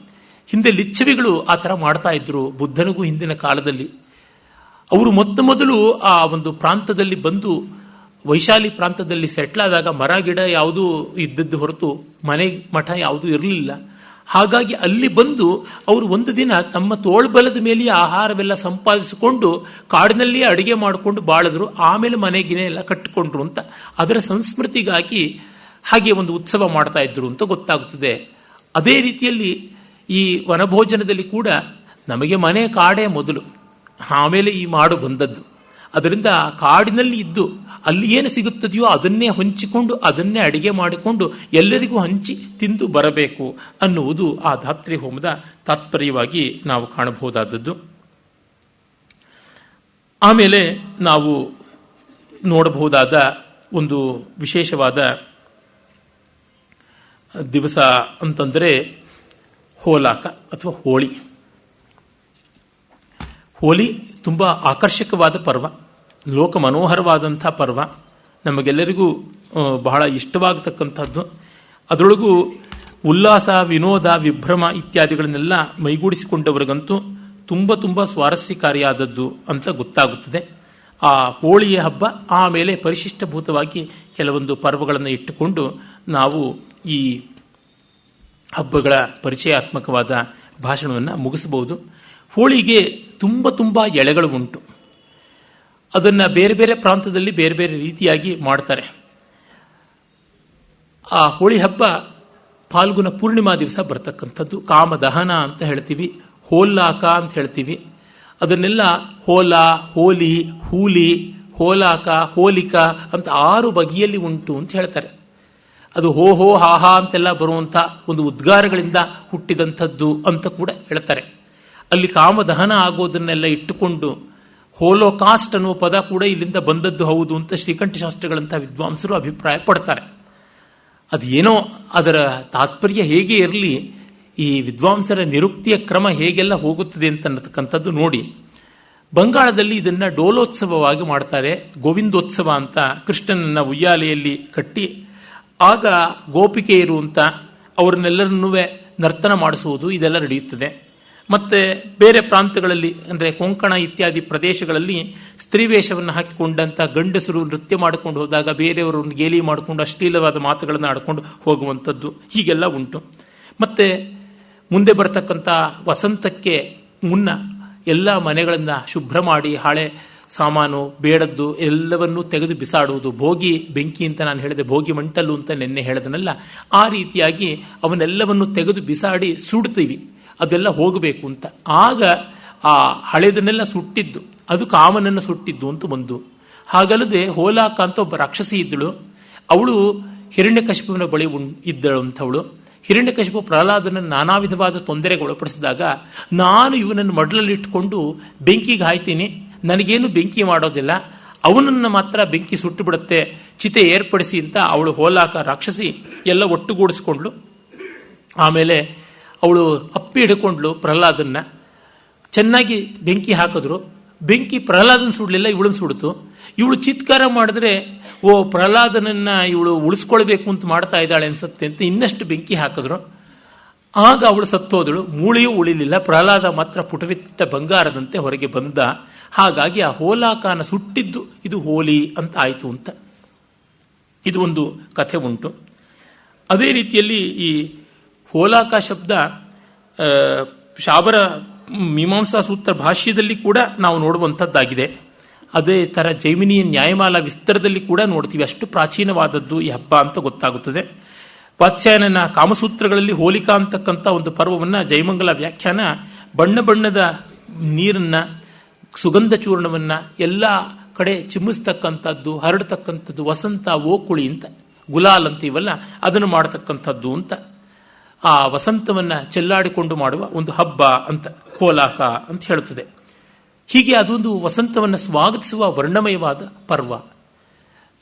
ಹಿಂದೆ ಲಿಚ್ಛವಿಗಳು ಆ ಥರ ಮಾಡ್ತಾ ಇದ್ರು, ಬುದ್ಧನಿಗೂ ಹಿಂದಿನ ಕಾಲದಲ್ಲಿ. ಅವರು ಮೊದಲು ಆ ಒಂದು ಪ್ರಾಂತದಲ್ಲಿ ಬಂದು, ವೈಶಾಲಿ ಪ್ರಾಂತದಲ್ಲಿ ಸೆಟ್ಲ್ ಆದಾಗ ಮರ ಗಿಡ ಯಾವುದೂ ಇದ್ದದ್ದು ಹೊರತು ಮನೆ ಮಠ ಯಾವುದೂ ಇರಲಿಲ್ಲ. ಹಾಗಾಗಿ ಅಲ್ಲಿ ಬಂದು ಅವರು ಒಂದು ದಿನ ತಮ್ಮ ತೋಳ್ಬಲದ ಮೇಲೆಯೇ ಆಹಾರವೆಲ್ಲ ಸಂಪಾದಿಸಿಕೊಂಡು ಕಾಡಿನಲ್ಲಿಯೇ ಅಡಿಗೆ ಮಾಡಿಕೊಂಡು ಬಾಳಿದ್ರು. ಆಮೇಲೆ ಮನೆಗಿನೇ ಎಲ್ಲ ಕಟ್ಟಿಕೊಂಡ್ರು ಅಂತ ಅದರ ಸಂಸ್ಮೃತಿಗಾಗಿ ಹಾಗೆ ಒಂದು ಉತ್ಸವ ಮಾಡ್ತಾ ಇದ್ರು ಅಂತ ಗೊತ್ತಾಗುತ್ತದೆ. ಅದೇ ರೀತಿಯಲ್ಲಿ ಈ ವನಭೋಜನದಲ್ಲಿ ಕೂಡ ನಮಗೆ ಮನೆ ಕಾಡೇ ಮೊದಲು, ಆಮೇಲೆ ಈ ಮಾಡು ಬಂದದ್ದು. ಅದರಿಂದ ಕಾಡಿನಲ್ಲಿ ಇದ್ದು ಅಲ್ಲಿ ಏನು ಸಿಗುತ್ತದೆಯೋ ಅದನ್ನೇ ಹೊಂಚಿಕೊಂಡು, ಅದನ್ನೇ ಅಡಿಗೆ ಮಾಡಿಕೊಂಡು ಎಲ್ಲರಿಗೂ ಹಂಚಿ ತಿಂದು ಬರಬೇಕು ಅನ್ನುವುದು ಆ ಧಾತ್ರಿ ಹೋಮದ ತಾತ್ಪರ್ಯವಾಗಿ ನಾವು ಕಾಣಬಹುದಾದದ್ದು. ಆಮೇಲೆ ನಾವು ನೋಡಬಹುದಾದ ಒಂದು ವಿಶೇಷವಾದ ದಿವಸ ಅಂತಂದರೆ ಹೋಲಾಕ ಅಥವಾ ಹೋಳಿ. ಹೋಲಿ ತುಂಬ ಆಕರ್ಷಕವಾದ ಪರ್ವ, ಲೋಕ ಮನೋಹರವಾದಂಥ ಪರ್ವ, ನಮಗೆಲ್ಲರಿಗೂ ಬಹಳ ಇಷ್ಟವಾಗತಕ್ಕಂಥದ್ದು. ಅದರೊಳಗೂ ಉಲ್ಲಾಸ, ವಿನೋದ, ವಿಭ್ರಮ ಇತ್ಯಾದಿಗಳನ್ನೆಲ್ಲ ಮೈಗೂಡಿಸಿಕೊಂಡವರಿಗಂತೂ ತುಂಬ ತುಂಬ ಸ್ವಾರಸ್ಯಕಾರಿಯಾದದ್ದು ಅಂತ ಗೊತ್ತಾಗುತ್ತದೆ. ಆ ಹೋಳಿಯ ಹಬ್ಬ ಆಮೇಲೆ ಪರಿಶಿಷ್ಟಭೂತವಾಗಿ ಕೆಲವೊಂದು ಪರ್ವಗಳನ್ನು ಇಟ್ಟುಕೊಂಡು ನಾವು ಈ ಹಬ್ಬಗಳ ಪರಿಚಯಾತ್ಮಕವಾದ ಭಾಷಣವನ್ನು ಮುಗಿಸಬಹುದು. ಹೋಳಿಗೆ ತುಂಬ ತುಂಬ ಎಳೆಗಳು ಉಂಟು. ಅದನ್ನು ಬೇರೆ ಬೇರೆ ಪ್ರಾಂತದಲ್ಲಿ ಬೇರೆ ಬೇರೆ ರೀತಿಯಾಗಿ ಮಾಡ್ತಾರೆ. ಆ ಹೋಳಿ ಹಬ್ಬ ಫಾಲ್ಗುಣ ಪೂರ್ಣಿಮಾ ದಿವಸ ಬರ್ತಕ್ಕಂಥದ್ದು. ಕಾಮದಹನ ಅಂತ ಹೇಳ್ತೀವಿ, ಹೋಲಾಕ ಅಂತ ಹೇಳ್ತೀವಿ. ಅದನ್ನೆಲ್ಲ ಹೋಲ, ಹೋಲಿ, ಹೂಲಿ, ಹೋಲಾಕ, ಹೋಲಿಕ ಅಂತ 6 ಬಗೆಯಲ್ಲಿ ಉಂಟು ಅಂತ ಹೇಳ್ತಾರೆ. ಅದು ಹೋ ಹೋ ಹಾ ಹಾ ಅಂತೆಲ್ಲ ಬರುವಂಥ ಒಂದು ಉದ್ಗಾರಗಳಿಂದ ಹುಟ್ಟಿದಂಥದ್ದು ಅಂತ ಕೂಡ ಹೇಳ್ತಾರೆ. ಅಲ್ಲಿ ಕಾಮದಹನ ಆಗೋದನ್ನೆಲ್ಲ ಇಟ್ಟುಕೊಂಡು ಹೋಲೋಕಾಸ್ಟ್ ಅನ್ನುವ ಪದ ಕೂಡ ಇಲ್ಲಿಂದ ಬಂದದ್ದು ಹೌದು ಅಂತ ಶ್ರೀಕಂಠ ಶಾಸ್ತ್ರಿಗಳಂತಹ ವಿದ್ವಾಂಸರು ಅಭಿಪ್ರಾಯ ಪಡ್ತಾರೆ. ಅದೇನೋ ಅದರ ತಾತ್ಪರ್ಯ ಹೇಗೆ ಇರಲಿ, ಈ ವಿದ್ವಾಂಸರ ನಿರುಕ್ತಿಯ ಕ್ರಮ ಹೇಗೆಲ್ಲ ಹೋಗುತ್ತದೆ ಅಂತಕ್ಕಂಥದ್ದು ನೋಡಿ. ಬಂಗಾಳದಲ್ಲಿ ಇದನ್ನ ಡೋಲೋತ್ಸವವಾಗಿ ಮಾಡ್ತಾರೆ. ಗೋವಿಂದೋತ್ಸವ ಅಂತ ಕೃಷ್ಣನನ್ನ ಉಯ್ಯಾಲೆಯಲ್ಲಿ ಕಟ್ಟಿ ಆಗ ಗೋಪಿಕೆಯರು ಅಂತ ಅವ್ರನ್ನೆಲ್ಲರನ್ನೂ ನರ್ತನ ಮಾಡಿಸುವುದು ಇದೆಲ್ಲ ನಡೆಯುತ್ತದೆ. ಮತ್ತೆ ಬೇರೆ ಪ್ರಾಂತಗಳಲ್ಲಿ ಅಂದರೆ ಕೊಂಕಣ ಇತ್ಯಾದಿ ಪ್ರದೇಶಗಳಲ್ಲಿ ಸ್ತ್ರೀವೇಷವನ್ನು ಹಾಕಿಕೊಂಡಂಥ ಗಂಡಸರು ನೃತ್ಯ ಮಾಡಿಕೊಂಡು ಹೋದಾಗ ಬೇರೆಯವರನ್ನು ಗೇಲಿ ಮಾಡಿಕೊಂಡು ಅಶ್ಲೀಲವಾದ ಮಾತುಗಳನ್ನು ಆಡಿಕೊಂಡು ಹೋಗುವಂಥದ್ದು ಹೀಗೆಲ್ಲ ಉಂಟು. ಮತ್ತೆ ಮುಂದೆ ಬರತಕ್ಕಂಥ ವಸಂತಕ್ಕೆ ಮುನ್ನ ಎಲ್ಲ ಮನೆಗಳನ್ನು ಶುಭ್ರ ಮಾಡಿ ಹಾಳೆ ಸಾಮಾನು ಬೇಡದ್ದು ಎಲ್ಲವನ್ನೂ ತೆಗೆದು ಬಿಸಾಡುವುದು. ಭೋಗಿ ಬೆಂಕಿ ಅಂತ ನಾನು ಹೇಳಿದೆ, ಭೋಗಿ ಮಂಟಲು ಅಂತ ನಿನ್ನೆ ಹೇಳಿದನಲ್ಲ, ಆ ರೀತಿಯಾಗಿ ಅವನ್ನೆಲ್ಲವನ್ನು ತೆಗೆದು ಬಿಸಾಡಿ ಸುಡ್ತೀವಿ, ಅದೆಲ್ಲ ಹೋಗಬೇಕು ಅಂತ. ಆಗ ಆ ಹಳೆದನ್ನೆಲ್ಲ ಸುಟ್ಟಿದ್ದು ಅದು ಕಾಮನನ್ನು ಸುಟ್ಟಿದ್ದು ಅಂತ ಒಂದು. ಹಾಗಲ್ಲದೆ ಹೋಲಾಕ ಅಂತ ಒಬ್ಬ ರಾಕ್ಷಸಿ ಇದ್ದಳು. ಅವಳು ಹಿರಣ್ಯಕಶಿಪುವಿನ ಬಳಿ ಇದ್ದಳು ಅಂಥವಳು. ಹಿರಣ್ಯಕಶಿಪು ಪ್ರಹ್ಲಾದನನ್ನು ನಾನಾ ವಿಧವಾದ ತೊಂದರೆಗೆ ಒಳಪಡಿಸಿದಾಗ, ನಾನು ಇವನನ್ನು ಮಡ್ಲಲ್ಲಿಟ್ಟುಕೊಂಡು ಬೆಂಕಿಗೆ ಹಾಯ್ತೀನಿ, ನನಗೇನು ಬೆಂಕಿ ಮಾಡೋದಿಲ್ಲ, ಅವನನ್ನು ಮಾತ್ರ ಬೆಂಕಿ ಸುಟ್ಟು ಬಿಡುತ್ತೆ, ಚಿತೆ ಏರ್ಪಡಿಸಿ ಅಂತ ಅವಳು ಹೋಲಾಕ ರಾಕ್ಷಸಿ ಎಲ್ಲ ಒಟ್ಟುಗೂಡಿಸ್ಕೊಂಡ್ಳು. ಆಮೇಲೆ ಅವಳು ಅಪ್ಪಿ ಹಿಡ್ಕೊಂಡ್ಲು ಪ್ರಹ್ಲಾದನ್ನ. ಚೆನ್ನಾಗಿ ಬೆಂಕಿ ಹಾಕಿದ್ರು. ಬೆಂಕಿ ಪ್ರಹ್ಲಾದನ ಸುಡಲಿಲ್ಲ, ಇವಳನ್ನು ಸುಡ್ತು. ಇವಳು ಚಿತ್ಕಾರ ಮಾಡಿದ್ರೆ ಓ ಪ್ರಹ್ಲಾದನನ್ನ ಇವಳು ಉಳಿಸ್ಕೊಳ್ಬೇಕು ಅಂತ ಮಾಡ್ತಾ ಇದ್ದಾಳೆ ಅನ್ಸುತ್ತೆ ಅಂತ ಇನ್ನಷ್ಟು ಬೆಂಕಿ ಹಾಕಿದ್ರು. ಆಗ ಅವಳು ಸತ್ತೋದಳು. ಮೂಳೆಯೂ ಉಳಿಲಿಲ್ಲ. ಪ್ರಹ್ಲಾದ ಮಾತ್ರ ಪುಟವಿಟ್ಟ ಬಂಗಾರದಂತೆ ಹೊರಗೆ ಬಂದ. ಹಾಗಾಗಿ ಆ ಹೋಲಾಕಾನ ಸುಟ್ಟಿದ್ದು ಇದು ಹೋಲಿ ಅಂತ ಆಯಿತು ಅಂತ ಇದು ಒಂದು ಕಥೆ ಉಂಟು. ಅದೇ ರೀತಿಯಲ್ಲಿ ಈ ಹೋಲಾಕ ಶಬ್ದ ಶಾಬರ ಮೀಮಾಂಸಾ ಸೂತ್ರ ಭಾಷ್ಯದಲ್ಲಿ ಕೂಡ ನಾವು ನೋಡುವಂಥದ್ದಾಗಿದೆ. ಅದೇ ಥರ ಜೈಮಿನಿಯ ನ್ಯಾಯಮಾಲ ವಿಸ್ತರದಲ್ಲಿ ಕೂಡ ನೋಡ್ತೀವಿ. ಅಷ್ಟು ಪ್ರಾಚೀನವಾದದ್ದು ಈ ಹಬ್ಬ ಅಂತ ಗೊತ್ತಾಗುತ್ತದೆ. ವಾತ್ಸ್ಯಾಯನನ ಕಾಮಸೂತ್ರಗಳಲ್ಲಿ ಹೋಲಿಕಾ ಅಂತಕ್ಕಂಥ ಒಂದು ಪರ್ವವನ್ನು ಜೈಮಂಗಲ ವ್ಯಾಖ್ಯಾನ ಬಣ್ಣ ಬಣ್ಣದ ನೀರನ್ನ, ಸುಗಂಧ ಚೂರ್ಣವನ್ನ ಎಲ್ಲ ಕಡೆ ಚಿಮ್ಮಿಸ್ತಕ್ಕಂಥದ್ದು, ಹರಡತಕ್ಕಂಥದ್ದು, ವಸಂತ ಓಕುಳಿ ಅಂತ ಗುಲಾಲ್ ಅಂತೀವಲ್ಲ ಅದನ್ನು ಮಾಡತಕ್ಕಂಥದ್ದು ಅಂತ, ಆ ವಸಂತವನ್ನ ಚೆಲ್ಲಾಡಿಕೊಂಡು ಮಾಡುವ ಒಂದು ಹಬ್ಬ ಅಂತ ಹೋಲಾಕ ಅಂತ ಹೇಳುತ್ತದೆ. ಹೀಗೆ ಅದೊಂದು ವಸಂತವನ್ನು ಸ್ವಾಗತಿಸುವ ವರ್ಣಮಯವಾದ ಪರ್ವ.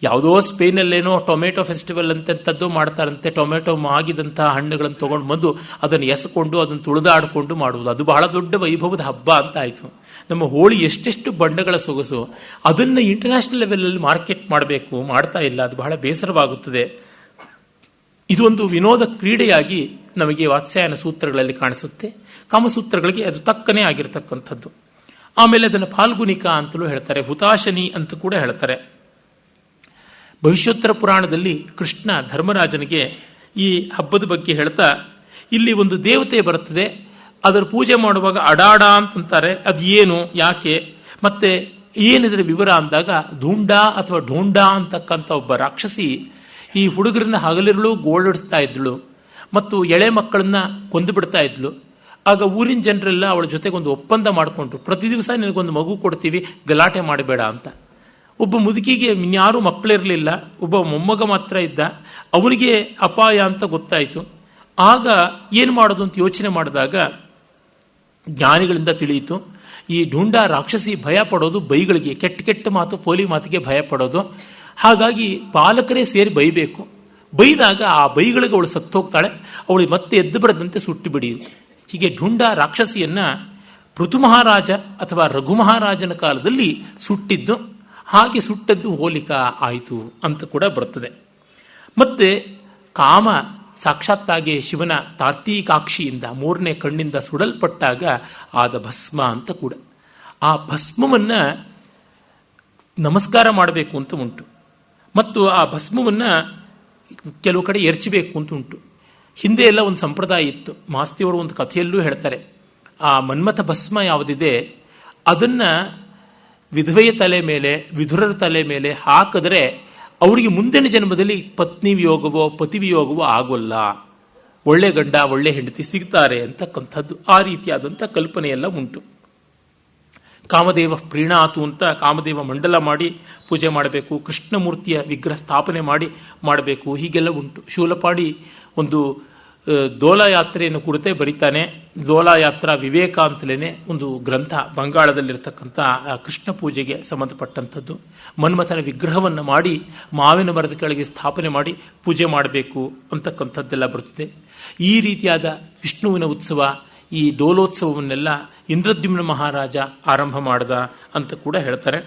ಯಾವುದೋ ಸ್ಪೇನಲ್ಲೇನೋ ಟೊಮೆಟೊ ಫೆಸ್ಟಿವಲ್ ಅಂತೆಂಥದ್ದು ಮಾಡ್ತಾರಂತೆ. ಟೊಮೆಟೊ ಮಾಗಿದಂತಹ ಹಣ್ಣುಗಳನ್ನು ತಗೊಂಡು ಬಂದು ಅದನ್ನು ಎಸಕೊಂಡು ಅದನ್ನು ತುಳಿದಾಡಿಕೊಂಡು ಮಾಡುವುದು, ಅದು ಬಹಳ ದೊಡ್ಡ ವೈಭವದ ಹಬ್ಬ ಅಂತ ಆಯಿತು. ನಮ್ಮ ಹೋಳಿ ಎಷ್ಟೆಷ್ಟು ಬಣ್ಣಗಳ ಸೊಗಸು, ಅದನ್ನು ಇಂಟರ್ನ್ಯಾಷನಲ್ ಲೆವೆಲಲ್ಲಿ ಮಾರ್ಕೆಟ್ ಮಾಡಬೇಕು, ಮಾಡ್ತಾ ಇಲ್ಲ. ಅದು ಬಹಳ ಬೇಸರವಾಗುತ್ತದೆ. ಇದೊಂದು ವಿನೋದ ಕ್ರೀಡೆಯಾಗಿ ನಮಗೆ ವಾತ್ಸ್ಯಾಯನ ಸೂತ್ರಗಳಲ್ಲಿ ಕಾಣಿಸುತ್ತೆ. ಕಾಮಸೂತ್ರಗಳಿಗೆ ಅದು ತಕ್ಕನೇ ಆಗಿರತಕ್ಕಂಥದ್ದು. ಆಮೇಲೆ ಅದನ್ನು ಫಾಲ್ಗುನಿಕಾ ಅಂತಲೂ ಹೇಳ್ತಾರೆ, ಹುತಾಶನಿ ಅಂತ ಕೂಡ ಹೇಳ್ತಾರೆ. ಭವಿಷ್ಯೋತ್ತರ ಪುರಾಣದಲ್ಲಿ ಕೃಷ್ಣ ಧರ್ಮರಾಜನಿಗೆ ಈ ಹಬ್ಬದ ಬಗ್ಗೆ ಹೇಳ್ತಾ, ಇಲ್ಲಿ ಒಂದು ದೇವತೆ ಬರುತ್ತದೆ, ಅದರ ಪೂಜೆ ಮಾಡುವಾಗ ಅಡಾಡ ಅಂತಂತಾರೆ. ಅದು ಏನು, ಯಾಕೆ, ಮತ್ತೆ ಏನಿದ್ರೆ ವಿವರ ಅಂದಾಗ ಧೂಂಡ ಅಥವಾ ಢೋಂಡ ಅಂತಕ್ಕಂಥ ಒಬ್ಬ ರಾಕ್ಷಸಿ ಈ ಹುಡುಗರನ್ನ ಹಗಲಿರಲು ಗೋಳಾಡಿಸ್ತಾ ಇದ್ಳು ಮತ್ತು ಎಳೆ ಮಕ್ಕಳನ್ನ ಕೊಂದು ಬಿಡ್ತಾ ಇದ್ಲು. ಆಗ ಊರಿನ ಜನರೆಲ್ಲ ಅವಳ ಜೊತೆಗೆ ಒಂದು ಒಪ್ಪಂದ ಮಾಡಿಕೊಂಡ್ರು, ಪ್ರತಿ ದಿವಸ ನಿನಗೊಂದು ಮಗು ಕೊಡ್ತೀವಿ, ಗಲಾಟೆ ಮಾಡಬೇಡ ಅಂತ. ಒಬ್ಬ ಮುದುಕಿಗೆ ಇನ್ಯಾರೂ ಮಕ್ಕಳಿರಲಿಲ್ಲ, ಒಬ್ಬ ಮೊಮ್ಮಗ ಮಾತ್ರ ಇದ್ದ. ಅವನಿಗೆ ಅಪಾಯ ಅಂತ ಗೊತ್ತಾಯಿತು. ಆಗ ಏನು ಮಾಡೋದು ಅಂತ ಯೋಚನೆ ಮಾಡಿದಾಗ ಜ್ಞಾನಿಗಳಿಂದ ತಿಳಿಯಿತು, ಈ ಢುಂಡ ರಾಕ್ಷಸಿ ಭಯ ಪಡೋದು ಬೈಗಳಿಗೆ, ಕೆಟ್ಟ ಕೆಟ್ಟ ಮಾತು, ಪೋಲಿ ಮಾತಿಗೆ ಭಯ ಪಡೋದು. ಹಾಗಾಗಿ ಪಾಲಕರೇ ಸೇರಿ ಬೈಬೇಕು. ಬೈದಾಗ ಆ ಬೈಗಳಿಗೆ ಅವಳು ಸತ್ತೋಗ್ತಾಳೆ, ಅವಳಿಗೆ ಮತ್ತೆ ಎದ್ದು ಬರದಂತೆ ಸುಟ್ಟು ಬಿಡಿ. ಹೀಗೆ ಢುಂಡ ರಾಕ್ಷಸಿಯನ್ನ ಪೃಥು ಮಹಾರಾಜ ಅಥವಾ ರಘು ಮಹಾರಾಜನ ಕಾಲದಲ್ಲಿ ಸುಟ್ಟಿದ್ದು, ಹಾಗೆ ಸುಟ್ಟದ್ದು ಹೋಲಿಕಾ ಆಯಿತು ಅಂತ ಕೂಡ ಬರುತ್ತದೆ. ಮತ್ತೆ ಕಾಮ ಸಾಕ್ಷಾತ್ತಾಗಿ ಶಿವನ ತಾರ್ತೀಕಾಕ್ಷಿಯಿಂದ ಮೂರನೇ ಕಣ್ಣಿಂದ ಸುಡಲ್ಪಟ್ಟಾಗ ಆದ ಭಸ್ಮ ಅಂತ ಕೂಡ. ಆ ಭಸ್ಮವನ್ನ ನಮಸ್ಕಾರ ಮಾಡಬೇಕು ಅಂತ ಉಂಟು, ಮತ್ತು ಆ ಭಸ್ಮವನ್ನ ಕೆಲವು ಕಡೆ ಎರಚಬೇಕು ಅಂತ ಉಂಟು. ಹಿಂದೆ ಎಲ್ಲ ಒಂದು ಸಂಪ್ರದಾಯ ಇತ್ತು. ಮಾಸ್ತಿಯವರು ಒಂದು ಕಥೆಯಲ್ಲೂ ಹೇಳ್ತಾರೆ, ಆ ಮನ್ಮಥ ಭಸ್ಮ ಯಾವುದಿದೆ ಅದನ್ನ ವಿಧವೆಯ ತಲೆ ಮೇಲೆ, ವಿಧುರರ ತಲೆ ಮೇಲೆ ಹಾಕಿದ್ರೆ ಅವರಿಗೆ ಮುಂದಿನ ಜನ್ಮದಲ್ಲಿ ಪತ್ನಿ ವಿಯೋಗವೋ ಪತಿ ವಿಯೋಗವೋ ಆಗೋಲ್ಲ, ಒಳ್ಳೆ ಗಂಡ ಒಳ್ಳೆ ಹೆಂಡತಿ ಸಿಗ್ತಾರೆ ಅಂತಕ್ಕಂಥದ್ದು. ಆ ರೀತಿಯಾದಂಥ ಕಲ್ಪನೆಯೆಲ್ಲ ಉಂಟು. ಕಾಮದೇವ ಪ್ರೀಣಾತು ಅಂತ ಕಾಮದೇವ ಮಂಡಲ ಮಾಡಿ ಪೂಜೆ ಮಾಡಬೇಕು, ಕೃಷ್ಣಮೂರ್ತಿಯ ವಿಗ್ರಹ ಸ್ಥಾಪನೆ ಮಾಡಬೇಕು, ಹೀಗೆಲ್ಲ ಉಂಟು. ಶೂಲಪಾಡಿ ಒಂದು ದೋಲಯಾತ್ರೆಯನ್ನು ಕುರಿತೇ ಬರೀತಾನೆ. ದೋಲಯಾತ್ರಾ ವಿವೇಕ ಅಂತಲೇ ಒಂದು ಗ್ರಂಥ ಬಂಗಾಳದಲ್ಲಿರ್ತಕ್ಕಂಥ ಕೃಷ್ಣ ಪೂಜೆಗೆ ಸಂಬಂಧಪಟ್ಟಂಥದ್ದು. ಮನ್ಮಥನ ವಿಗ್ರಹವನ್ನು ಮಾಡಿ ಮಾವಿನ ಮರದ ಕೆಳಗೆ ಸ್ಥಾಪನೆ ಮಾಡಿ ಪೂಜೆ ಮಾಡಬೇಕು ಅಂತಕ್ಕಂಥದ್ದೆಲ್ಲ ಬರುತ್ತದೆ. ಈ ರೀತಿಯಾದ ವಿಷ್ಣುವಿನ ಉತ್ಸವ, ಈ ದೋಲೋತ್ಸವವನ್ನೆಲ್ಲ ಇಂದ್ರದ್ಯುಮ್ನ ಮಹಾರಾಜ ಆರಂಭ ಮಾಡ್ದ ಅಂತ ಕೂಡ ಹೇಳ್ತಾರೆ.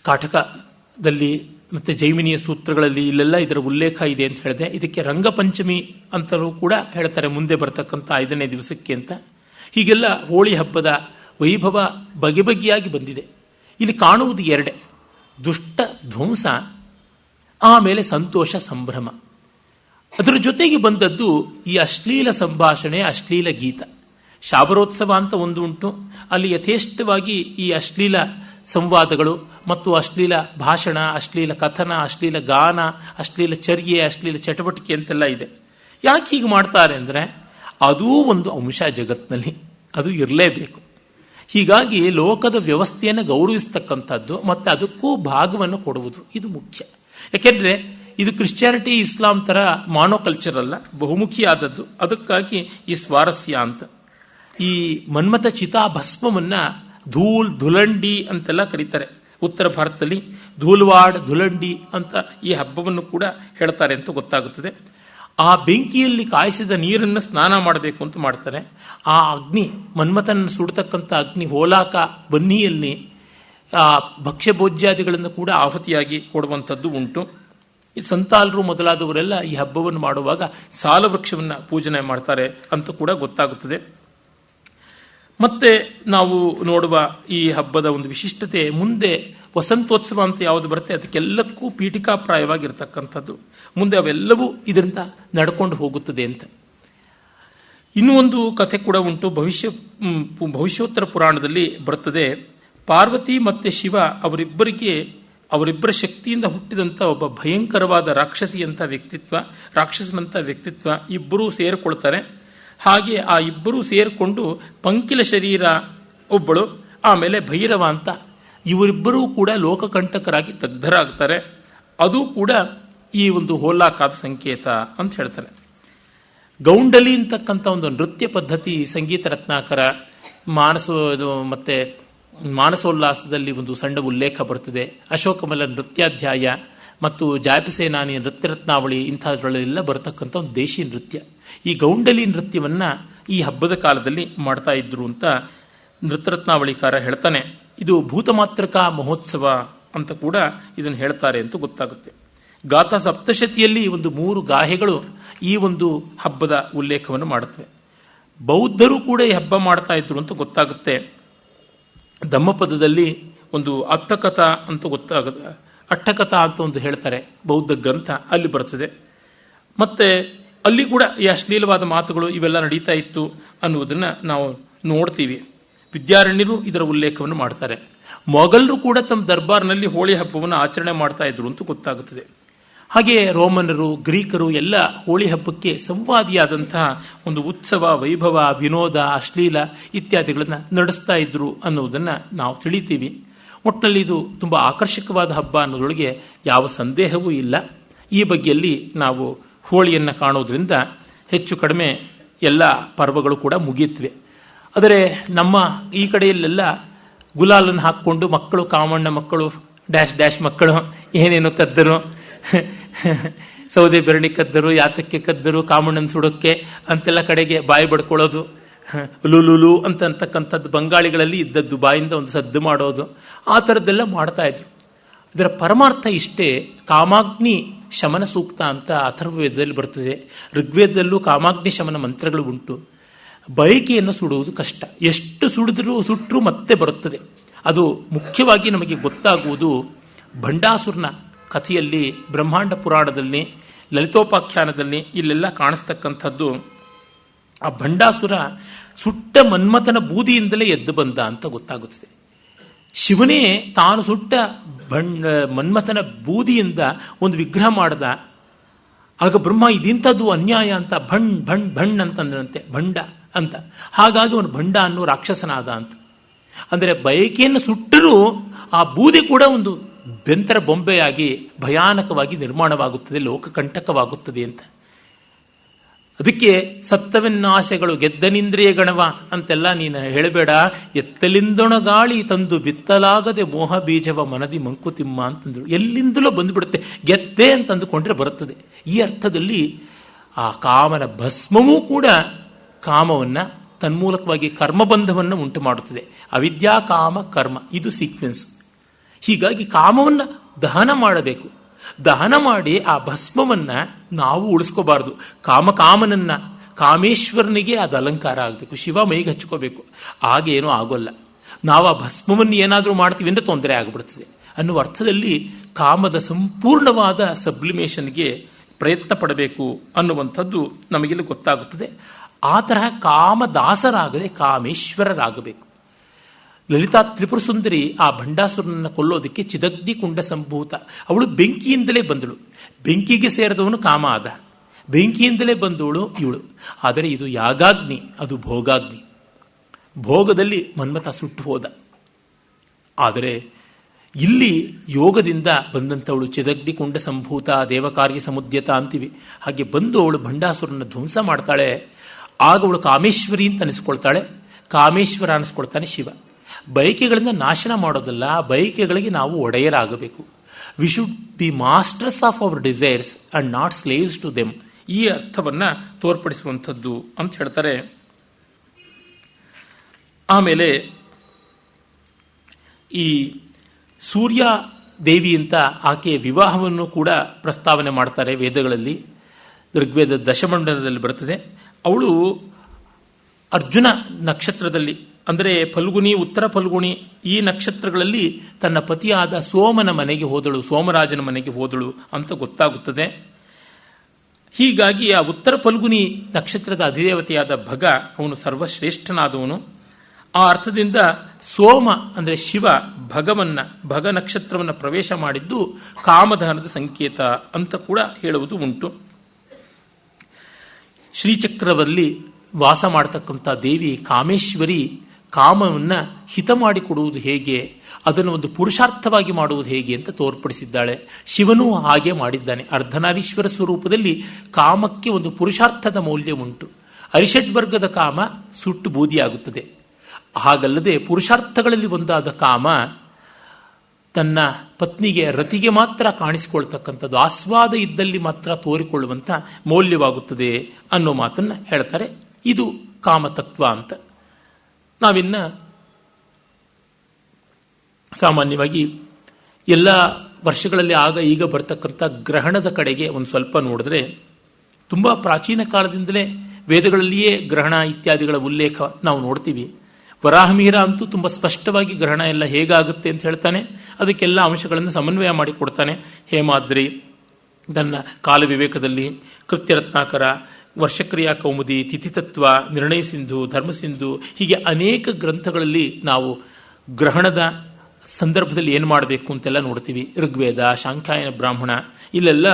ಕಾಟಕದಲ್ಲಿ ಮತ್ತೆ ಜೈಮಿನಿಯ ಸೂತ್ರಗಳಲ್ಲಿ ಇಲ್ಲೆಲ್ಲ ಇದರ ಉಲ್ಲೇಖ ಇದೆ ಅಂತ ಹೇಳಿದೆ. ಇದಕ್ಕೆ ರಂಗಪಂಚಮಿ ಅಂತಲೂ ಕೂಡ ಹೇಳ್ತಾರೆ, ಮುಂದೆ ಬರತಕ್ಕಂಥ 5ನೇ ದಿವಸಕ್ಕೆ ಅಂತ. ಹೀಗೆಲ್ಲ ಹೋಳಿ ಹಬ್ಬದ ವೈಭವ ಬಗೆ ಬಗೆಯಾಗಿ ಬಂದಿದೆ. ಇಲ್ಲಿ ಕಾಣುವುದು ಎರಡೇ: ದುಷ್ಟ ಧ್ವಂಸ, ಆಮೇಲೆ ಸಂತೋಷ ಸಂಭ್ರಮ. ಅದರ ಜೊತೆಗೆ ಬಂದದ್ದು ಈ ಅಶ್ಲೀಲ ಸಂಭಾಷಣೆ, ಅಶ್ಲೀಲ ಗೀತ. ಶಾಬರೋತ್ಸವ ಅಂತ ಒಂದು ಉಂಟು, ಅಲ್ಲಿ ಯಥೇಷ್ಟವಾಗಿ ಈ ಅಶ್ಲೀಲ ಸಂವಾದಗಳು ಮತ್ತು ಅಶ್ಲೀಲ ಭಾಷಣ, ಅಶ್ಲೀಲ ಕಥನ, ಅಶ್ಲೀಲ ಗಾನ, ಅಶ್ಲೀಲ ಚರ್ಯೆ, ಅಶ್ಲೀಲ ಚಟುವಟಿಕೆ ಅಂತೆಲ್ಲ ಇದೆ. ಯಾಕೆ ಹೀಗೆ ಮಾಡ್ತಾರೆ ಅಂದರೆ ಅದೂ ಒಂದು ಅಂಶ ಜಗತ್ತಿನಲ್ಲಿ, ಅದು ಇರಲೇಬೇಕು. ಹೀಗಾಗಿ ಲೋಕದ ವ್ಯವಸ್ಥೆಯನ್ನು ಗೌರವಿಸ್ತಕ್ಕಂಥದ್ದು ಮತ್ತು ಅದಕ್ಕೂ ಭಾಗವನ್ನು ಕೊಡುವುದು ಇದು ಮುಖ್ಯ. ಯಾಕೆಂದರೆ ಇದು ಕ್ರಿಶ್ಚಿಯಾನಿಟಿ, ಇಸ್ಲಾಂ ಥರ ಮಾನೋಕಲ್ಚರ್ ಅಲ್ಲ, ಬಹುಮುಖಿಯಾದದ್ದು. ಅದಕ್ಕಾಗಿ ಈ ಸ್ವಾರಸ್ಯ ಅಂತ. ಈ ಮನ್ಮಥ ಚಿತಾಭಸ್ಮವನ್ನು ಧೂಲ್ ಧುಲಂಡಿ ಅಂತೆಲ್ಲ ಕರೀತಾರೆ. ಉತ್ತರ ಭಾರತದಲ್ಲಿ ಧೂಲ್ವಾಡ್, ಧುಲಂಡಿ ಅಂತ ಈ ಹಬ್ಬವನ್ನು ಕೂಡ ಹೇಳ್ತಾರೆ ಅಂತ ಗೊತ್ತಾಗುತ್ತದೆ. ಆ ಬೆಂಕಿಯಲ್ಲಿ ಕಾಯಿಸಿದ ನೀರನ್ನು ಸ್ನಾನ ಮಾಡಬೇಕು ಅಂತ ಮಾಡ್ತಾರೆ. ಆ ಅಗ್ನಿ, ಮನ್ಮಥನ ಸುಡತಕ್ಕಂಥ ಅಗ್ನಿ ಹೋಲಾಕ ಬನ್ನಿಯಲ್ಲಿ ಆ ಭಕ್ಷ್ಯ ಭೋಜ್ಯಾದಿಗಳನ್ನು ಕೂಡ ಆಹುತಿಯಾಗಿ ಕೊಡುವಂಥದ್ದು ಉಂಟು. ಈ ಸಂತಾಲರು ಮೊದಲಾದವರೆಲ್ಲ ಈ ಹಬ್ಬವನ್ನು ಮಾಡುವಾಗ ಸಾಲವೃಕ್ಷವನ್ನು ಪೂಜನೆ ಮಾಡ್ತಾರೆ ಅಂತ ಕೂಡ ಗೊತ್ತಾಗುತ್ತದೆ. ಮತ್ತೆ ನಾವು ನೋಡುವ ಈ ಹಬ್ಬದ ಒಂದು ವಿಶಿಷ್ಟತೆ, ಮುಂದೆ ವಸಂತೋತ್ಸವ ಅಂತ ಯಾವುದು ಬರುತ್ತೆ ಅದಕ್ಕೆಲ್ಲಕ್ಕೂ ಪೀಠಿಕಾಪ್ರಾಯವಾಗಿರ್ತಕ್ಕಂಥದ್ದು. ಮುಂದೆ ಅವೆಲ್ಲವೂ ಇದರಿಂದ ನಡ್ಕೊಂಡು ಹೋಗುತ್ತದೆ ಅಂತ. ಇನ್ನೂ ಒಂದು ಕಥೆ ಕೂಡ ಉಂಟು, ಭವಿಷ್ಯೋತ್ತರ ಪುರಾಣದಲ್ಲಿ ಬರುತ್ತದೆ. ಪಾರ್ವತಿ ಮತ್ತೆ ಶಿವ ಅವರಿಬ್ಬರ ಶಕ್ತಿಯಿಂದ ಹುಟ್ಟಿದಂಥ ಒಬ್ಬ ಭಯಂಕರವಾದ ರಾಕ್ಷಸನಂಥ ವ್ಯಕ್ತಿತ್ವ ಇಬ್ಬರೂ ಸೇರಿಕೊಳ್ತಾರೆ. ಹಾಗೆ ಆ ಇಬ್ಬರೂ ಸೇರಿಕೊಂಡು ಪಂಕಿಲ ಶರೀರ ಒಬ್ಬಳು, ಆಮೇಲೆ ಭೈರವ ಅಂತ ಇವರಿಬ್ಬರೂ ಕೂಡ ಲೋಕಕಂಟಕರಾಗಿ ದಗ್ಧರಾಗ್ತಾರೆ. ಅದು ಕೂಡ ಈ ಒಂದು ಹೋಲಾಕಾದ ಸಂಕೇತ ಅಂತ ಹೇಳ್ತಾರೆ. ಗೌಂಡಲಿ ಅಂತಕ್ಕಂಥ ಒಂದು ನೃತ್ಯ ಪದ್ಧತಿ ಸಂಗೀತ ರತ್ನಾಕರ ಮತ್ತೆ ಮಾನಸೋಲ್ಲಾಸದಲ್ಲಿ ಒಂದು ಸಣ್ಣ ಉಲ್ಲೇಖ ಬರುತ್ತದೆ. ಅಶೋಕಮಲ ನೃತ್ಯಾಧ್ಯಾಯ ಮತ್ತು ಜಾಯಪಸೇನಾನಿ ನೃತ್ಯ ರತ್ನಾವಳಿ ಇಂಥದ್ರಲ್ಲೆಲ್ಲ ಬರತಕ್ಕಂಥ ಒಂದು ದೇಶಿ ನೃತ್ಯ. ಈ ಗೌಂಡಲಿ ನೃತ್ಯವನ್ನ ಈ ಹಬ್ಬದ ಕಾಲದಲ್ಲಿ ಮಾಡ್ತಾ ಇದ್ರು ಅಂತ ನೃತ್ಯರತ್ನಾವಳಿಕಾರ ಹೇಳ್ತಾನೆ. ಇದು ಭೂತಮಾತ್ರಕಾ ಮಹೋತ್ಸವ ಅಂತ ಕೂಡ ಇದನ್ನು ಹೇಳ್ತಾರೆ ಅಂತ ಗೊತ್ತಾಗುತ್ತೆ. ಗಾಥಾ ಸಪ್ತಶತಿಯಲ್ಲಿ ಒಂದು 3 ಗಾಹೆಗಳು ಈ ಒಂದು ಹಬ್ಬದ ಉಲ್ಲೇಖವನ್ನು ಮಾಡುತ್ತವೆ. ಬೌದ್ಧರು ಕೂಡ ಈ ಹಬ್ಬ ಮಾಡ್ತಾ ಇದ್ರು ಅಂತ ಗೊತ್ತಾಗುತ್ತೆ. ಧಮ್ಮಪದದಲ್ಲಿ ಒಂದು ಅಟ್ಟಕಥಾ ಅಂತ ಒಂದು ಹೇಳ್ತಾರೆ, ಬೌದ್ಧ ಗ್ರಂಥ, ಅಲ್ಲಿ ಬರ್ತದೆ. ಮತ್ತೆ ಅಲ್ಲಿ ಕೂಡ ಈ ಅಶ್ಲೀಲವಾದ ಮಾತುಗಳು ಇವೆಲ್ಲ ನಡೀತಾ ಇತ್ತು ಅನ್ನುವುದನ್ನ ನಾವು ನೋಡ್ತೀವಿ. ವಿದ್ಯಾರಣ್ಯರು ಇದರ ಉಲ್ಲೇಖವನ್ನು ಮಾಡ್ತಾರೆ. ಮೊಘಲರು ಕೂಡ ತಮ್ಮ ದರ್ಬಾರ್ನಲ್ಲಿ ಹೋಳಿ ಹಬ್ಬವನ್ನು ಆಚರಣೆ ಮಾಡ್ತಾ ಇದ್ರು ಅಂತ ಗೊತ್ತಾಗುತ್ತದೆ. ಹಾಗೆ ರೋಮನರು, ಗ್ರೀಕರು ಎಲ್ಲ ಹೋಳಿ ಹಬ್ಬಕ್ಕೆ ಸಂವಾದಿಯಾದಂತಹ ಒಂದು ಉತ್ಸವ, ವೈಭವ, ವಿನೋದ, ಅಶ್ಲೀಲ ಇತ್ಯಾದಿಗಳನ್ನು ನಡೆಸ್ತಾ ಇದ್ರು ಅನ್ನುವುದನ್ನು ನಾವು ತಿಳಿತೀವಿ. ಒಟ್ಟಿನಲ್ಲಿ ಇದು ತುಂಬ ಆಕರ್ಷಕವಾದ ಹಬ್ಬ ಅನ್ನೋದ್ರೊಳಗೆ ಯಾವ ಸಂದೇಹವೂ ಇಲ್ಲ. ಈ ಬಗ್ಗೆಯಲ್ಲಿ ನಾವು ಹೋಳಿಯನ್ನು ಕಾಣೋದ್ರಿಂದ ಹೆಚ್ಚು ಕಡಿಮೆ ಎಲ್ಲ ಪರ್ವಗಳು ಕೂಡ ಮುಗಿಯುತ್ತವೆ. ಆದರೆ ನಮ್ಮ ಈ ಕಡೆಯಲ್ಲೆಲ್ಲ ಗುಲಾಲನ್ನು ಹಾಕ್ಕೊಂಡು ಮಕ್ಕಳು, ಕಾಮಣ್ಣ ಮಕ್ಕಳು, ಡ್ಯಾಶ್ ಮಕ್ಕಳು ಏನೇನೋ ಕದ್ದರು, ಸೌದೆ ಬೆರಣಿ ಕದ್ದರು, ಯಾತಕ್ಕೆ ಕದ್ದರು, ಕಾಮಣ್ಣನ ಸುಡೋಕ್ಕೆ ಅಂತೆಲ್ಲ ಕಡೆಗೆ ಬಾಯಿ ಬಡ್ಕೊಳ್ಳೋದು, ಲುಲುಲು ಅಂತಕ್ಕಂಥದ್ದು ಬಂಗಾಳಿಗಳಲ್ಲಿ ಇದ್ದದ್ದು, ಬಾಯಿಂದ ಒಂದು ಸದ್ದು ಮಾಡೋದು, ಆ ಥರದ್ದೆಲ್ಲ ಮಾಡ್ತಾ ಇದ್ರು. ಇದರ ಪರಮಾರ್ಥ ಇಷ್ಟೇ. ಕಾಮಾಗ್ನಿ ಶಮನ ಸೂಕ್ತ ಅಂತ ಅಥರ್ವವೇದದಲ್ಲಿ ಬರ್ತದೆ. ಋಗ್ವೇದದಲ್ಲೂ ಕಾಮಾಗ್ನಿ ಶಮನ ಮಂತ್ರಗಳು ಉಂಟು. ಬಯಕೆಯನ್ನು ಸುಡುವುದು ಕಷ್ಟ, ಎಷ್ಟು ಸುಟ್ಟರೂ ಮತ್ತೆ ಬರುತ್ತದೆ. ಅದು ಮುಖ್ಯವಾಗಿ ನಮಗೆ ಗೊತ್ತಾಗುವುದು ಭಂಡಾಸುರನ ಕಥೆಯಲ್ಲಿ, ಬ್ರಹ್ಮಾಂಡ ಪುರಾಣದಲ್ಲಿ, ಲಲಿತೋಪಾಖ್ಯಾನದಲ್ಲಿ ಇಲ್ಲೆಲ್ಲ ಕಾಣಿಸ್ತಕ್ಕಂಥದ್ದು. ಆ ಭಂಡಾಸುರ ಸುಟ್ಟ ಮನ್ಮಥನ ಬೂದಿಯಿಂದಲೇ ಎದ್ದು ಬಂದ ಅಂತ ಗೊತ್ತಾಗುತ್ತದೆ. ಶಿವನೇ ತಾನು ಸುಟ್ಟ ಮನ್ಮಥನ ಬೂದಿಯಿಂದ ಒಂದು ವಿಗ್ರಹ ಮಾಡ್ದ. ಆಗ ಬ್ರಹ್ಮ ಇದೆಂಥದ್ದು ಅನ್ಯಾಯ ಅಂತ ಭಣ್ ಅಂತಂದ್ರಂತೆ, ಭಂಡ ಅಂತ. ಹಾಗಾಗಿ ಅವನು ಭಂಡ ಅನ್ನೋ ರಾಕ್ಷಸನಾದ ಅಂತ. ಅಂದರೆ ಬಯಕೆಯನ್ನು ಸುಟ್ಟರೂ ಆ ಬೂದಿ ಕೂಡ ಒಂದು ಬೆಂತರ ಬೊಂಬೆಯಾಗಿ ಭಯಾನಕವಾಗಿ ನಿರ್ಮಾಣವಾಗುತ್ತದೆ, ಲೋಕಕಂಟಕವಾಗುತ್ತದೆ ಅಂತ. ಅದಕ್ಕೆ ಸತ್ತವೆನ್ನಾಸೆಗಳು ಗೆದ್ದನಿಂದ್ರಿಯ ಗಣವ ಅಂತೆಲ್ಲ ನೀನು ಹೇಳಬೇಡ. ಎತ್ತಲಿಂದೊಣಗಾಳಿ ತಂದು ಬಿತ್ತಲಾಗದೆ ಮೋಹ ಬೀಜವ ಮನದಿ ಮಂಕುತಿಮ್ಮ ಅಂತಂದ್ರು. ಎಲ್ಲಿಂದಲೂ ಬಂದುಬಿಡುತ್ತೆ, ಗೆದ್ದೆ ಅಂತ ಅಂದುಕೊಂಡ್ರೆ ಬರುತ್ತದೆ. ಈ ಅರ್ಥದಲ್ಲಿ ಆ ಕಾಮನ ಭಸ್ಮವೂ ಕೂಡ ಕಾಮವನ್ನ ತನ್ಮೂಲಕವಾಗಿ ಕರ್ಮಬಂಧವನ್ನು ಉಂಟು ಮಾಡುತ್ತದೆ. ಅವಿದ್ಯಾ ಕಾಮ ಕರ್ಮ, ಇದು ಸೀಕ್ವೆನ್ಸ್. ಹೀಗಾಗಿ ಕಾಮವನ್ನು ದಹನ ಮಾಡಬೇಕು. ದಹನ ಮಾಡಿ ಆ ಭಸ್ಮವನ್ನ ನಾವು ಉಳಿಸ್ಕೋಬಾರದು. ಕಾಮನನ್ನ, ಕಾಮೇಶ್ವರನಿಗೆ ಅದು ಅಲಂಕಾರ ಆಗಬೇಕು, ಶಿವ ಮೈಗೆ ಹಚ್ಕೋಬೇಕು. ಆಗೇನೂ ಆಗೋಲ್ಲ. ನಾವು ಆ ಭಸ್ಮವನ್ನು ಏನಾದರೂ ಮಾಡ್ತೀವಿ ಅಂದರೆ ತೊಂದರೆ ಆಗಿಬಿಡ್ತದೆ ಅನ್ನುವ ಅರ್ಥದಲ್ಲಿ ಕಾಮದ ಸಂಪೂರ್ಣವಾದ ಸಬ್ಲಿಮೇಷನ್ಗೆ ಪ್ರಯತ್ನ ಪಡಬೇಕು ಅನ್ನುವಂಥದ್ದು ನಮಗೆಲ್ಲ ಗೊತ್ತಾಗುತ್ತದೆ. ಆ ತರಹ ಕಾಮದಾಸರಾಗದೆ ಕಾಮೇಶ್ವರರಾಗಬೇಕು. ಲಲಿತಾ ತ್ರಿಪುರ ಸುಂದರಿ ಆ ಭಂಡಾಸುರನನ್ನು ಕೊಲ್ಲೋದಕ್ಕೆ ಚಿದಗ್ನಿ ಕುಂಡ ಸಂಭೂತ, ಅವಳು ಬೆಂಕಿಯಿಂದಲೇ ಬಂದಳು. ಬೆಂಕಿಗೆ ಸೇರಿದವನು ಕಾಮ ಆದ, ಬೆಂಕಿಯಿಂದಲೇ ಬಂದವಳು ಇವಳು. ಆದರೆ ಇದು ಯಾಗಾಗ್ನಿ, ಅದು ಭೋಗಾಗ್ನಿ. ಭೋಗದಲ್ಲಿ ಮನ್ಮಥ ಸುಟ್ಟು ಹೋದ. ಆದರೆ ಇಲ್ಲಿ ಯೋಗದಿಂದ ಬಂದಂಥವಳು ಚಿದಗ್ನಿ ಕುಂಡ ಸಂಭೂತ, ದೇವಕಾರ್ಯ ಸಮುದ್ಯತ ಅಂತೀವಿ. ಹಾಗೆ ಬಂದು ಅವಳು ಭಂಡಾಸುರನ ಧ್ವಂಸ ಮಾಡ್ತಾಳೆ. ಆಗ ಅವಳು ಕಾಮೇಶ್ವರಿ ಅಂತ ಅನಿಸ್ಕೊಳ್ತಾಳೆ. ಕಾಮೇಶ್ವರ ಅನಿಸ್ಕೊಳ್ತಾನೆ ಶಿವ. ಬಯಕೆಗಳಿಂದ ನಾಶನ ಮಾಡೋದಲ್ಲ, ಬಯಕೆಗಳಿಗೆ ನಾವು ಒಡೆಯರಾಗಬೇಕು. We should be masters of our desires and not slaves to them. ಈ ಅರ್ಥವನ್ನ ತೋರ್ಪಡಿಸುವಂಥದ್ದು ಅಂತ ಹೇಳ್ತಾರೆ. ಆಮೇಲೆ ಈ ಸೂರ್ಯ ದೇವಿ ಅಂತ ಆಕೆಯ ವಿವಾಹವನ್ನು ಕೂಡ ಪ್ರಸ್ತಾವನೆ ಮಾಡ್ತಾರೆ ವೇದಗಳಲ್ಲಿ. ಋಗ್ವೇದ ದಶಮಂಡಲದಲ್ಲಿ ಬರ್ತದೆ. ಅವಳು ಅರ್ಜುನ ನಕ್ಷತ್ರದಲ್ಲಿ, ಅಂದರೆ ಫಲ್ಗುಣಿ, ಉತ್ತರ ಫಲ್ಗುಣಿ, ಈ ನಕ್ಷತ್ರಗಳಲ್ಲಿ ತನ್ನ ಪತಿಯಾದ ಸೋಮನ ಮನೆಗೆ ಹೋದಳು, ಸೋಮರಾಜನ ಮನೆಗೆ ಹೋದಳು ಅಂತ ಗೊತ್ತಾಗುತ್ತದೆ. ಹೀಗಾಗಿ ಆ ಉತ್ತರ ಫಲ್ಗುಣಿ ನಕ್ಷತ್ರದ ಅಧಿದೇವತೆಯಾದ ಭಗ ಅವನು ಸರ್ವಶ್ರೇಷ್ಠನಾದವನು. ಆ ಅರ್ಥದಿಂದ ಸೋಮ ಅಂದರೆ ಶಿವ ಭಗ ನಕ್ಷತ್ರವನ್ನು ಪ್ರವೇಶ ಮಾಡಿದ್ದು ಕಾಮದಹನದ ಸಂಕೇತ ಅಂತ ಕೂಡ ಹೇಳುವುದು ಉಂಟು. ಶ್ರೀಚಕ್ರದಲ್ಲಿ ವಾಸ ಮಾಡತಕ್ಕಂಥ ದೇವಿ ಕಾಮೇಶ್ವರಿ ಕಾಮವನ್ನು ಹಿತ ಮಾಡಿಕೊಡುವುದು ಹೇಗೆ, ಅದನ್ನು ಒಂದು ಪುರುಷಾರ್ಥವಾಗಿ ಮಾಡುವುದು ಹೇಗೆ ಅಂತ ತೋರ್ಪಡಿಸಿದ್ದಾಳೆ. ಶಿವನೂ ಹಾಗೆ ಮಾಡಿದ್ದಾನೆ. ಅರ್ಧನಾರೀಶ್ವರ ಸ್ವರೂಪದಲ್ಲಿ ಕಾಮಕ್ಕೆ ಒಂದು ಪುರುಷಾರ್ಥದ ಮೌಲ್ಯ ಉಂಟು. ಅರಿಷಡ್ವರ್ಗದ ಕಾಮ ಸುಟ್ಟು ಬೂದಿಯಾಗುತ್ತದೆ. ಹಾಗಲ್ಲದೆ ಪುರುಷಾರ್ಥಗಳಲ್ಲಿ ಒಂದಾದ ಕಾಮ ತನ್ನ ಪತ್ನಿಗೆ, ರತಿಗೆ ಮಾತ್ರ ಕಾಣಿಸಿಕೊಳ್ತಕ್ಕಂಥದ್ದು, ಆಸ್ವಾದ ಇದ್ದಲ್ಲಿ ಮಾತ್ರ ತೋರಿಕೊಳ್ಳುವಂಥ ಮೌಲ್ಯವಾಗುತ್ತದೆ ಅನ್ನೋ ಮಾತನ್ನು ಹೇಳ್ತಾರೆ. ಇದು ಕಾಮತತ್ವ ಅಂತ. ನಾವಿನ್ನ ಸಾಮಾನ್ಯವಾಗಿ ಎಲ್ಲ ವರ್ಷಗಳಲ್ಲಿ ಆಗ ಈಗ ಬರ್ತಕ್ಕಂಥ ಗ್ರಹಣದ ಕಡೆಗೆ ಒಂದು ಸ್ವಲ್ಪ ನೋಡಿದ್ರೆ, ತುಂಬ ಪ್ರಾಚೀನ ಕಾಲದಿಂದಲೇ ವೇದಗಳಲ್ಲಿಯೇ ಗ್ರಹಣ ಇತ್ಯಾದಿಗಳ ಉಲ್ಲೇಖ ನಾವು ನೋಡ್ತೀವಿ. ವರಾಹಮಿಹಿರ ಅಂತೂ ತುಂಬ ಸ್ಪಷ್ಟವಾಗಿ ಗ್ರಹಣ ಎಲ್ಲ ಹೇಗಾಗುತ್ತೆ ಅಂತ ಹೇಳ್ತಾನೆ. ಅದಕ್ಕೆಲ್ಲ ಅಂಶಗಳನ್ನು ಸಮನ್ವಯ ಮಾಡಿಕೊಡ್ತಾನೆ. ಹೇಮಾದ್ರಿ ತನ್ನ ಕಾಲ ವಿವೇಕದಲ್ಲಿ, ಕೃತ್ಯರತ್ನಾಕರ, ವರ್ಷಕ್ರಿಯಾ ಕೌಮುದಿ, ತಿಥಿತತ್ವ, ನಿರ್ಣಯ ಸಿಂಧು, ಧರ್ಮಸಿಂಧು, ಹೀಗೆ ಅನೇಕ ಗ್ರಂಥಗಳಲ್ಲಿ ನಾವು ಗ್ರಹಣದ ಸಂದರ್ಭದಲ್ಲಿ ಏನು ಮಾಡಬೇಕು ಅಂತೆಲ್ಲ ನೋಡ್ತೀವಿ. ಋಗ್ವೇದ, ಶಾಂಖ್ಯಾಯನ ಬ್ರಾಹ್ಮಣ, ಇಲ್ಲೆಲ್ಲ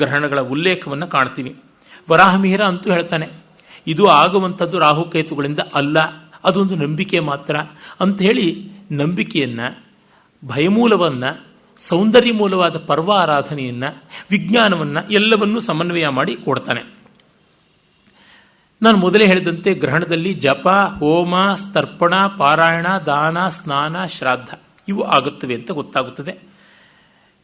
ಗ್ರಹಣಗಳ ಉಲ್ಲೇಖವನ್ನು ಕಾಣ್ತೀವಿ. ವರಾಹಮಿಹಿರ ಅಂತೂ ಹೇಳ್ತಾನೆ, ಇದು ಆಗುವಂಥದ್ದು ರಾಹುಕೇತುಗಳಿಂದ ಅಲ್ಲ, ಅದೊಂದು ನಂಬಿಕೆ ಮಾತ್ರ ಅಂತ ಹೇಳಿ ನಂಬಿಕೆಯನ್ನ, ಭಯಮೂಲವನ್ನ, ಸೌಂದರ್ಯ ಮೂಲವಾದ ಪರ್ವ ಆರಾಧನೆಯನ್ನ, ವಿಜ್ಞಾನವನ್ನ ಎಲ್ಲವನ್ನೂ ಸಮನ್ವಯ ಮಾಡಿ ಕೊಡ್ತಾನೆ. ನಾನು ಮೊದಲೇ ಹೇಳಿದಂತೆ ಗ್ರಹಣದಲ್ಲಿ ಜಪ, ಹೋಮ, ತರ್ಪಣ, ಪಾರಾಯಣ, ದಾನ, ಸ್ನಾನ, ಶ್ರಾದ್ದ ಇವು ಆಗುತ್ತವೆ ಅಂತ ಗೊತ್ತಾಗುತ್ತದೆ.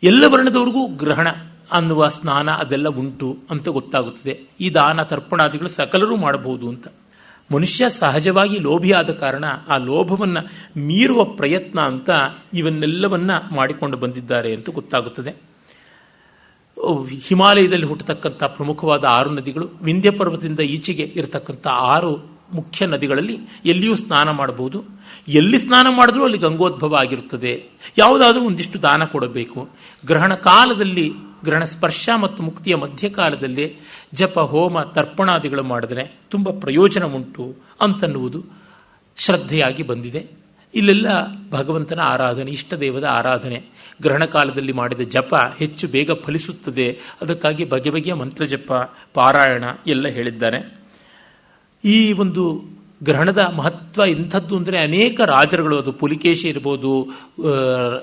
ಎಲ್ಲ ವರ್ಣದವರೆಗೂ ಗ್ರಹಣ ಅನ್ನುವ ಸ್ನಾನ ಅದೆಲ್ಲ ಉಂಟು ಅಂತ ಗೊತ್ತಾಗುತ್ತದೆ. ಈ ದಾನ ತರ್ಪಣಾದಿಗಳು ಸಕಲರೂ ಮಾಡಬಹುದು ಅಂತ. ಮನುಷ್ಯ ಸಹಜವಾಗಿ ಲೋಭಿಯಾದ ಕಾರಣ ಆ ಲೋಭವನ್ನು ಮೀರುವ ಪ್ರಯತ್ನ ಅಂತ ಇವನ್ನೆಲ್ಲವನ್ನ ಮಾಡಿಕೊಂಡು ಬಂದಿದ್ದಾರೆ ಅಂತ ಗೊತ್ತಾಗುತ್ತದೆ. ಹಿಮಾಲಯದಲ್ಲಿ ಹುಟ್ಟತಕ್ಕಂಥ ಪ್ರಮುಖವಾದ 6 ನದಿಗಳು, ವಿಂಧ್ಯ ಪರ್ವತದಿಂದ ಈಚೆಗೆ ಇರತಕ್ಕಂಥ 6 ಮುಖ್ಯ ನದಿಗಳಲ್ಲಿ ಎಲ್ಲಿಯೂ ಸ್ನಾನ ಮಾಡಬಹುದು. ಎಲ್ಲಿ ಸ್ನಾನ ಮಾಡಿದ್ರೂ ಅಲ್ಲಿ ಗಂಗೋದ್ಭವ ಆಗಿರುತ್ತದೆ. ಯಾವುದಾದ್ರೂ ಒಂದಿಷ್ಟು ದಾನ ಕೊಡಬೇಕು. ಗ್ರಹಣ ಕಾಲದಲ್ಲಿ, ಗ್ರಹಣ ಸ್ಪರ್ಶ ಮತ್ತು ಮುಕ್ತಿಯ ಮಧ್ಯಕಾಲದಲ್ಲಿ ಜಪ, ಹೋಮ, ತರ್ಪಣಾದಿಗಳು ಮಾಡಿದ್ರೆ ತುಂಬ ಪ್ರಯೋಜನ ಉಂಟು ಅಂತನ್ನುವುದು ಶ್ರದ್ಧೆಯಾಗಿ ಬಂದಿದೆ. ಇಲ್ಲೆಲ್ಲ ಭಗವಂತನ ಆರಾಧನೆ, ಇಷ್ಟ ದೇವದ ಆರಾಧನೆ. ಗ್ರಹಣ ಕಾಲದಲ್ಲಿ ಮಾಡಿದ ಜಪ ಹೆಚ್ಚು ಬೇಗ ಫಲಿಸುತ್ತದೆ. ಅದಕ್ಕಾಗಿ ಬಗೆ ಬಗೆಯ ಮಂತ್ರ ಜಪ, ಪಾರಾಯಣ ಎಲ್ಲ ಹೇಳಿದ್ದಾರೆ. ಈ ಒಂದು ಗ್ರಹಣದ ಮಹತ್ವ ಇಂಥದ್ದು ಅಂದರೆ ಅನೇಕ ರಾಜರುಗಳು, ಅದು ಪುಲಿಕೇಶಿ ಇರ್ಬೋದು,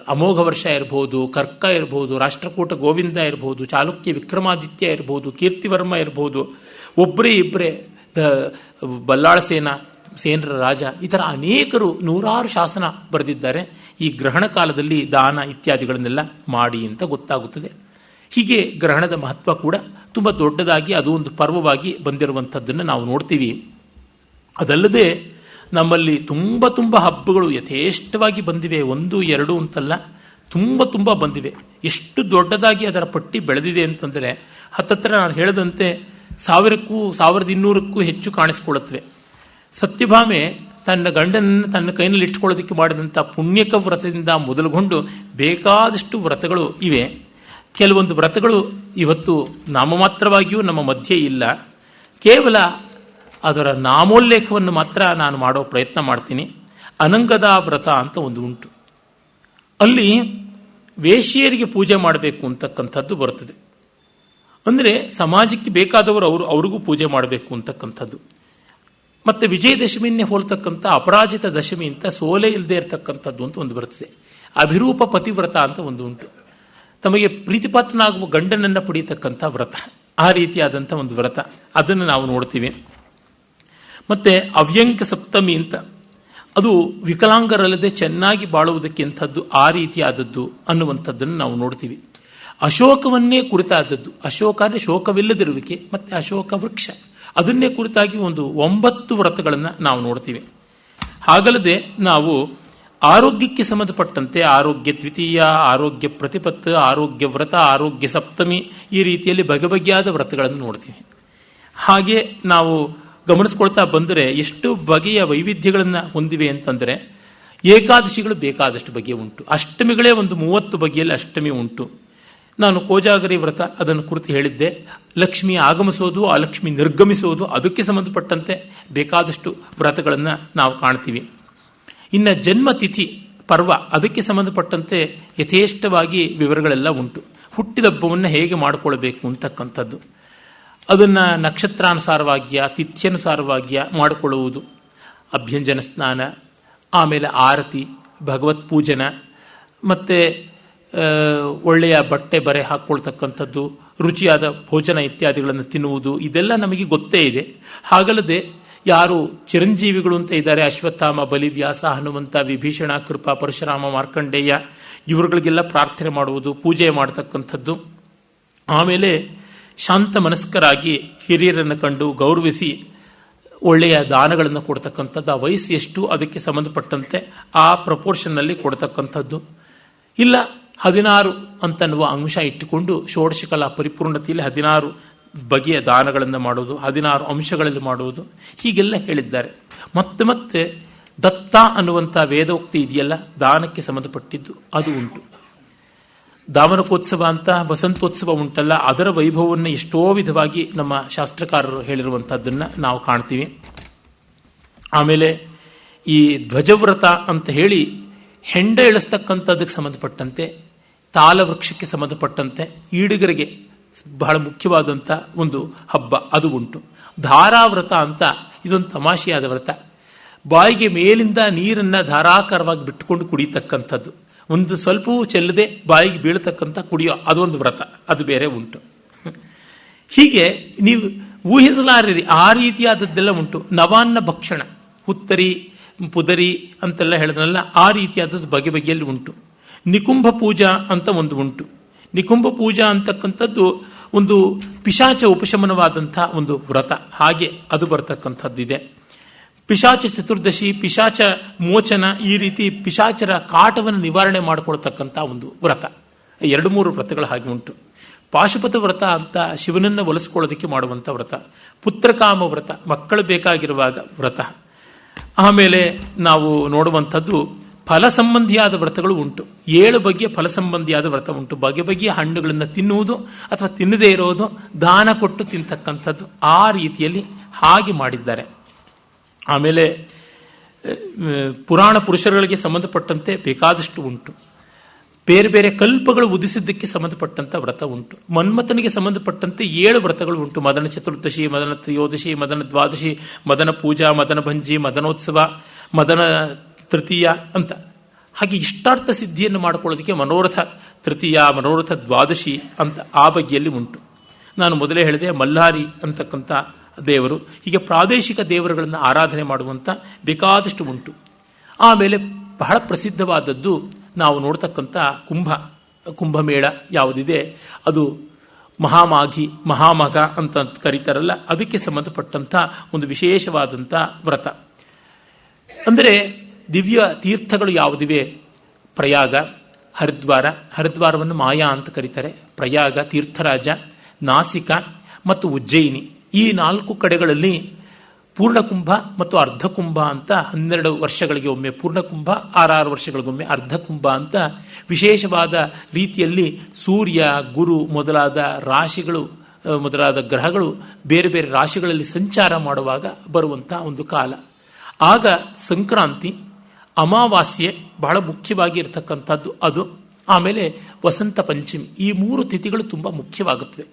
ಅಮೋಘ ವರ್ಷ ಇರ್ಬೋದು, ಕರ್ಕ ಇರ್ಬೋದು, ರಾಷ್ಟ್ರಕೂಟ ಗೋವಿಂದ ಇರ್ಬೋದು, ಚಾಲುಕ್ಯ ವಿಕ್ರಮಾದಿತ್ಯ ಇರ್ಬೋದು, ಕೀರ್ತಿವರ್ಮ ಇರ್ಬೋದು, ಒಬ್ಬರೇ ಇಬ್ಬರೇ ಬಲ್ಲಾಳ ಸೇನರ ರಾಜ, ಈ ಥರ ಅನೇಕರು ನೂರಾರು ಶಾಸನ ಬರೆದಿದ್ದಾರೆ. ಈ ಗ್ರಹಣ ಕಾಲದಲ್ಲಿ ದಾನ ಇತ್ಯಾದಿಗಳನ್ನೆಲ್ಲ ಮಾಡಿ ಅಂತ ಗೊತ್ತಾಗುತ್ತದೆ. ಹೀಗೆ ಗ್ರಹಣದ ಮಹತ್ವ ಕೂಡ ತುಂಬ ದೊಡ್ಡದಾಗಿ ಅದು ಒಂದು ಪರ್ವವಾಗಿ ಬಂದಿರುವಂಥದ್ದನ್ನು ನಾವು ನೋಡ್ತೀವಿ. ಅದಲ್ಲದೆ ನಮ್ಮಲ್ಲಿ ತುಂಬ ತುಂಬ ಹಬ್ಬಗಳು ಯಥೇಷ್ಟವಾಗಿ ಬಂದಿವೆ. 1, 2 ಅಂತಲ್ಲ, ತುಂಬ ಬಂದಿವೆ. ಎಷ್ಟು ದೊಡ್ಡದಾಗಿ ಅದರ ಪಟ್ಟಿ ಬೆಳೆದಿದೆ ಅಂತಂದರೆ ಹತ್ತತ್ರ ನಾನು ಹೇಳದಂತೆ 1000ಕ್ಕೂ 1200ಕ್ಕೂ ಹೆಚ್ಚು ಕಾಣಿಸಿಕೊಳ್ಳುತ್ತವೆ. ಸತ್ಯಭಾಮೆ ತನ್ನ ಗಂಡನನ್ನು ತನ್ನ ಕೈನಲ್ಲಿ ಇಟ್ಕೊಳ್ಳೋದಕ್ಕೆ ಮಾಡಿದಂಥ ಪುಣ್ಯಕ ವ್ರತದಿಂದ ಮೊದಲುಗೊಂಡು ಬೇಕಾದಷ್ಟು ವ್ರತಗಳು ಇವೆ. ಕೆಲವೊಂದು ವ್ರತಗಳು ಇವತ್ತು ನಾಮಮಾತ್ರವಾಗಿಯೂ ನಮ್ಮ ಮಧ್ಯೆ ಇಲ್ಲ. ಕೇವಲ ಅದರ ನಾಮೋಲ್ಲೇಖವನ್ನು ಮಾತ್ರ ನಾನು ಮಾಡೋ ಪ್ರಯತ್ನ ಮಾಡ್ತೀನಿ. ಅನಂಗದ ವ್ರತ ಅಂತ ಒಂದು ಉಂಟು. ಅಲ್ಲಿ ವೇಶ್ಯೆಯರಿಗೆ ಪೂಜೆ ಮಾಡಬೇಕು ಅಂತಕ್ಕಂಥದ್ದು ಬರುತ್ತದೆ. ಅಂದರೆ ಸಮಾಜಕ್ಕೆ ಬೇಕಾದವರು ಅವ್ರಿಗೂ ಪೂಜೆ ಮಾಡಬೇಕು ಅಂತಕ್ಕಂಥದ್ದು. ಮತ್ತು ವಿಜಯದಶಮಿಯನ್ನೇ ಹೋಲ್ತಕ್ಕಂಥ ಅಪರಾಜಿತ ದಶಮಿ ಅಂತ ಸೋಲೆ ಇಲ್ಲದೆ ಇರತಕ್ಕಂಥದ್ದು ಅಂತ ಒಂದು ಬರುತ್ತದೆ. ಅಭಿರೂಪ ಪತಿವ್ರತ ಅಂತ ಒಂದು ಉಂಟು. ತಮಗೆ ಪ್ರೀತಿಪಾತ್ರನಾಗುವ ಗಂಡನನ್ನು ಪಡೆಯತಕ್ಕಂಥ ವ್ರತ, ಆ ರೀತಿಯಾದಂಥ ಒಂದು ವ್ರತ, ಅದನ್ನು ನಾವು ನೋಡ್ತೀವಿ. ಮತ್ತೆ ಅವ್ಯಂಕ ಸಪ್ತಮಿ ಅಂತ, ಅದು ವಿಕಲಾಂಗರಲ್ಲದೆ ಚೆನ್ನಾಗಿ ಬಾಳುವುದಕ್ಕಿಂಥದ್ದು ಆ ರೀತಿಯಾದದ್ದು ಅನ್ನುವಂಥದ್ದನ್ನು ನಾವು ನೋಡ್ತೀವಿ. ಅಶೋಕವನ್ನೇ ಕುರಿತಾದದ್ದು, ಅಶೋಕ ಅಂದರೆ ಶೋಕವಿಲ್ಲದಿರುವಿಕೆ, ಮತ್ತೆ ಅಶೋಕ ವೃಕ್ಷ, ಅದನ್ನೇ ಕುರಿತಾಗಿ ಒಂದು 9 ವ್ರತಗಳನ್ನು ನಾವು ನೋಡ್ತೀವಿ. ಹಾಗಲ್ಲದೆ ನಾವು ಆರೋಗ್ಯಕ್ಕೆ ಸಂಬಂಧಪಟ್ಟಂತೆ ಆರೋಗ್ಯ ದ್ವಿತೀಯ, ಆರೋಗ್ಯ ಪ್ರತಿಪತ್ತು, ಆರೋಗ್ಯ ವ್ರತ, ಆರೋಗ್ಯ ಸಪ್ತಮಿ, ಈ ರೀತಿಯಲ್ಲಿ ಬಗೆಬಗೆಯಾದ ವ್ರತಗಳನ್ನು ನೋಡ್ತೀವಿ. ಹಾಗೆ ನಾವು ಗಮನಿಸ್ಕೊಳ್ತಾ ಬಂದರೆ ಎಷ್ಟು ಬಗೆಯ ವೈವಿಧ್ಯಗಳನ್ನು ಹೊಂದಿವೆ ಅಂತಂದರೆ ಏಕಾದಶಿಗಳು ಬೇಕಾದಷ್ಟು ಬಗೆಯ ಉಂಟು. ಅಷ್ಟಮಿಗಳೇ ಒಂದು 30 ಬಗೆಯಲ್ಲಿ ಅಷ್ಟಮಿ ಉಂಟು. ನಾನು ಕೋಜಾಗರಿ ವ್ರತ ಅದನ್ನು ಕುರಿತು ಹೇಳಿದ್ದೆ. ಲಕ್ಷ್ಮಿ ಆಗಮಿಸೋದು, ಆ ಲಕ್ಷ್ಮಿ ನಿರ್ಗಮಿಸೋದು, ಅದಕ್ಕೆ ಸಂಬಂಧಪಟ್ಟಂತೆ ಬೇಕಾದಷ್ಟು ವ್ರತಗಳನ್ನು ನಾವು ಕಾಣ್ತೀವಿ. ಇನ್ನು ಜನ್ಮತಿಥಿ ಪರ್ವ, ಅದಕ್ಕೆ ಸಂಬಂಧಪಟ್ಟಂತೆ ಯಥೇಷ್ಟವಾಗಿ ವಿವರಗಳೆಲ್ಲ ಉಂಟು. ಹುಟ್ಟಿದ ಹಬ್ಬವನ್ನು ಹೇಗೆ ಮಾಡಿಕೊಳ್ಬೇಕು ಅಂತಕ್ಕಂಥದ್ದು, ಅದನ್ನು ನಕ್ಷತ್ರಾನುಸಾರವಾಗಿಯ ತಿಥ್ಯನುಸಾರವಾಗಿಯ ಮಾಡಿಕೊಳ್ಳುವುದು, ಅಭ್ಯಂಜನ ಸ್ನಾನ, ಆಮೇಲೆ ಆರತಿ, ಭಗವತ್ ಪೂಜನ, ಮತ್ತು ಒಳ್ಳೆಯ ಬಟ್ಟೆ ಬರೆ ಹಾಕ್ಕೊಳ್ತಕ್ಕಂಥದ್ದು, ರುಚಿಯಾದ ಭೋಜನ ಇತ್ಯಾದಿಗಳನ್ನು ತಿನ್ನುವುದು, ಇದೆಲ್ಲ ನಮಗೆ ಗೊತ್ತೇ ಇದೆ. ಹಾಗಲ್ಲದೆ ಯಾರು ಚಿರಂಜೀವಿಗಳು ಅಂತ ಇದ್ದಾರೆ, ಅಶ್ವತ್ಥಾಮ, ಬಲಿ, ವ್ಯಾಸ, ಹನುಮಂತ, ವಿಭೀಷಣ, ಕೃಪಾ, ಪರಶುರಾಮ, ಮಾರ್ಕಂಡೇಯ, ಇವರುಗಳಿಗೆಲ್ಲ ಪ್ರಾರ್ಥನೆ ಮಾಡುವುದು, ಪೂಜೆ ಮಾಡತಕ್ಕಂಥದ್ದು. ಆಮೇಲೆ ಶಾಂತ ಮನಸ್ಕರಾಗಿ ಹಿರಿಯರನ್ನು ಕಂಡು ಗೌರವಿಸಿ ಒಳ್ಳೆಯ ದಾನಗಳನ್ನು ಕೊಡ್ತಕ್ಕಂಥದ್ದು. ಆ ವಯಸ್ಸು ಎಷ್ಟು ಅದಕ್ಕೆ ಸಂಬಂಧಪಟ್ಟಂತೆ ಆ ಪ್ರಪೋರ್ಷನ್ನಲ್ಲಿ ಕೊಡ್ತಕ್ಕಂಥದ್ದು. ಇಲ್ಲ 16 ಅಂತನ್ನುವ ಅಂಶ ಇಟ್ಟುಕೊಂಡು ಷೋಡಶ ಕಲಾ ಪರಿಪೂರ್ಣತೆಯಲ್ಲಿ 16 ಬಗೆಯ ದಾನಗಳನ್ನು ಮಾಡುವುದು, 16 ಅಂಶಗಳಲ್ಲಿ ಮಾಡುವುದು, ಹೀಗೆಲ್ಲ ಹೇಳಿದ್ದಾರೆ. ಮತ್ತೆ ದತ್ತ ಅನ್ನುವಂಥ ವೇದೋಕ್ತಿ ಇದೆಯಲ್ಲ, ದಾನಕ್ಕೆ ಸಂಬಂಧಪಟ್ಟಿದ್ದು ಅದು ಉಂಟು. ದಾಮನಕೋತ್ಸವ ಅಂತ ವಸಂತೋತ್ಸವ ಉಂಟಲ್ಲ, ಅದರ ವೈಭವವನ್ನು ಎಷ್ಟೋ ವಿಧವಾಗಿ ನಮ್ಮ ಶಾಸ್ತ್ರಕಾರರು ಹೇಳಿರುವಂಥದ್ದನ್ನು ನಾವು ಕಾಣ್ತೀವಿ. ಆಮೇಲೆ ಈ ಧ್ವಜವ್ರತ ಅಂತ ಹೇಳಿ ಹೆಂಡ ಇಳಿಸ್ತಕ್ಕಂಥದ್ದಕ್ಕೆ ಸಂಬಂಧಪಟ್ಟಂತೆ, ತಾಲವೃಕ್ಷಕ್ಕೆ ಸಂಬಂಧಪಟ್ಟಂತೆ, ಈಡಿಗರಿಗೆ ಬಹಳ ಮುಖ್ಯವಾದಂಥ ಒಂದು ಹಬ್ಬ ಅದು ಉಂಟು. ಧಾರಾವ್ರತ ಅಂತ ಇದೊಂದು ತಮಾಷೆಯಾದ ವ್ರತ. ಬಾಯಿಗೆ ಮೇಲಿಂದ ನೀರನ್ನು ಧಾರಾಕಾರವಾಗಿ ಬಿಟ್ಟುಕೊಂಡು ಕುಡಿಯತಕ್ಕಂಥದ್ದು, ಒಂದು ಸ್ವಲ್ಪವೂ ಚೆಲ್ಲದೆ ಬಾಯಿಗೆ ಬೀಳತಕ್ಕಂಥ ಕುಡಿಯೋ ಅದೊಂದು ವ್ರತ, ಅದು ಬೇರೆ ಉಂಟು. ಹೀಗೆ ನೀವು ಊಹಿಸಲಾರಿರಿ, ಆ ರೀತಿಯಾದದ್ದೆಲ್ಲ ಉಂಟು. ನವಾನ್ನ ಭಕ್ಷಣ, ಹುತ್ತರಿ, ಪುದರಿ ಅಂತೆಲ್ಲ ಹೇಳಿದ್ರಲ್ಲ, ಆ ರೀತಿಯಾದದ್ದು ಬಗೆ ಬಗೆಯಲ್ಲಿ ಉಂಟು. ನಿಕುಂಭ ಪೂಜಾ ಅಂತ ಒಂದು ಉಂಟು. ನಿಕುಂಭ ಪೂಜಾ ಅಂತಕ್ಕಂಥದ್ದು ಒಂದು ಪಿಶಾಚ ಉಪಶಮನವಾದಂಥ ಒಂದು ವ್ರತ, ಹಾಗೆ ಅದು ಬರ್ತಕ್ಕಂಥದ್ದಿದೆ. ಪಿಶಾಚ ಚತುರ್ದಶಿ, ಪಿಶಾಚ ಮೋಚನ, ಈ ರೀತಿ ಪಿಶಾಚರ ಕಾಟವನ್ನು ನಿವಾರಣೆ ಮಾಡಿಕೊಳ್ತಕ್ಕಂಥ ಒಂದು ವ್ರತ. 2-3 ವ್ರತಗಳು ಹಾಗೆ ಉಂಟು. ಪಾಶುಪತ ವ್ರತ ಅಂತ ಶಿವನನ್ನು ಒಲಿಸ್ಕೊಳ್ಳೋದಕ್ಕೆ ಮಾಡುವಂಥ ವ್ರತ. ಪುತ್ರಕಾಮ ವ್ರತ, ಮಕ್ಕಳು ಬೇಕಾಗಿರುವಾಗ ವ್ರತ. ಆಮೇಲೆ ನಾವು ನೋಡುವಂಥದ್ದು ಫಲ ಸಂಬಂಧಿಯಾದ ವ್ರತಗಳು ಉಂಟು. 7 ಬಗೆಯ ಫಲ ಸಂಬಂಧಿಯಾದ ವ್ರತ ಉಂಟು. ಬಗೆ ಬಗೆಯ ಹಣ್ಣುಗಳನ್ನು ತಿನ್ನುವುದು ಅಥವಾ ತಿನ್ನದೇ ಇರೋದು, ದಾನ ಕೊಟ್ಟು ತಿಂತಕ್ಕಂಥದ್ದು, ಆ ರೀತಿಯಲ್ಲಿ ಹಾಗೆ ಮಾಡಿದ್ದಾರೆ. ಆಮೇಲೆ ಪುರಾಣ ಪುರುಷರುಗಳಿಗೆ ಸಂಬಂಧಪಟ್ಟಂತೆ ಬೇಕಾದಷ್ಟು ಉಂಟು. ಬೇರೆ ಬೇರೆ ಕಲ್ಪಗಳು ಉದಿಸಿದ್ದಕ್ಕೆ ಸಂಬಂಧಪಟ್ಟಂಥ ವ್ರತ ಉಂಟು. ಮನ್ಮಥನಿಗೆ ಸಂಬಂಧಪಟ್ಟಂತೆ 7 ವ್ರತಗಳು ಉಂಟು. ಮದನ ಚತುರ್ದಶಿ, ಮದನ ತ್ರಯೋದಶಿ, ಮದನ ದ್ವಾದಶಿ, ಮದನ ಪೂಜಾ, ಮದನ ಭಂಜಿ, ಮದನೋತ್ಸವ, ಮದನ ತೃತೀಯ ಅಂತ. ಹಾಗೆ ಇಷ್ಟಾರ್ಥ ಸಿದ್ಧಿಯನ್ನು ಮಾಡಿಕೊಳ್ಳೋದಕ್ಕೆ ಮನೋರಥ ತೃತೀಯ, ಮನೋರಥ ದ್ವಾದಶಿ ಅಂತ ಆ ಬಗೆಯಲ್ಲಿ ಉಂಟು. ನಾನು ಮೊದಲೇ ಹೇಳಿದೆ, ಮಲ್ಲಾರಿ ಅಂತಕ್ಕಂಥ ದೇವರು. ಹೀಗೆ ಪ್ರಾದೇಶಿಕ ದೇವರುಗಳನ್ನು ಆರಾಧನೆ ಮಾಡುವಂಥ ಬೇಕಾದಷ್ಟು ಉಂಟು. ಆಮೇಲೆ ಬಹಳ ಪ್ರಸಿದ್ಧವಾದದ್ದು ನಾವು ನೋಡ್ತಕ್ಕಂಥ ಕುಂಭಮೇಳ ಯಾವುದಿದೆ ಅದು ಮಹಾಮಾಘಿ, ಮಹಾಮಘ ಅಂತ ಕರೀತಾರಲ್ಲ, ಅದಕ್ಕೆ ಸಂಬಂಧಪಟ್ಟಂಥ ಒಂದು ವಿಶೇಷವಾದಂಥ ವ್ರತ. ಅಂದರೆ ದಿವ್ಯ ತೀರ್ಥಗಳು ಯಾವುದಿವೆ, ಪ್ರಯಾಗ, ಹರಿದ್ವಾರವನ್ನು ಮಾಯಾ ಅಂತ ಕರೀತಾರೆ, ಪ್ರಯಾಗ, ತೀರ್ಥರಾಜ, ನಾಸಿಕ ಮತ್ತು ಉಜ್ಜಯಿನಿ. ಈ 4 ಕಡೆಗಳಲ್ಲಿ ಪೂರ್ಣಕುಂಭ ಮತ್ತು ಅರ್ಧಕುಂಭ ಅಂತ 12 ವರ್ಷಗಳಿಗೆ ಒಮ್ಮೆ ಪೂರ್ಣಕುಂಭ, 6 ವರ್ಷಗಳಿಗೊಮ್ಮೆ ಅರ್ಧಕುಂಭ ಅಂತ ವಿಶೇಷವಾದ ರೀತಿಯಲ್ಲಿ ಸೂರ್ಯ, ಗುರು ಮೊದಲಾದ ರಾಶಿಗಳು, ಮೊದಲಾದ ಗ್ರಹಗಳು ಬೇರೆ ಬೇರೆ ರಾಶಿಗಳಲ್ಲಿ ಸಂಚಾರ ಮಾಡುವಾಗ ಬರುವಂಥ ಒಂದು ಕಾಲ. ಆಗ ಸಂಕ್ರಾಂತಿ, ಅಮಾವಾಸ್ಯೆ ಬಹಳ ಮುಖ್ಯವಾಗಿ ಇರತಕ್ಕಂಥದ್ದು ಅದು. ಆಮೇಲೆ ವಸಂತ ಪಂಚಮಿ. ಈ 3 ತಿಥಿಗಳು ತುಂಬ ಮುಖ್ಯವಾಗುತ್ತವೆ.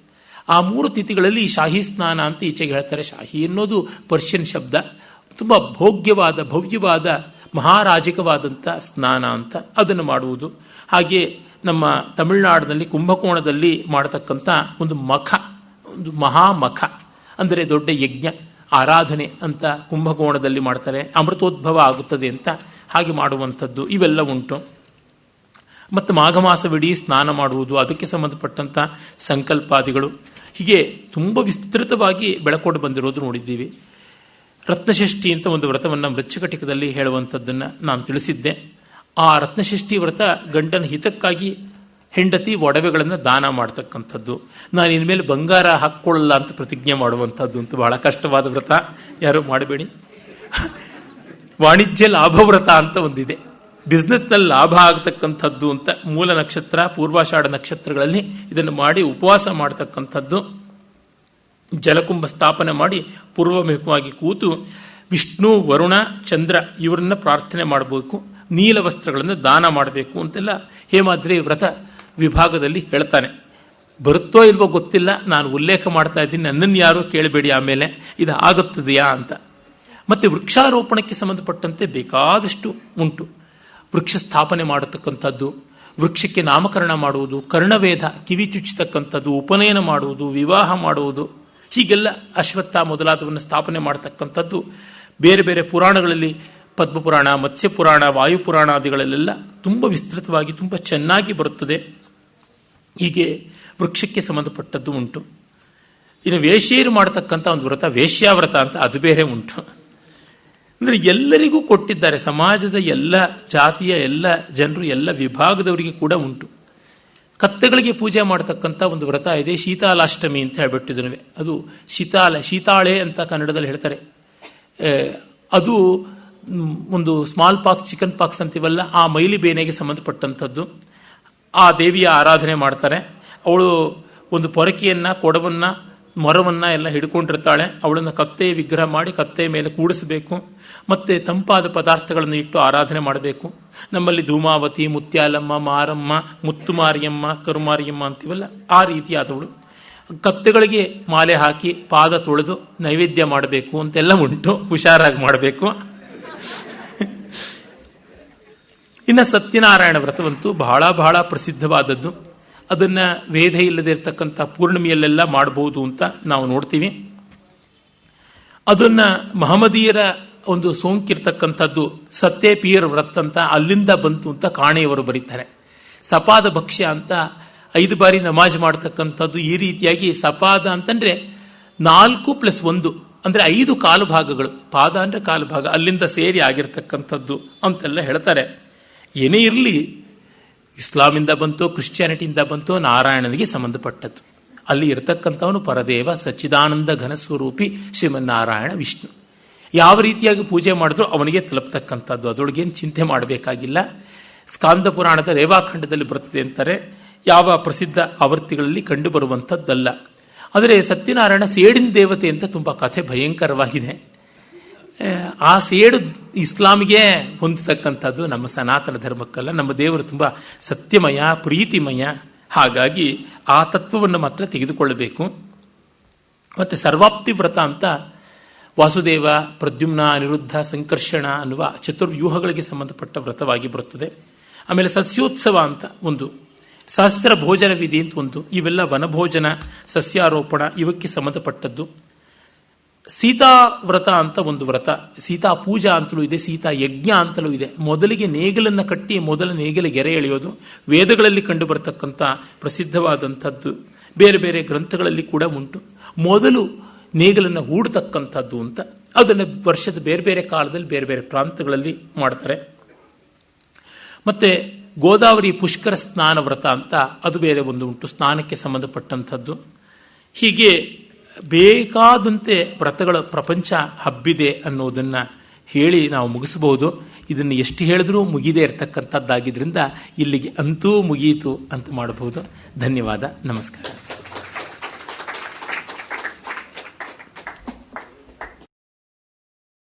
ಆ 3 ತಿಥಿಗಳಲ್ಲಿ ಶಾಹಿ ಸ್ನಾನ ಅಂತ ಈಚೆಗೆ ಹೇಳ್ತಾರೆ. ಶಾಹಿ ಅನ್ನೋದು ಪರ್ಷಿಯನ್ ಶಬ್ದ. ತುಂಬ ಭೋಗ್ಯವಾದ, ಭವ್ಯವಾದ, ಮಹಾರಾಜಿಕವಾದಂಥ ಸ್ನಾನ ಅಂತ ಅದನ್ನು ಮಾಡುವುದು. ಹಾಗೆ ನಮ್ಮ ತಮಿಳುನಾಡಿನಲ್ಲಿ ಕುಂಭಕೋಣದಲ್ಲಿ ಮಾಡತಕ್ಕಂಥ ಒಂದು ಮಹಾಮಖ ಅಂದರೆ ದೊಡ್ಡ ಯಜ್ಞ, ಆರಾಧನೆ ಅಂತ ಕುಂಭಕೋಣದಲ್ಲಿ ಮಾಡ್ತಾರೆ. ಅಮೃತೋದ್ಭವ ಆಗುತ್ತದೆ ಅಂತ ಹಾಗೆ ಮಾಡುವಂಥದ್ದು ಇವೆಲ್ಲ ಉಂಟು. ಮತ್ತು ಮಾಘ ಮಾಸವಿಡೀ ಸ್ನಾನ ಮಾಡುವುದು, ಅದಕ್ಕೆ ಸಂಬಂಧಪಟ್ಟಂಥ ಸಂಕಲ್ಪಾದಿಗಳು, ಹೀಗೆ ತುಂಬ ವಿಸ್ತೃತವಾಗಿ ಬೆಳಕೊಂಡು ಬಂದಿರೋದು ನೋಡಿದ್ದೀವಿ. ರತ್ನಷಷ್ಠಿ ಅಂತ ಒಂದು ವ್ರತವನ್ನು ಮೃಚ್ಛಕಟಿಕದಲ್ಲಿ ಹೇಳುವಂಥದ್ದನ್ನು ನಾನು ತಿಳಿಸಿದ್ದೆ. ಆ ರತ್ನಷಷ್ಠಿ ವ್ರತ ಗಂಡನ ಹಿತಕ್ಕಾಗಿ ಹೆಂಡತಿ ಒಡವೆಗಳನ್ನು ದಾನ ಮಾಡ್ತಕ್ಕಂಥದ್ದು. ನಾನು ಇನ್ಮೇಲೆ ಬಂಗಾರ ಹಾಕ್ಕೊಳ್ಳಲ್ಲ ಅಂತ ಪ್ರತಿಜ್ಞೆ ಮಾಡುವಂಥದ್ದು ಅಂತ. ಬಹಳ ಕಷ್ಟವಾದ ವ್ರತ, ಯಾರು ಮಾಡಬೇಡಿ. ವಾಣಿಜ್ಯ ಲಾಭ ವ್ರತ ಅಂತ ಒಂದಿದೆ, ಬಿಸ್ನೆಸ್ನಲ್ಲಿ ಲಾಭ ಆಗತಕ್ಕಂಥದ್ದು ಅಂತ. ಮೂಲ ನಕ್ಷತ್ರ, ಪೂರ್ವಾಷಾಢ ನಕ್ಷತ್ರಗಳಲ್ಲಿ ಇದನ್ನು ಮಾಡಿ ಉಪವಾಸ ಮಾಡತಕ್ಕಂಥದ್ದು. ಜಲಕುಂಭ ಸ್ಥಾಪನೆ ಮಾಡಿ ಪೂರ್ವಮುಖವಾಗಿ ಕೂತು ವಿಷ್ಣು, ವರುಣ, ಚಂದ್ರ ಇವರನ್ನ ಪ್ರಾರ್ಥನೆ ಮಾಡಬೇಕು, ನೀಲ ವಸ್ತ್ರಗಳನ್ನು ದಾನ ಮಾಡಬೇಕು ಅಂತೆಲ್ಲ ಹೇಮಾದ್ರಿ ವ್ರತ ವಿಭಾಗದಲ್ಲಿ ಹೇಳ್ತಾನೆ. ಬರುತ್ತೋ ಇಲ್ವೋ ಗೊತ್ತಿಲ್ಲ, ನಾನು ಉಲ್ಲೇಖ ಮಾಡ್ತಾ ಇದ್ದೀನಿ, ನನ್ನನ್ನು ಯಾರೂ ಕೇಳಬೇಡಿ ಆಮೇಲೆ ಇದು ಆಗುತ್ತದೆಯಾ ಅಂತ. ಮತ್ತೆ ವೃಕ್ಷಾರೋಪಣಕ್ಕೆ ಸಂಬಂಧಪಟ್ಟಂತೆ ಬೇಕಾದಷ್ಟು ಉಂಟು. ವೃಕ್ಷ ಸ್ಥಾಪನೆ ಮಾಡತಕ್ಕಂಥದ್ದು, ವೃಕ್ಷಕ್ಕೆ ನಾಮಕರಣ ಮಾಡುವುದು, ಕರ್ಣವೇದ ಕಿವಿ ಚುಚ್ಚತಕ್ಕಂಥದ್ದು, ಉಪನಯನ ಮಾಡುವುದು, ವಿವಾಹ ಮಾಡುವುದು, ಹೀಗೆಲ್ಲ ಅಶ್ವತ್ಥ ಮೊದಲಾದವನ್ನು ಸ್ಥಾಪನೆ ಮಾಡತಕ್ಕಂಥದ್ದು ಬೇರೆ ಬೇರೆ ಪುರಾಣಗಳಲ್ಲಿ, ಪದ್ಮಪುರಾಣ, ಮತ್ಸ್ಯಪುರಾಣ, ವಾಯುಪುರಾಣಾದಿಗಳಲ್ಲೆಲ್ಲ ತುಂಬ ವಿಸ್ತೃತವಾಗಿ ತುಂಬ ಚೆನ್ನಾಗಿ ಬರುತ್ತದೆ. ಹೀಗೆ ವೃಕ್ಷಕ್ಕೆ ಸಂಬಂಧಪಟ್ಟದ್ದು ಉಂಟು. ಇನ್ನು ವೇಶ್ಯರು ಮಾಡತಕ್ಕಂಥ ಒಂದು ವ್ರತ ವೇಶ್ಯಾವ್ರತ ಅಂತ ಅದು ಬೇರೆ ಉಂಟು. ಅಂದರೆ ಎಲ್ಲರಿಗೂ ಕೊಟ್ಟಿದ್ದಾರೆ, ಸಮಾಜದ ಎಲ್ಲ ಜಾತಿಯ ಎಲ್ಲ ಜನರು, ಎಲ್ಲ ವಿಭಾಗದವರಿಗೆ ಕೂಡ ಉಂಟು. ಕತ್ತೆಗಳಿಗೆ ಪೂಜೆ ಮಾಡತಕ್ಕಂಥ ಒಂದು ವ್ರತ ಇದೆ, ಶೀತಾಲಾಷ್ಟಮಿ ಅಂತ ಹೇಳ್ಬಿಟ್ಟಿದ್ವಿ. ಅದು ಶೀತಾಳೆ ಅಂತ ಕನ್ನಡದಲ್ಲಿ ಹೇಳ್ತಾರೆ. ಅದು ಒಂದು ಸ್ಮಾಲ್ ಪಾಕ್ಸ್, ಚಿಕನ್ ಪಾಕ್ಸ್ ಅಂತೀವಲ್ಲ, ಆ ಮೈಲಿ ಬೇನೆಗೆ ಸಂಬಂಧಪಟ್ಟಂಥದ್ದು. ಆ ದೇವಿಯ ಆರಾಧನೆ ಮಾಡ್ತಾರೆ. ಅವಳು ಒಂದು ಪೊರಕೆಯನ್ನ, ಕೊಡವನ್ನ, ಮೊರವನ್ನ ಎಲ್ಲ ಹಿಡ್ಕೊಂಡಿರ್ತಾಳೆ. ಅವಳನ್ನು ಕತ್ತೆ ವಿಗ್ರಹ ಮಾಡಿ ಕತ್ತೆ ಮೇಲೆ ಕೂಡಿಸಬೇಕು. ಮತ್ತೆ ತಂಪಾದ ಪದಾರ್ಥಗಳನ್ನು ಇಟ್ಟು ಆರಾಧನೆ ಮಾಡಬೇಕು. ನಮ್ಮಲ್ಲಿ ಧೂಮಾವತಿ, ಮುತ್ಯಾಲಮ್ಮ, ಮಾರಮ್ಮ, ಮುತ್ತುಮಾರಿಯಮ್ಮ, ಕರುಮಾರಿಯಮ್ಮ ಅಂತೀವಲ್ಲ, ಆ ರೀತಿಯಾದವಳು. ಕತ್ತೆಗಳಿಗೆ ಮಾಲೆ ಹಾಕಿ ಪಾದ ತೊಳೆದು ನೈವೇದ್ಯ ಮಾಡಬೇಕು ಅಂತೆಲ್ಲ ಉಂಟು. ಹುಷಾರಾಗಿ ಮಾಡಬೇಕು. ಇನ್ನು ಸತ್ಯನಾರಾಯಣ ವ್ರತವಂತೂ ಬಹಳ ಬಹಳ ಪ್ರಸಿದ್ಧವಾದದ್ದು. ಅದನ್ನು ವೇದ ಇಲ್ಲದೆ ಇರತಕ್ಕಂಥ ಪೂರ್ಣಿಮೆಯಲ್ಲೆಲ್ಲ ಮಾಡಬಹುದು ಅಂತ ನಾವು ನೋಡ್ತೀವಿ. ಅದನ್ನು ಮಹಮ್ಮದೀಯರ ಒಂದು ಸೋಂಕಿರ್ತಕ್ಕಂಥದ್ದು ಸತ್ತೇ ಪೀರ್ ವ್ರತ ಅಂತ ಅಲ್ಲಿಂದ ಬಂತು ಅಂತ ಕಾಣೆಯವರು ಬರೀತಾರೆ. ಸಪಾದ ಭಕ್ಷ್ಯ ಅಂತ 5 ಬಾರಿ ನಮಾಜ್ ಮಾಡ್ತಕ್ಕಂಥದ್ದು. ಈ ರೀತಿಯಾಗಿ ಸಪಾದ ಅಂತಂದ್ರೆ 4+1 ಅಂದ್ರೆ 5 ಕಾಲು ಭಾಗಗಳು. ಪಾದ ಅಂದ್ರೆ ಕಾಲು ಭಾಗ, ಅಲ್ಲಿಂದ ಸೇರಿ ಆಗಿರ್ತಕ್ಕಂಥದ್ದು ಅಂತೆಲ್ಲ ಹೇಳ್ತಾರೆ. ಏನೇ ಇರಲಿ, ಇಸ್ಲಾಮಿಂದ ಬಂತೋ ಕ್ರಿಶ್ಚಿಯಾನಿಟಿಯಿಂದ ಬಂತೋ ನಾರಾಯಣನಿಗೆ ಸಂಬಂಧಪಟ್ಟದ್ದು. ಅಲ್ಲಿ ಇರತಕ್ಕಂಥವನು ಪರದೇವ ಸಚ್ಚಿದಾನಂದ ಘನ ಸ್ವರೂಪಿ ಶ್ರೀಮನ್ನಾರಾಯಣ ವಿಷ್ಣು. ಯಾವ ರೀತಿಯಾಗಿ ಪೂಜೆ ಮಾಡಿದ್ರು ಅವನಿಗೆ ತಲುಪ್ತಕ್ಕಂಥದ್ದು. ಅದರೊಳಗೇನು ಚಿಂತೆ ಮಾಡಬೇಕಾಗಿಲ್ಲ. ಸ್ಕಾಂದ ಪುರಾಣದ ರೇವಾಖಂಡದಲ್ಲಿ ಬರ್ತದೆ ಅಂತಾರೆ. ಯಾವ ಪ್ರಸಿದ್ಧ ಆವೃತ್ತಿಗಳಲ್ಲಿ ಕಂಡು ಬರುವಂಥದ್ದಲ್ಲ. ಆದರೆ ಸತ್ಯನಾರಾಯಣ ಸೇಡಿನ ದೇವತೆ ಅಂತ ತುಂಬ ಕಥೆ ಭಯಂಕರವಾಗಿದೆ. ಆ ಸೇಡು ಇಸ್ಲಾಮಿಗೆ ಹೊಂದತಕ್ಕಂಥದ್ದು, ನಮ್ಮ ಸನಾತನ ಧರ್ಮಕ್ಕಲ್ಲ. ನಮ್ಮ ದೇವರು ತುಂಬ ಸತ್ಯಮಯ, ಪ್ರೀತಿಮಯ. ಹಾಗಾಗಿ ಆ ತತ್ವವನ್ನು ಮಾತ್ರ ತೆಗೆದುಕೊಳ್ಳಬೇಕು. ಮತ್ತೆ ಸರ್ವಾಪ್ತಿ ವ್ರತ ಅಂತ ವಾಸುದೇವ, ಪ್ರದ್ಯುಮ್ನ, ಅನಿರುದ್ಧ, ಸಂಕರ್ಷಣ ಅನ್ನುವ ಚತುರ್ವ್ಯೂಹಗಳಿಗೆ ಸಂಬಂಧಪಟ್ಟ ವ್ರತವಾಗಿ ಬರುತ್ತದೆ. ಆಮೇಲೆ ಸಸ್ಯೋತ್ಸವ ಅಂತ ಒಂದು, ಸಹಸ್ರ ಭೋಜನ ವಿಧಿ ಅಂತ ಒಂದು, ಇವೆಲ್ಲ ವನಭೋಜನ, ಸಸ್ಯಾರೋಪಣ ಇವಕ್ಕೆ ಸಂಬಂಧಪಟ್ಟದ್ದು. ಸೀತಾ ವ್ರತ ಅಂತ ಒಂದು ವ್ರತ, ಸೀತಾ ಪೂಜಾ ಅಂತಲೂ ಇದೆ, ಸೀತಾ ಯಜ್ಞ ಅಂತಲೂ ಇದೆ. ಮೊದಲಿಗೆ ನೇಗಿಲನ್ನು ಕಟ್ಟಿ ಮೊದಲ ನೇಗಿಲ ಗೆರೆ ಎಳೆಯೋದು ವೇದಗಳಲ್ಲಿ ಕಂಡು ಬರತಕ್ಕಂಥ ಪ್ರಸಿದ್ಧವಾದಂಥದ್ದು. ಬೇರೆ ಬೇರೆ ಗ್ರಂಥಗಳಲ್ಲಿ ಕೂಡ ಉಂಟು. ಮೊದಲು ನೇಗಿಲನ್ನು ಹೂಡತಕ್ಕಂಥದ್ದು ಅಂತ ಅದನ್ನು ವರ್ಷದ ಬೇರೆ ಬೇರೆ ಕಾಲದಲ್ಲಿ ಬೇರೆ ಬೇರೆ ಪ್ರಾಂತಗಳಲ್ಲಿ ಮಾಡ್ತಾರೆ. ಮತ್ತೆ ಗೋದಾವರಿ ಪುಷ್ಕರ ಸ್ನಾನ ವ್ರತ ಅಂತ ಅದು ಬೇರೆ ಒಂದು ಉಂಟು, ಸ್ನಾನಕ್ಕೆ ಸಂಬಂಧಪಟ್ಟಂಥದ್ದು. ಹೀಗೆ ಬೇಕಾದಂತೆ ವ್ರತಗಳ ಪ್ರಪಂಚ ಹಬ್ಬಿದೆ ಅನ್ನೋದನ್ನು ಹೇಳಿ ನಾವು ಮುಗಿಸಬಹುದು. ಇದನ್ನು ಎಷ್ಟು ಹೇಳಿದ್ರೂ ಮುಗಿದೇ ಇರತಕ್ಕಂಥದ್ದಾಗಿದ್ದರಿಂದ ಇಲ್ಲಿಗೆ ಅಂತೂ ಮುಗಿಯಿತು ಅಂತ ಮಾಡಬಹುದು. ಧನ್ಯವಾದ, ನಮಸ್ಕಾರ.